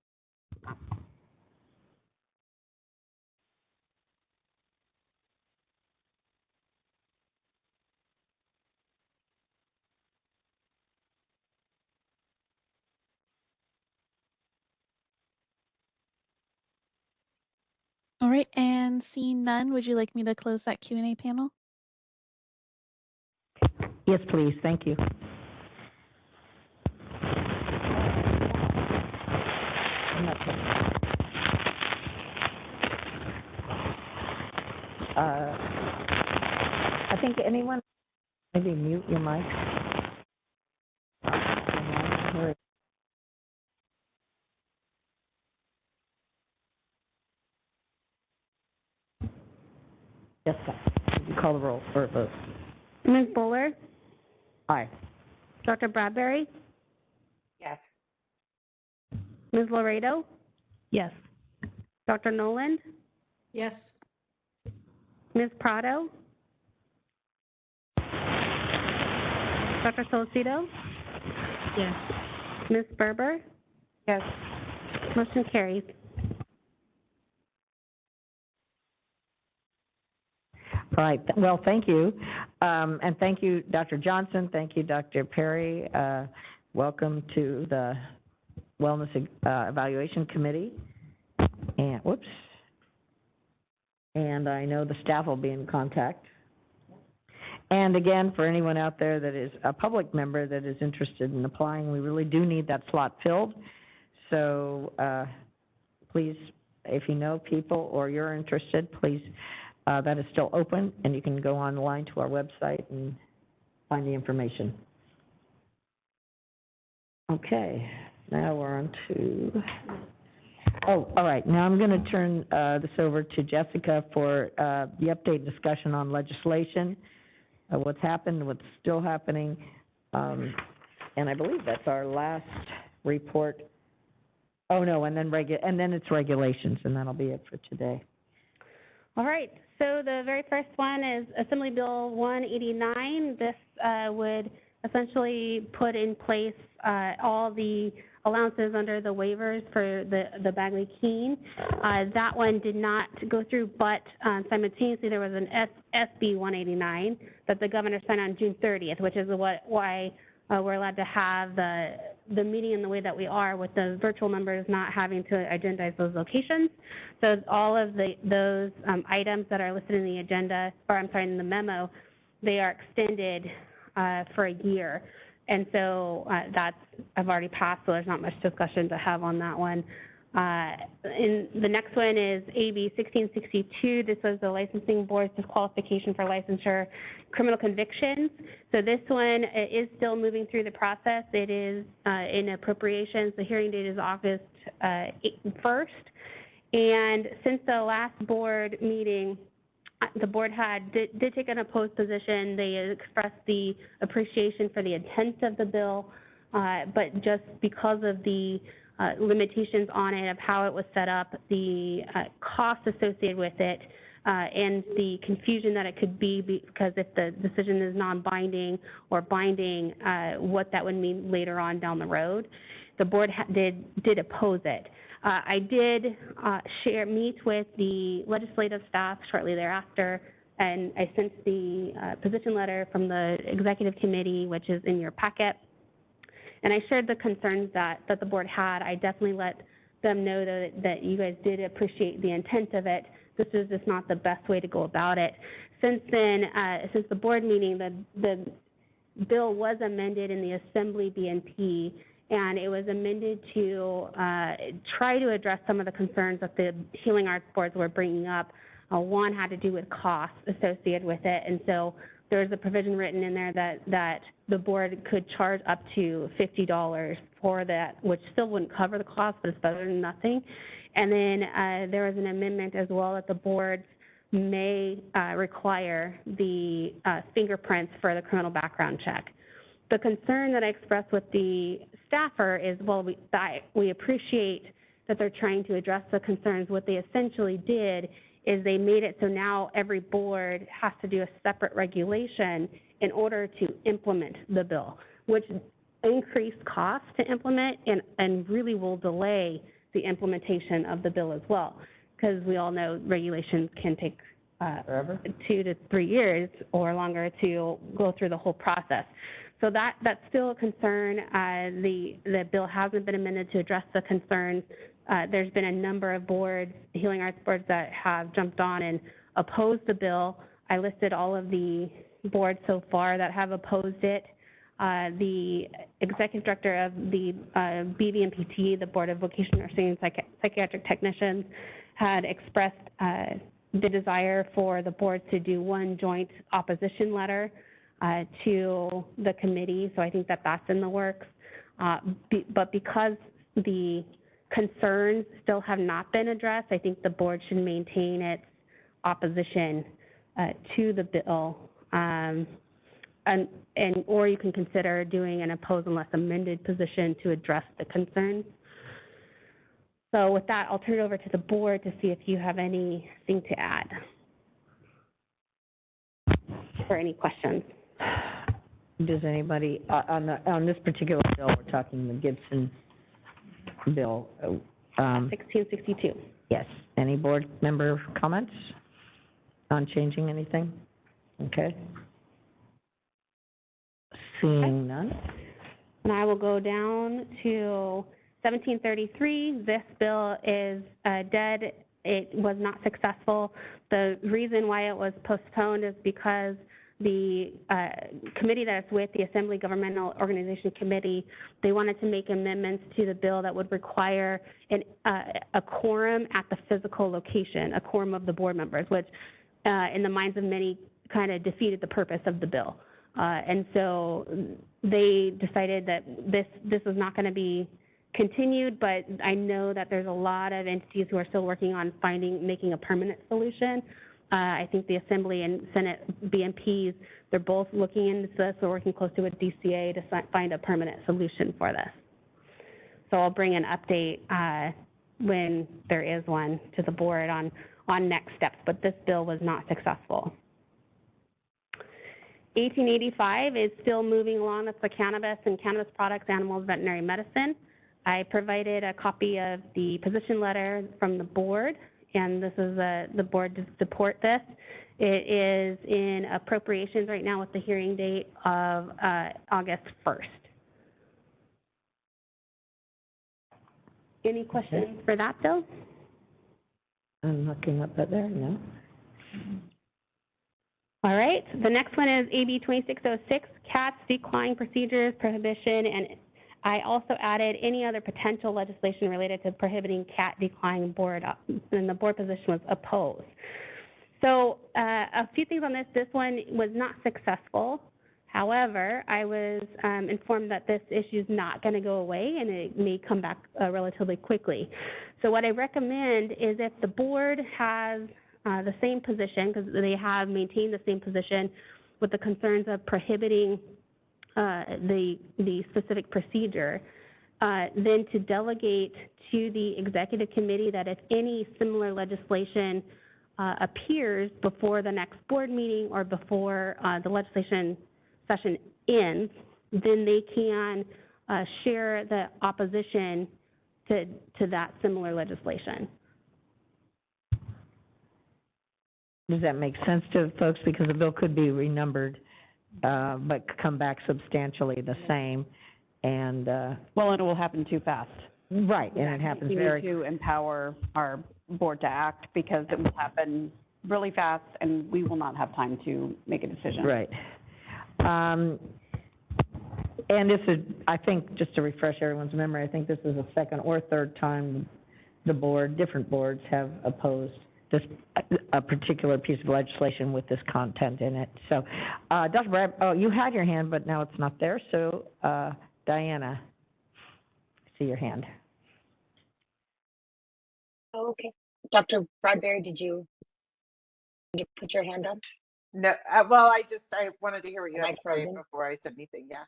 All right, and seeing none, would you like me to close that Q&A panel? Yes, please. Thank you. I think anyone, maybe mute your mic. Yes, sir. You call the roll for a vote. Ms. Buller? Aye. Dr. Bradbury? Yes. Ms. Laredo? Yes. Dr. Noland? Yes. Ms. Prado? Dr. Solcito? Yes. Ms. Berber? Yes. Motion carries. All right. Well, thank you. And thank you, Dr. Johnson. Thank you, Dr. Perry. Welcome to the Wellness Evaluation Committee. And, whoops. And I know the staff will be in contact. And again, for anyone out there that is a public member that is interested in applying, we really do need that slot filled. So please, if you know people or you're interested, please, that is still open, and you can go online to our website and find the information. Okay, now we're on to, all right. Now I'm going to turn this over to Jessica for the update discussion on legislation, what's happened, what's still happening, and I believe that's our last report. Oh, no, and then it's regulations, and that'll be it for today. All right, so the very first one is Assembly Bill 189. This would essentially put in place all the allowances under the waivers for the Bagley-Keene. That one did not go through, but simultaneously there was an SB 189 that the governor signed on June 30th, which is why we're allowed to have the meeting in the way that we are, with the virtual members not having to agendize those locations. So all of those items that are listed in the agenda, or I'm sorry, in the memo, they are extended for a year. And so I've already passed, so there's not much discussion to have on that one. And the next one is AB 1662. This was the licensing board's disqualification for licensure criminal convictions. So this one is still moving through the process. It is in appropriations. The hearing date is August 1st. And since the last board meeting, the board did take an opposed position. They expressed the appreciation for the intent of the bill, but just because of the limitations on it, of how it was set up, the costs associated with it, and the confusion that it could be, because if the decision is non-binding or binding, what that would mean later on down the road. The board did oppose it. I did meet with the legislative staff shortly thereafter, and I sent the position letter from the executive committee, which is in your packet. And I shared the concerns that the board had. I definitely let them know that you guys did appreciate the intent of it. This is just not the best way to go about it. Since then, since the board meeting, the bill was amended in the Assembly BNP, and it was amended to try to address some of the concerns that the healing arts boards were bringing up. One had to do with costs associated with it, and so there's a provision written in there that the board could charge up to $50 for that, which still wouldn't cover the cost, but it's better than nothing. And then there was an amendment as well that the boards may require the fingerprints for the criminal background check. The concern that I expressed with the staffer is, well, we appreciate that they're trying to address the concerns. What they essentially did is they made it so now every board has to do a separate regulation in order to implement the bill, which increased cost to implement and really will delay the implementation of the bill as well, because we all know regulations can take 2 to 3 years or longer to go through the whole process. So that's still a concern. The bill hasn't been amended to address the concerns. There's been a number of boards, healing arts boards, that have jumped on and opposed the bill. I listed all of the boards so far that have opposed it. The executive director of the BVMPT, the Board of Vocational Nursing and Psychiatric Technicians, had expressed the desire for the board to do one joint opposition letter to the committee. So I think that that's in the works. But because the concerns still have not been addressed, I think the board should maintain its opposition to the bill, or you can consider doing an oppose unless amended position to address the concerns. So with that, I'll turn it over to the board to see if you have anything to add or any questions. Does anybody, on this particular bill, we're talking the Gibson bill. 1662. Yes. Any board member comments on changing anything? Okay. Seeing none. And I will go down to 1733. This bill is dead. It was not successful. The reason why it was postponed is because the committee that it's with, the Assembly Governmental Organization Committee, they wanted to make amendments to the bill that would require a quorum at the physical location, a quorum of the board members, which in the minds of many kind of defeated the purpose of the bill. And so they decided that this was not going to be continued, but I know that there's a lot of entities who are still working on making a permanent solution. I think the Assembly and Senate BMPs, they're both looking into this. We're working closely with DCA to find a permanent solution for this. So I'll bring an update when there is one to the board on next steps, but this bill was not successful. 1885 is still moving along. That's the cannabis and cannabis products, animals, veterinary medicine. I provided a copy of the position letter from the board, and this is the board to support this. It is in appropriations right now with the hearing date of August 1st. Any questions for that, Bill? I'm looking up at there, no. All right, the next one is AB 2606, cats, declawing procedures, prohibition, and I also added any other potential legislation related to prohibiting cat declawing board, and the board position was opposed. So a few things on this. This one was not successful. However, I was informed that this issue is not going to go away and it may come back relatively quickly. So what I recommend is if the board has the same position, because they have maintained the same position with the concerns of prohibiting the specific procedure, then to delegate to the executive committee that if any similar legislation appears before the next board meeting or before the legislation session ends, then they can share the opposition to that similar legislation. Does that make sense to folks? Because the bill could be renumbered, but come back substantially the same. And well, and it will happen too fast. Right, and it happens very. We need to empower our board to act because it will happen really fast, and we will not have time to make a decision. Right. And this is, I think, just to refresh everyone's memory, I think this is the second or third time the board, different boards have opposed this a particular piece of legislation with this content in it. So, Dr. Brad, oh, you had your hand, but now it's not there. So, Diana, I see your hand. Okay. Dr. Bradbury, did you put your hand up? No, well, I wanted to hear what you Am had I to say frozen? before I said anything, yeah.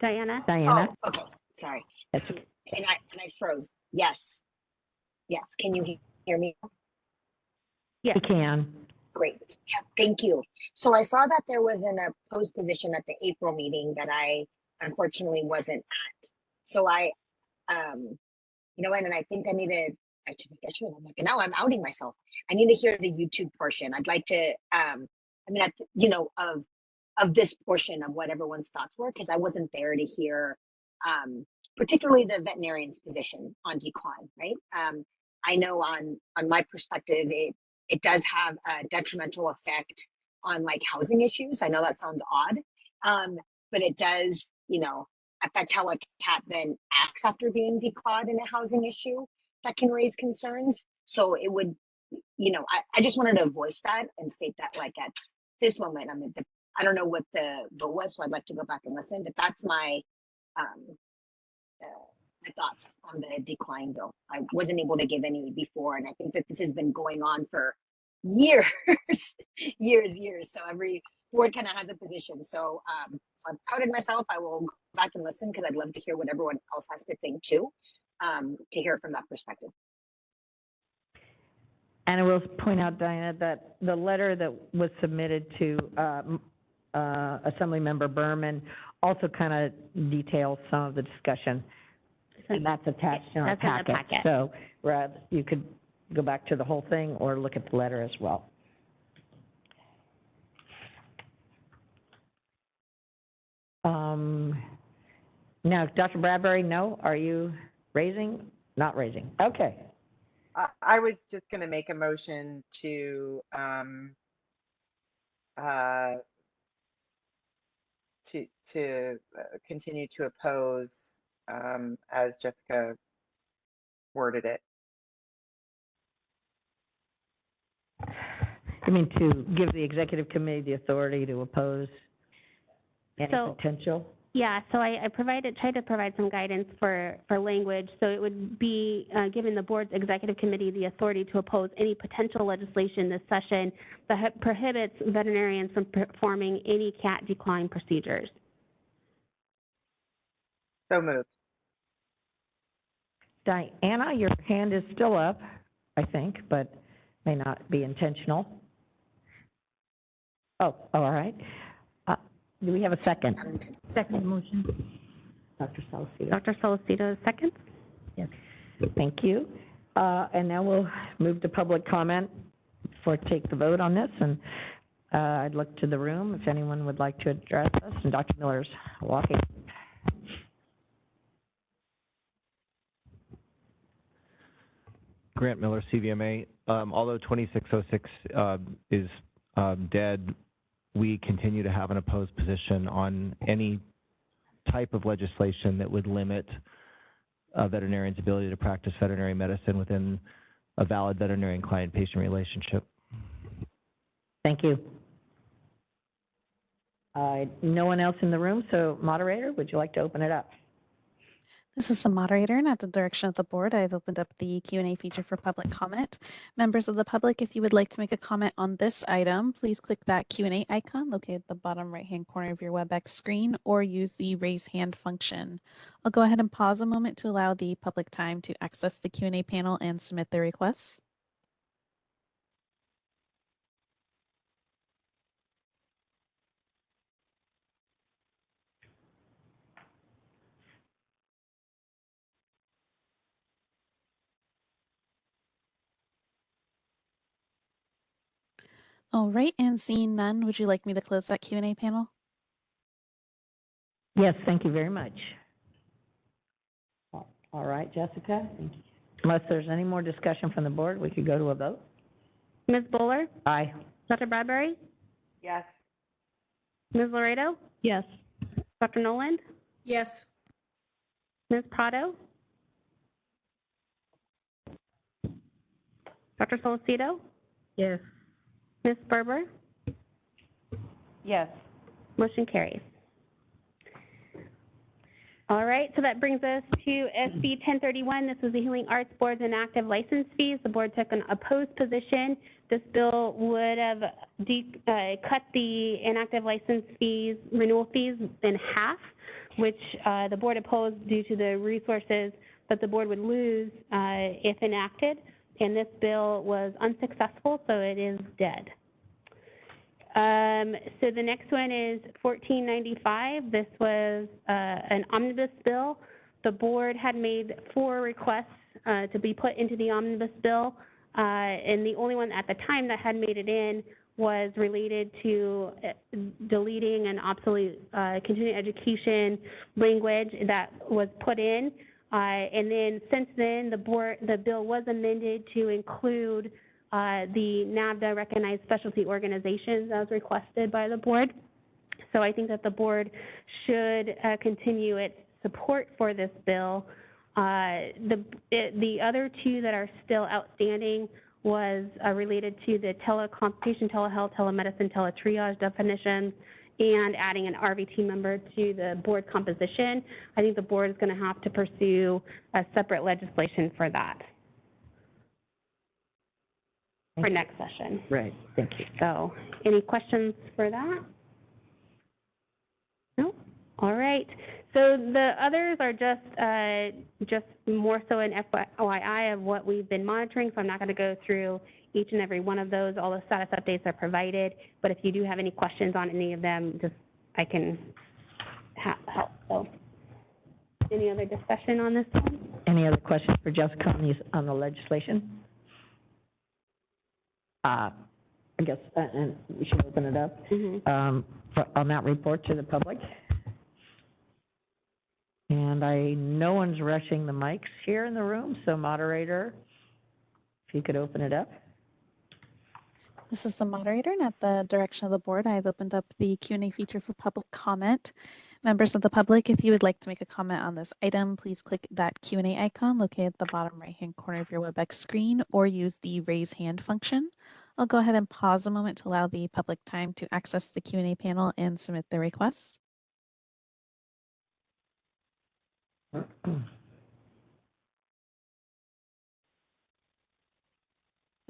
Diana? Diana? Oh, okay, sorry. That's okay. And I froze. Yes. Yes, can you hear me? Yes. We can. Great, yeah, thank you. So I saw that there was an opposed position at the April meeting that I unfortunately wasn't at. So I, you know what, and I think I need to, I'm like, now I'm outing myself. I need to hear the YouTube portion. I'd like to, you know, of this portion of what everyone's thoughts were, because I wasn't there to hear, particularly the veterinarian's position on decline, right? I know on my perspective, it does have a detrimental effect on like housing issues. I know that sounds odd, but it does, you know, affect how a cat then acts after being declawed in a housing issue that can raise concerns. So it would, you know, I just wanted to voice that and state that like at this moment, I don't know what the vote was, so I'd like to go back and listen, but that's my thoughts on the decline bill. I wasn't able to give any before, and I think that this has been going on for years, years. So every board kind of has a position. So, so I've outed myself. I will go back and listen because I'd love to hear what everyone else has to think too, to hear it from that perspective. And I will point out, Diana, that the letter that was submitted to Assemblymember Berman also kind of details some of the discussion, and that's attached in our packet. In the packet. So, Brad, you could go back to the whole thing or look at the letter as well. Now, Dr. Bradbury, no? Are you raising? Not raising. Okay. I was just going to make a motion to continue to oppose as Jessica worded it. I mean, to give the executive committee the authority to oppose any potential? Yeah, so I tried to provide some guidance for language. So it would be giving the board's executive committee the authority to oppose any potential legislation this session that prohibits veterinarians from performing any cat decline procedures. So moved. Diana, your hand is still up, I think, but may not be intentional. Oh, all right. Do we have a second? Second motion. Dr. Salcedo. Dr. Salcedo, second. Yes. Thank you. And now we'll move to public comment before I take the vote on this. And I'd look to the room if anyone would like to address us. And Dr. Miller's walking. Grant Miller, CVMA. Although 2606 is dead, we continue to have an opposed position on any type of legislation that would limit a veterinarian's ability to practice veterinary medicine within a valid veterinarian client-patient relationship. Thank you. No one else in the room, so moderator, would you like to open it up? This is the moderator, and at the direction of the board, I've opened up the Q&A feature for public comment. Members of the public, if you would like to make a comment on this item, please click that Q&A icon located at the bottom right-hand corner of your WebEx screen or use the raise hand function. I'll go ahead and pause a moment to allow the public time to access the Q&A panel and submit their requests. All right, and seeing none, would you like me to close that Q&A panel? Yes, thank you very much. All right, Jessica. Unless there's any more discussion from the board, we could go to a vote. Ms. Bowler? Aye. Dr. Bradbury? Yes. Ms. Laredo? Yes. Dr. Noland? Yes. Ms. Prado? Dr. Solicito? Yes. Ms. Berber? Yes. Motion carries. All right, so that brings us to SB 1031. This is the Healing Arts Board's inactive license fees. The board took an opposed position. This bill would have cut the inactive license fees, renewal fees, in half, which the board opposed due to the resources that the board would lose if enacted. And this bill was unsuccessful, so it is dead. So the next one is 1495. This was an omnibus bill. The board had made 4 requests to be put into the omnibus bill, and the only one at the time that had made it in was related to deleting an obsolete continuing education language that was put in. And then since then, the bill was amended to include the NAVDA recognized specialty organizations as requested by the board. So I think that the board should continue its support for this bill. The other 2 that are still outstanding was related to the teleconsultation, telehealth, telemedicine, teletriage definitions, and adding an RVT member to the board composition. I think the board is going to have to pursue a separate legislation for that for next session. Right, thank you. So, any questions for that? No? All right. So the others are just more so an FYI of what we've been monitoring, so I'm not going to go through each and every one of those. All the status updates are provided, but if you do have any questions on any of them, I can help. So, any other discussion on this one? Any other questions for Jessica on the legislation? I guess, and we should open it up. On that report to the public. And no one's rushing the mics here in the room, so moderator, if you could open it up. This is the moderator, and at the direction of the board, I have opened up the Q&A feature for public comment. Members of the public, if you would like to make a comment on this item, please click that Q&A icon located at the bottom right-hand corner of your WebEx screen or use the raise hand function. I'll go ahead and pause a moment to allow the public time to access the Q&A panel and submit their requests. All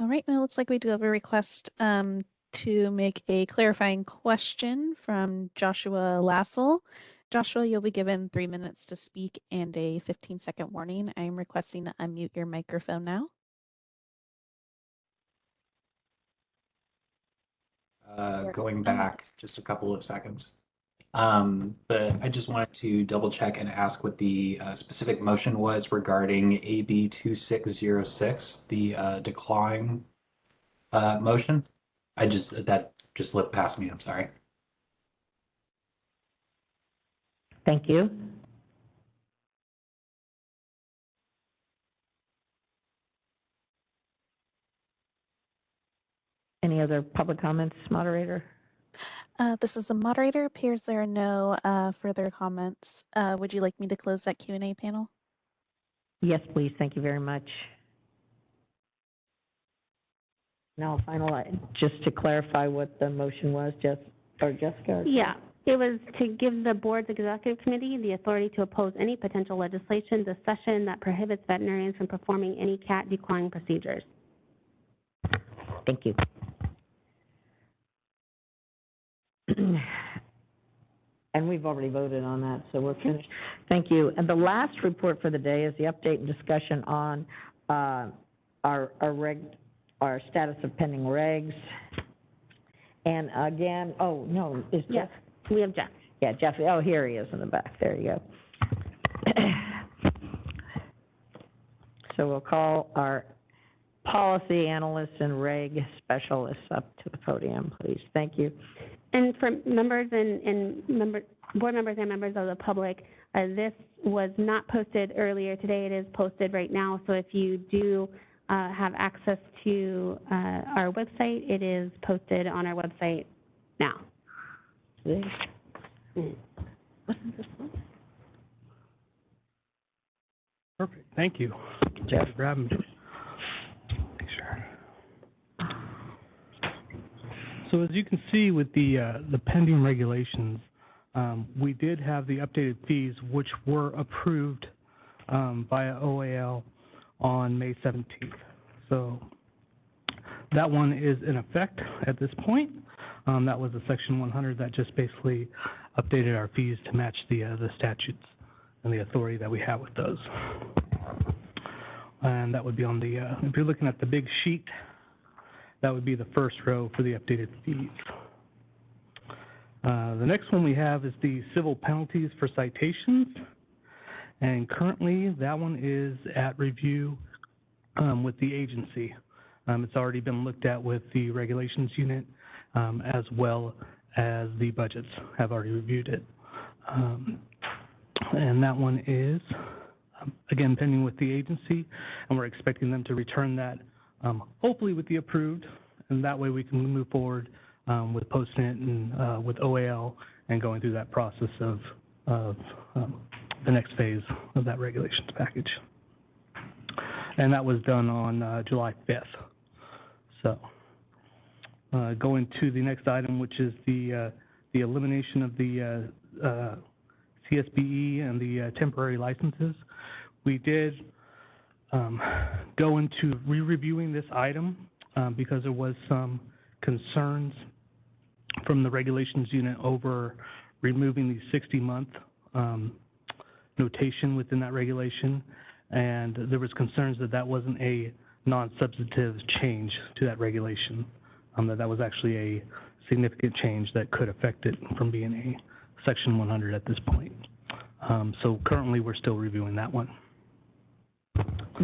right, and it looks like we do have a request to make a clarifying question from Joshua Lassell. Joshua, you'll be given 3 minutes to speak and a 15-second warning. I am requesting to unmute your microphone now. Going back just a couple of seconds. But I just wanted to double check and ask what the specific motion was regarding AB 2606, the declawing motion. That just slipped past me, I'm sorry. Thank you. All Any other public comments, moderator? This is the moderator. Appears there are no further comments. Would you like me to close that Q&A panel? Yes, please. Thank you very much. Now, just to clarify what the motion was, Jessica? Yeah, it was to give the board's executive committee the authority to oppose any potential legislation this session that prohibits veterinarians from performing any cat declawing procedures. Thank you. And we've already voted on that, so we're finished. Thank you. And the last report for the day is the update and discussion on our status of pending regs. And again, oh, no, is Jeff? Yes, we have Jeff. Yeah, Jeff, oh, here he is in the back. There you go. So we'll call our policy analysts and reg specialists up to the podium, please. Thank you. And for members and board members and members of the public, this was not posted earlier today. It is posted right now. So if you do have access to our website, it is posted on our website now. Perfect. Thank you. Jeff, grab me. So as you can see with the pending regulations, we did have the updated fees which were approved via OAL on May 17th. So that one is in effect at this point. That was a Section 100 that just basically updated our fees to match the statutes and the authority that we have with those. And that would be on the, if you're looking at the big sheet, that would be the first row for the updated fees. The next one we have is the civil penalties for citations. And currently, that one is at review with the agency. It's already been looked at with the regulations unit, as well as the budgets have already reviewed it. And that one is, again, pending with the agency, and we're expecting them to return that hopefully with the approved, and that way we can move forward with posting it and with OAL and going through that process of the next phase of that regulations package. And that was done on July 5th. So going to the next item, which is the elimination of the CSBE and the temporary licenses. We did go into re-reviewing this item because there was some concerns from the regulations unit over removing the 60-month notation within that regulation, and there was concerns that that wasn't a non-substantive change to that regulation, that was actually a significant change that could affect it from being a Section 100 at this point. So currently we're still reviewing that one.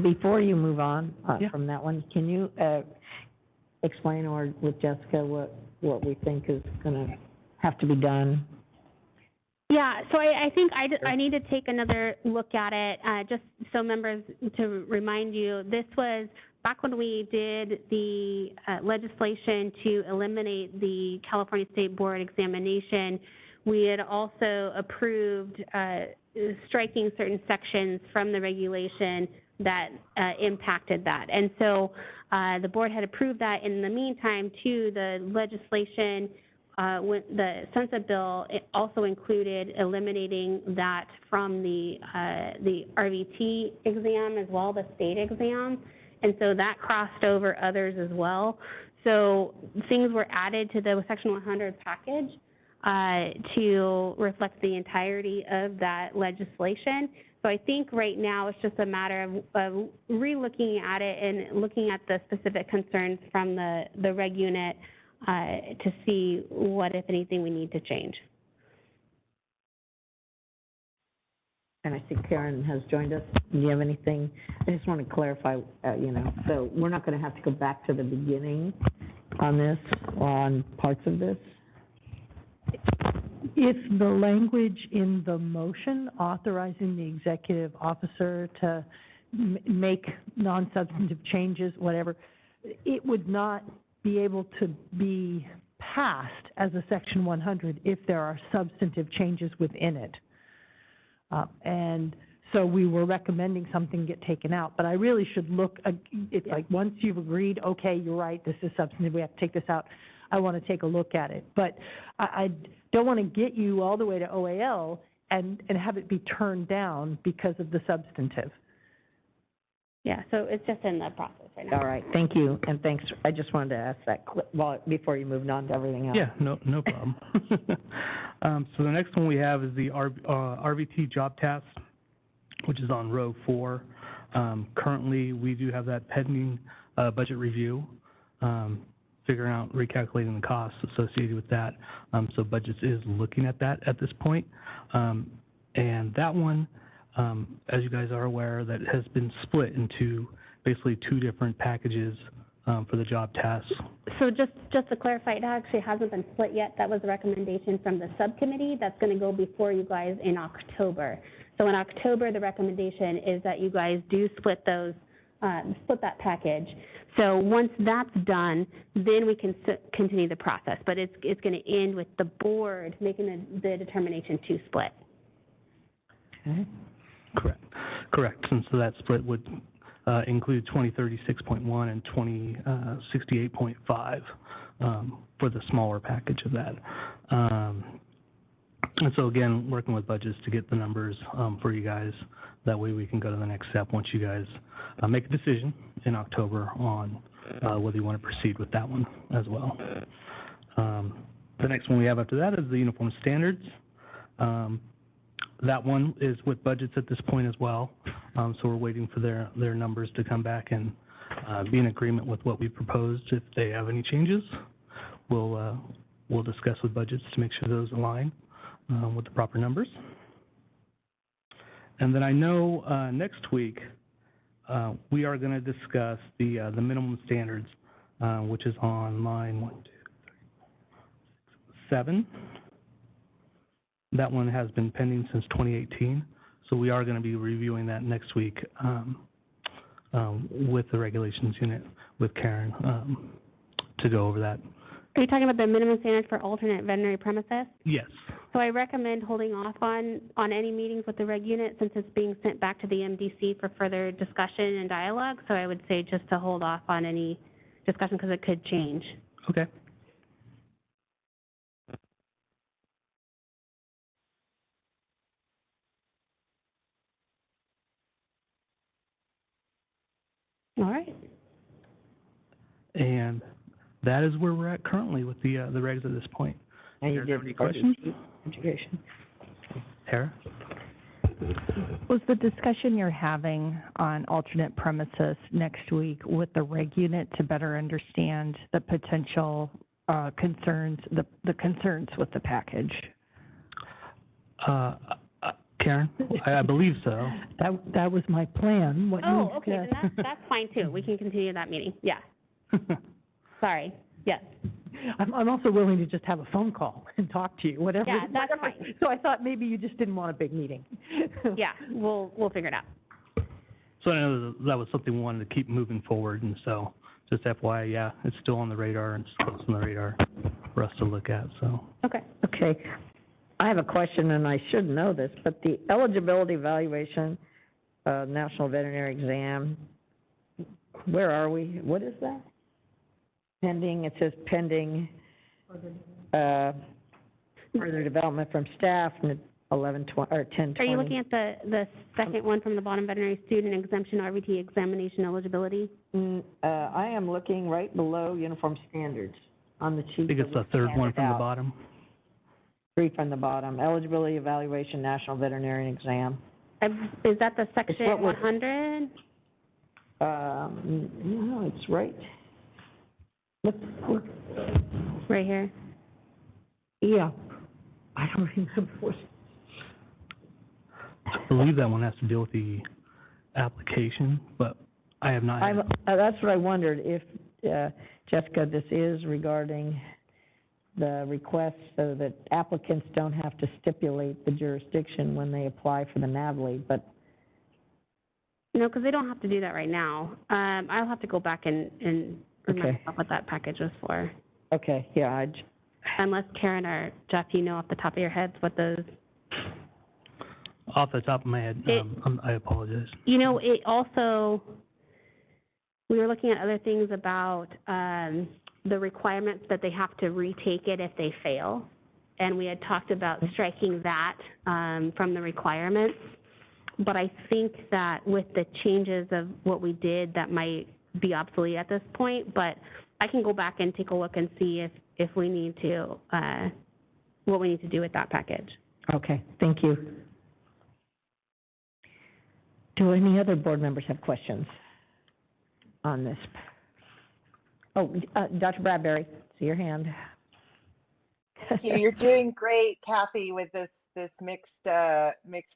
Before you move on from that one, can you explain, or with Jessica, what we think is going to have to be done? Yeah, so I think I need to take another look at it, just so members, to remind you, this was back when we did the legislation to eliminate the California State Board examination. We had also approved striking certain sections from the regulation that impacted that. And so the board had approved that. In the meantime, too, the legislation, the Sunset Bill, it also included eliminating that from the RVT exam as well, the state exam. And so that crossed over others as well. So things were added to the Section 100 package to reflect the entirety of that legislation. So I think right now it's just a matter of re-looking at it and looking at the specific concerns from the reg unit to see what, if anything, we need to change. And I think Karen has joined us. Do you have anything? I just want to clarify, so we're not going to have to go back to the beginning on this, or on parts of this? If the language in the motion authorizing the executive officer to make non-substantive changes, whatever, it would not be able to be passed as a Section 100 if there are substantive changes within it. And so we were recommending something get taken out, but I really should look, it's like once you've agreed, okay, you're right, this is substantive, we have to take this out, I want to take a look at it. But I don't want to get you all the way to OAL and have it be turned down because of the substantive. Yeah, so it's just in the process right now. All right, thank you, and thanks. I just wanted to ask that before you moved on to everything else. Yeah, no problem. So the next one we have is the RVT job task, which is on row 4. Currently, we do have that pending budget review, figuring out, recalculating the costs associated with that. So budgets is looking at that at this point. And that one, as you guys are aware, that has been split into basically 2 different packages for the job tasks. So just to clarify, it actually hasn't been split yet. That was a recommendation from the subcommittee. That's going to go before you guys in October. So in October, the recommendation is that you guys do split those, split that package. So once that's done, then we can continue the process. But it's going to end with the board making the determination to split. Okay. Correct. And so that split would include 2036.1 and 2068.5 for the smaller package of that. And so again, working with budgets to get the numbers for you guys. That way we can go to the next step once you guys make a decision in October on whether you want to proceed with that one as well. The next one we have after that is the uniform standards. That one is with budgets at this point as well. So we're waiting for their numbers to come back and be in agreement with what we proposed. If they have any changes, we'll discuss with budgets to make sure those align with the proper numbers. And then I know next week we are going to discuss the minimum standards, which is on line 7. That one has been pending since 2018, so we are going to be reviewing that next week with the regulations unit with Karen to go over that. Are you talking about the minimum standards for alternate veterinary premises? Yes. So I recommend holding off on any meetings with the reg unit since it's being sent back to the MDC for further discussion and dialogue. So I would say just to hold off on any discussion because it could change. Okay. All right. And that is where we're at currently with the regs at this point. And you did any questions? Education. Tara? Was the discussion you're having on alternate premises next week with the reg unit to better understand the potential concerns, the concerns with the package? Karen, I believe so. That was my plan. What Oh, you okay, then that's fine too. We can continue that meeting. Yeah. Sorry. Yes. I'm also willing to just have a phone call and talk to you, whatever. Yeah, that's whatever. fine. So I thought maybe you just didn't want a big meeting. Yeah, we'll figure it out. So I know that was something we wanted to keep moving forward, and so just FYI, yeah, it's still on the radar and it's close on the radar for us to look at. So. Okay. Okay. I have a question, and I should know this, but the eligibility evaluation, National Veterinary Exam, where are we? What is that? Pending, it says pending further development from staff, 11/20 or 10/20. Are you looking at the second one from the bottom, veterinary student exemption, RVT examination eligibility? I am looking right below uniform standards on the sheet. I think it's the third one from the bottom. 3 from the bottom, eligibility evaluation, National Veterinarian Exam. Is that the section 100? No, it's right. Look. Right here. Yeah. I don't remember what. I believe that one has to deal with the application, but I have not. That's what I wondered, if, Jessica, this is regarding the request so that applicants don't have to stipulate the jurisdiction when they apply for the NAV lead, but. No, because they don't have to do that right now. I'll have to go back and remember Okay. what that package was for. Okay, yeah, Unless Karen or Jeff, you know off the top of your heads what those. Off the top of my head, I apologize. You know, it also, we were looking at other things about the requirements that they have to retake it if they fail. And we had talked about striking that from the requirements. But I think that with the changes of what we did, that might be obsolete at this point. But I can go back and take a look and see if we need to, what we need to do with that package. okay, thank you. Do any other board members have questions on this? Oh, Dr. Bradbury, see your hand. Thank you. You're doing great, Kathy, with this mixed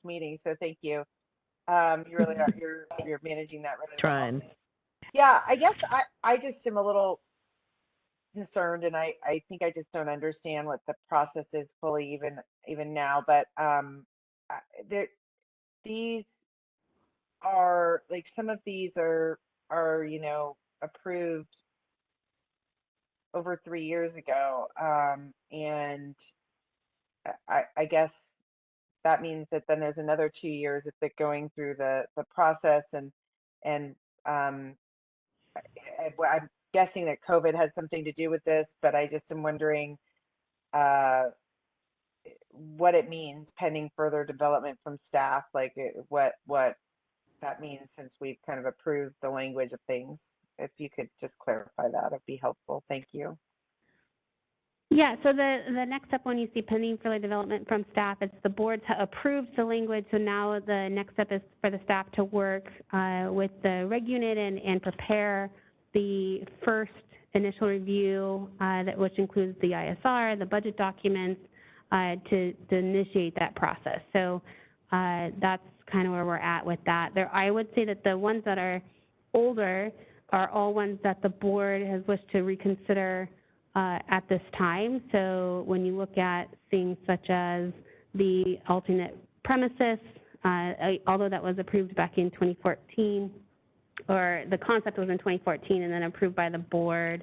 meeting. So thank you. You really are. You're managing that really Trying. well. Yeah, I guess I just am a little concerned, and I think I just don't understand what the process is fully even now. But these are like, some of these are approved over 3 years ago, and I guess that means that then there's another 2 years if they're going through the process, and I'm guessing that COVID has something to do with this, but I just am wondering what it means pending further development from staff, like what that means since we've kind of approved the language of things. If you could just clarify that, it'd be helpful. Thank you. Yeah, so the next step when you see pending further development from staff, it's the board to approve the language. So now the next step is for the staff to work with the reg unit and prepare the first initial review, which includes the ISR, the budget documents, to initiate that process. So that's kind of where we're at with that. I would say that the ones that are older are all ones that the board has wished to reconsider at this time. So when you look at things such as the alternate premises, although that was approved back in 2014, or the concept was in 2014 and then approved by the board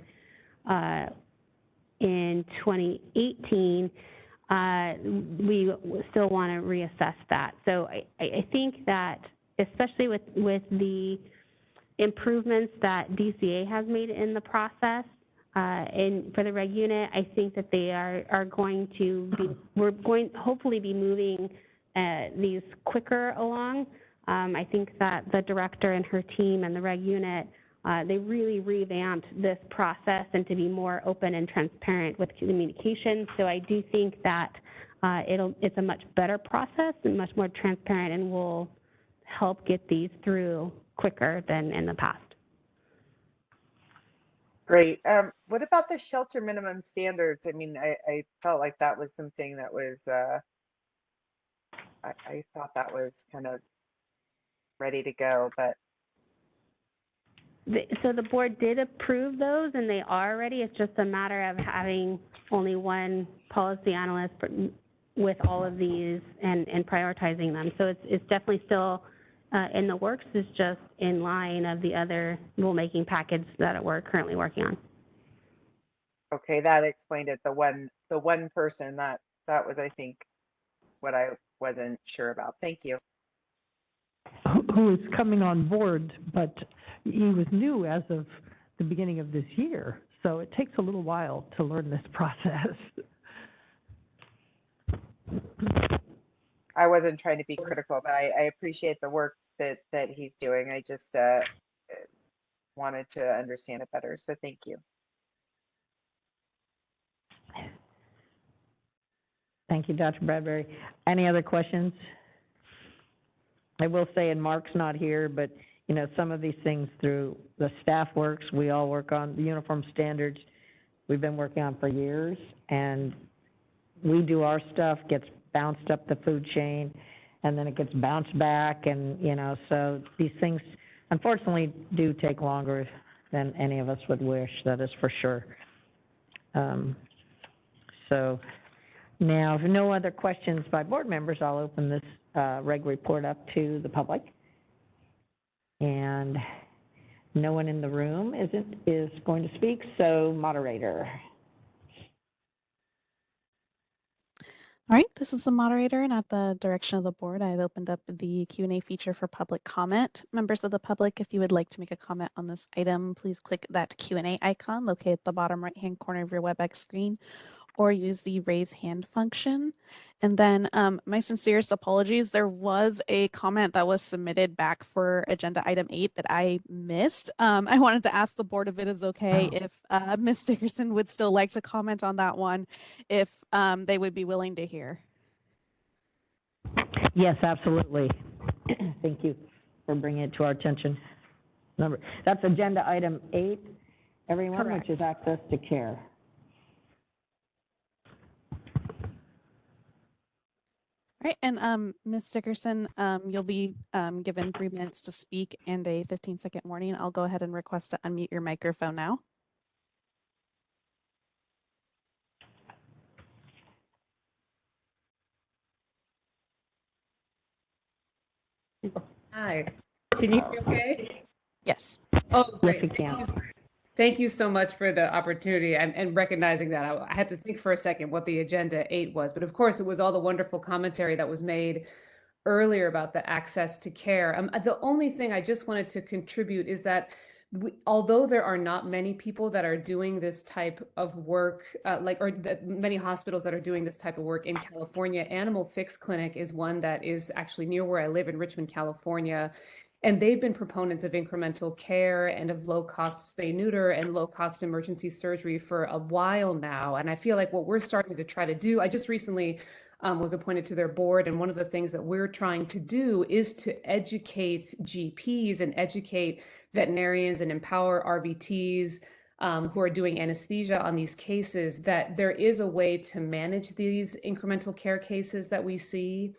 in 2018, we still want to reassess that. So I think that, especially with the improvements that DCA has made in the process, and for the reg unit, I think that they are going to be, we're going to hopefully be moving these quicker along. I think that the director and her team and the reg unit, they really revamped this process and to be more open and transparent with communication. So I do think that it's a much better process and much more transparent, and will help get these through quicker than in the past. Great. What about the shelter minimum standards? I mean, I felt like that was something that was, I thought that was kind of ready to go, but. So the board did approve those, and they are ready. It's just a matter of having only one policy analyst with all of these and prioritizing them. So it's definitely still in the works. Is just in line of the other rulemaking package that we're currently working on. Okay, that explained it. The one person that was, I think, what I wasn't sure about. Thank you. Who is coming on board, but he was new as of the beginning of this year, so it takes a little while to learn this process. I wasn't trying to be critical, but I appreciate the work that he's doing. I just wanted to understand it better, so thank you. Thank you, Dr. Bradbury. Any other questions? I will say, and Mark's not here, but some of these things through the staff works, we all work on the uniform standards we've been working on for years, and we do our stuff, gets bounced up the food chain, and then it gets bounced back, and so these things unfortunately do take longer than any of us would wish, that is for sure. So now, if no other questions by board members, I'll open this reg report up to the public. And No one in the room is going to speak, so moderator. All right, this is the moderator, and at the direction of the board, I've opened up the Q&A feature for public comment. Members of the public, if you would like to make a comment on this item, please click that Q&A icon located at the bottom right-hand corner of your WebEx screen, or use the raise hand function. And then my sincerest apologies, there was a comment that was submitted back for agenda item 8 that I missed. I wanted to ask the board if it is okay if Ms. Dickerson would still like to comment on that one, if they would be willing to hear. Yes, absolutely. Thank you for bringing it to our attention. That's agenda item 8, everyone, Correct. which is access to care. All right, and Ms. Dickerson, you'll be given 3 minutes to speak and a 15-second warning. I'll go ahead and request to unmute your microphone now. Hi, can you hear me okay? Yes. Oh, great. Yes, we can. Thank you so much for the opportunity and recognizing that. I had to think for a second what the agenda 8 was, but of course it was all the wonderful commentary that was made earlier about the access to care. The only thing I just wanted to contribute is that although there are not many people that are doing this type of work, many hospitals that are doing this type of work in California, Animal Fix Clinic is one that is actually near where I live in Richmond, California. And they've been proponents of incremental care and of low-cost spay-neuter and low-cost emergency surgery for a while now. And I feel like what we're starting to try to do, I just recently was appointed to their board, and one of the things that we're trying to do is to educate GPs and educate veterinarians and empower Rvts who are doing anesthesia on these cases, that there is a way to manage these incremental care cases that we see.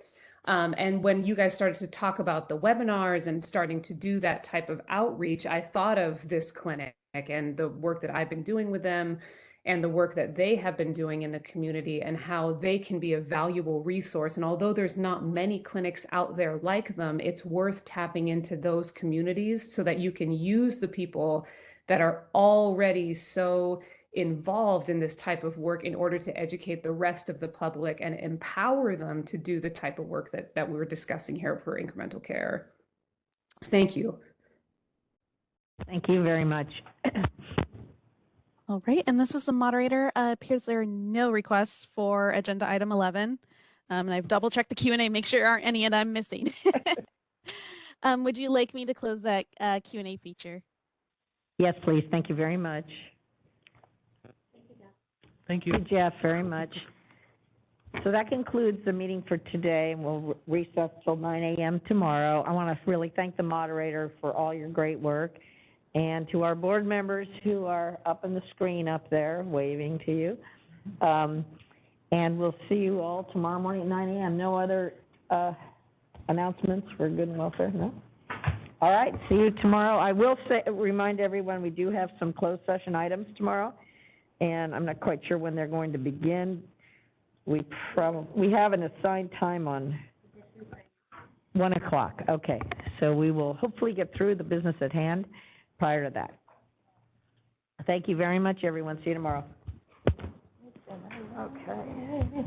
And when you guys started to talk about the webinars and starting to do that type of outreach, I thought of this clinic and the work that I've been doing with them and the work that they have been doing in the community and how they can be a valuable resource. And although there's not many clinics out there like them, it's worth tapping into those communities so that you can use the people that are already so involved in this type of work in order to educate the rest of the public and empower them to do the type of work that we're discussing here for incremental care. Thank you. Thank you very much. All right, and this is the moderator. Appears there are no requests for agenda item 11. And I've double checked the Q&A, make sure there aren't any that I'm missing. Would you like me to close that Q&A feature? Yes, please. Thank you very much. Thank you. Jeff, very much. So that concludes the meeting for today, and we'll recess till 9 a.m. tomorrow. I want to really thank the moderator for all your great work, and to our board members who are up on the screen up there waving to you. And we'll see you all tomorrow morning at 9 a.m. No other announcements for good and welfare? No? All right, see you tomorrow. I will remind everyone we do have some closed session items tomorrow, and I'm not quite sure when they're going to begin. We have an assigned time on 1 o'clock. Okay, so we will hopefully get through the business at hand prior to that. Thank you very much, everyone. See you tomorrow. Okay.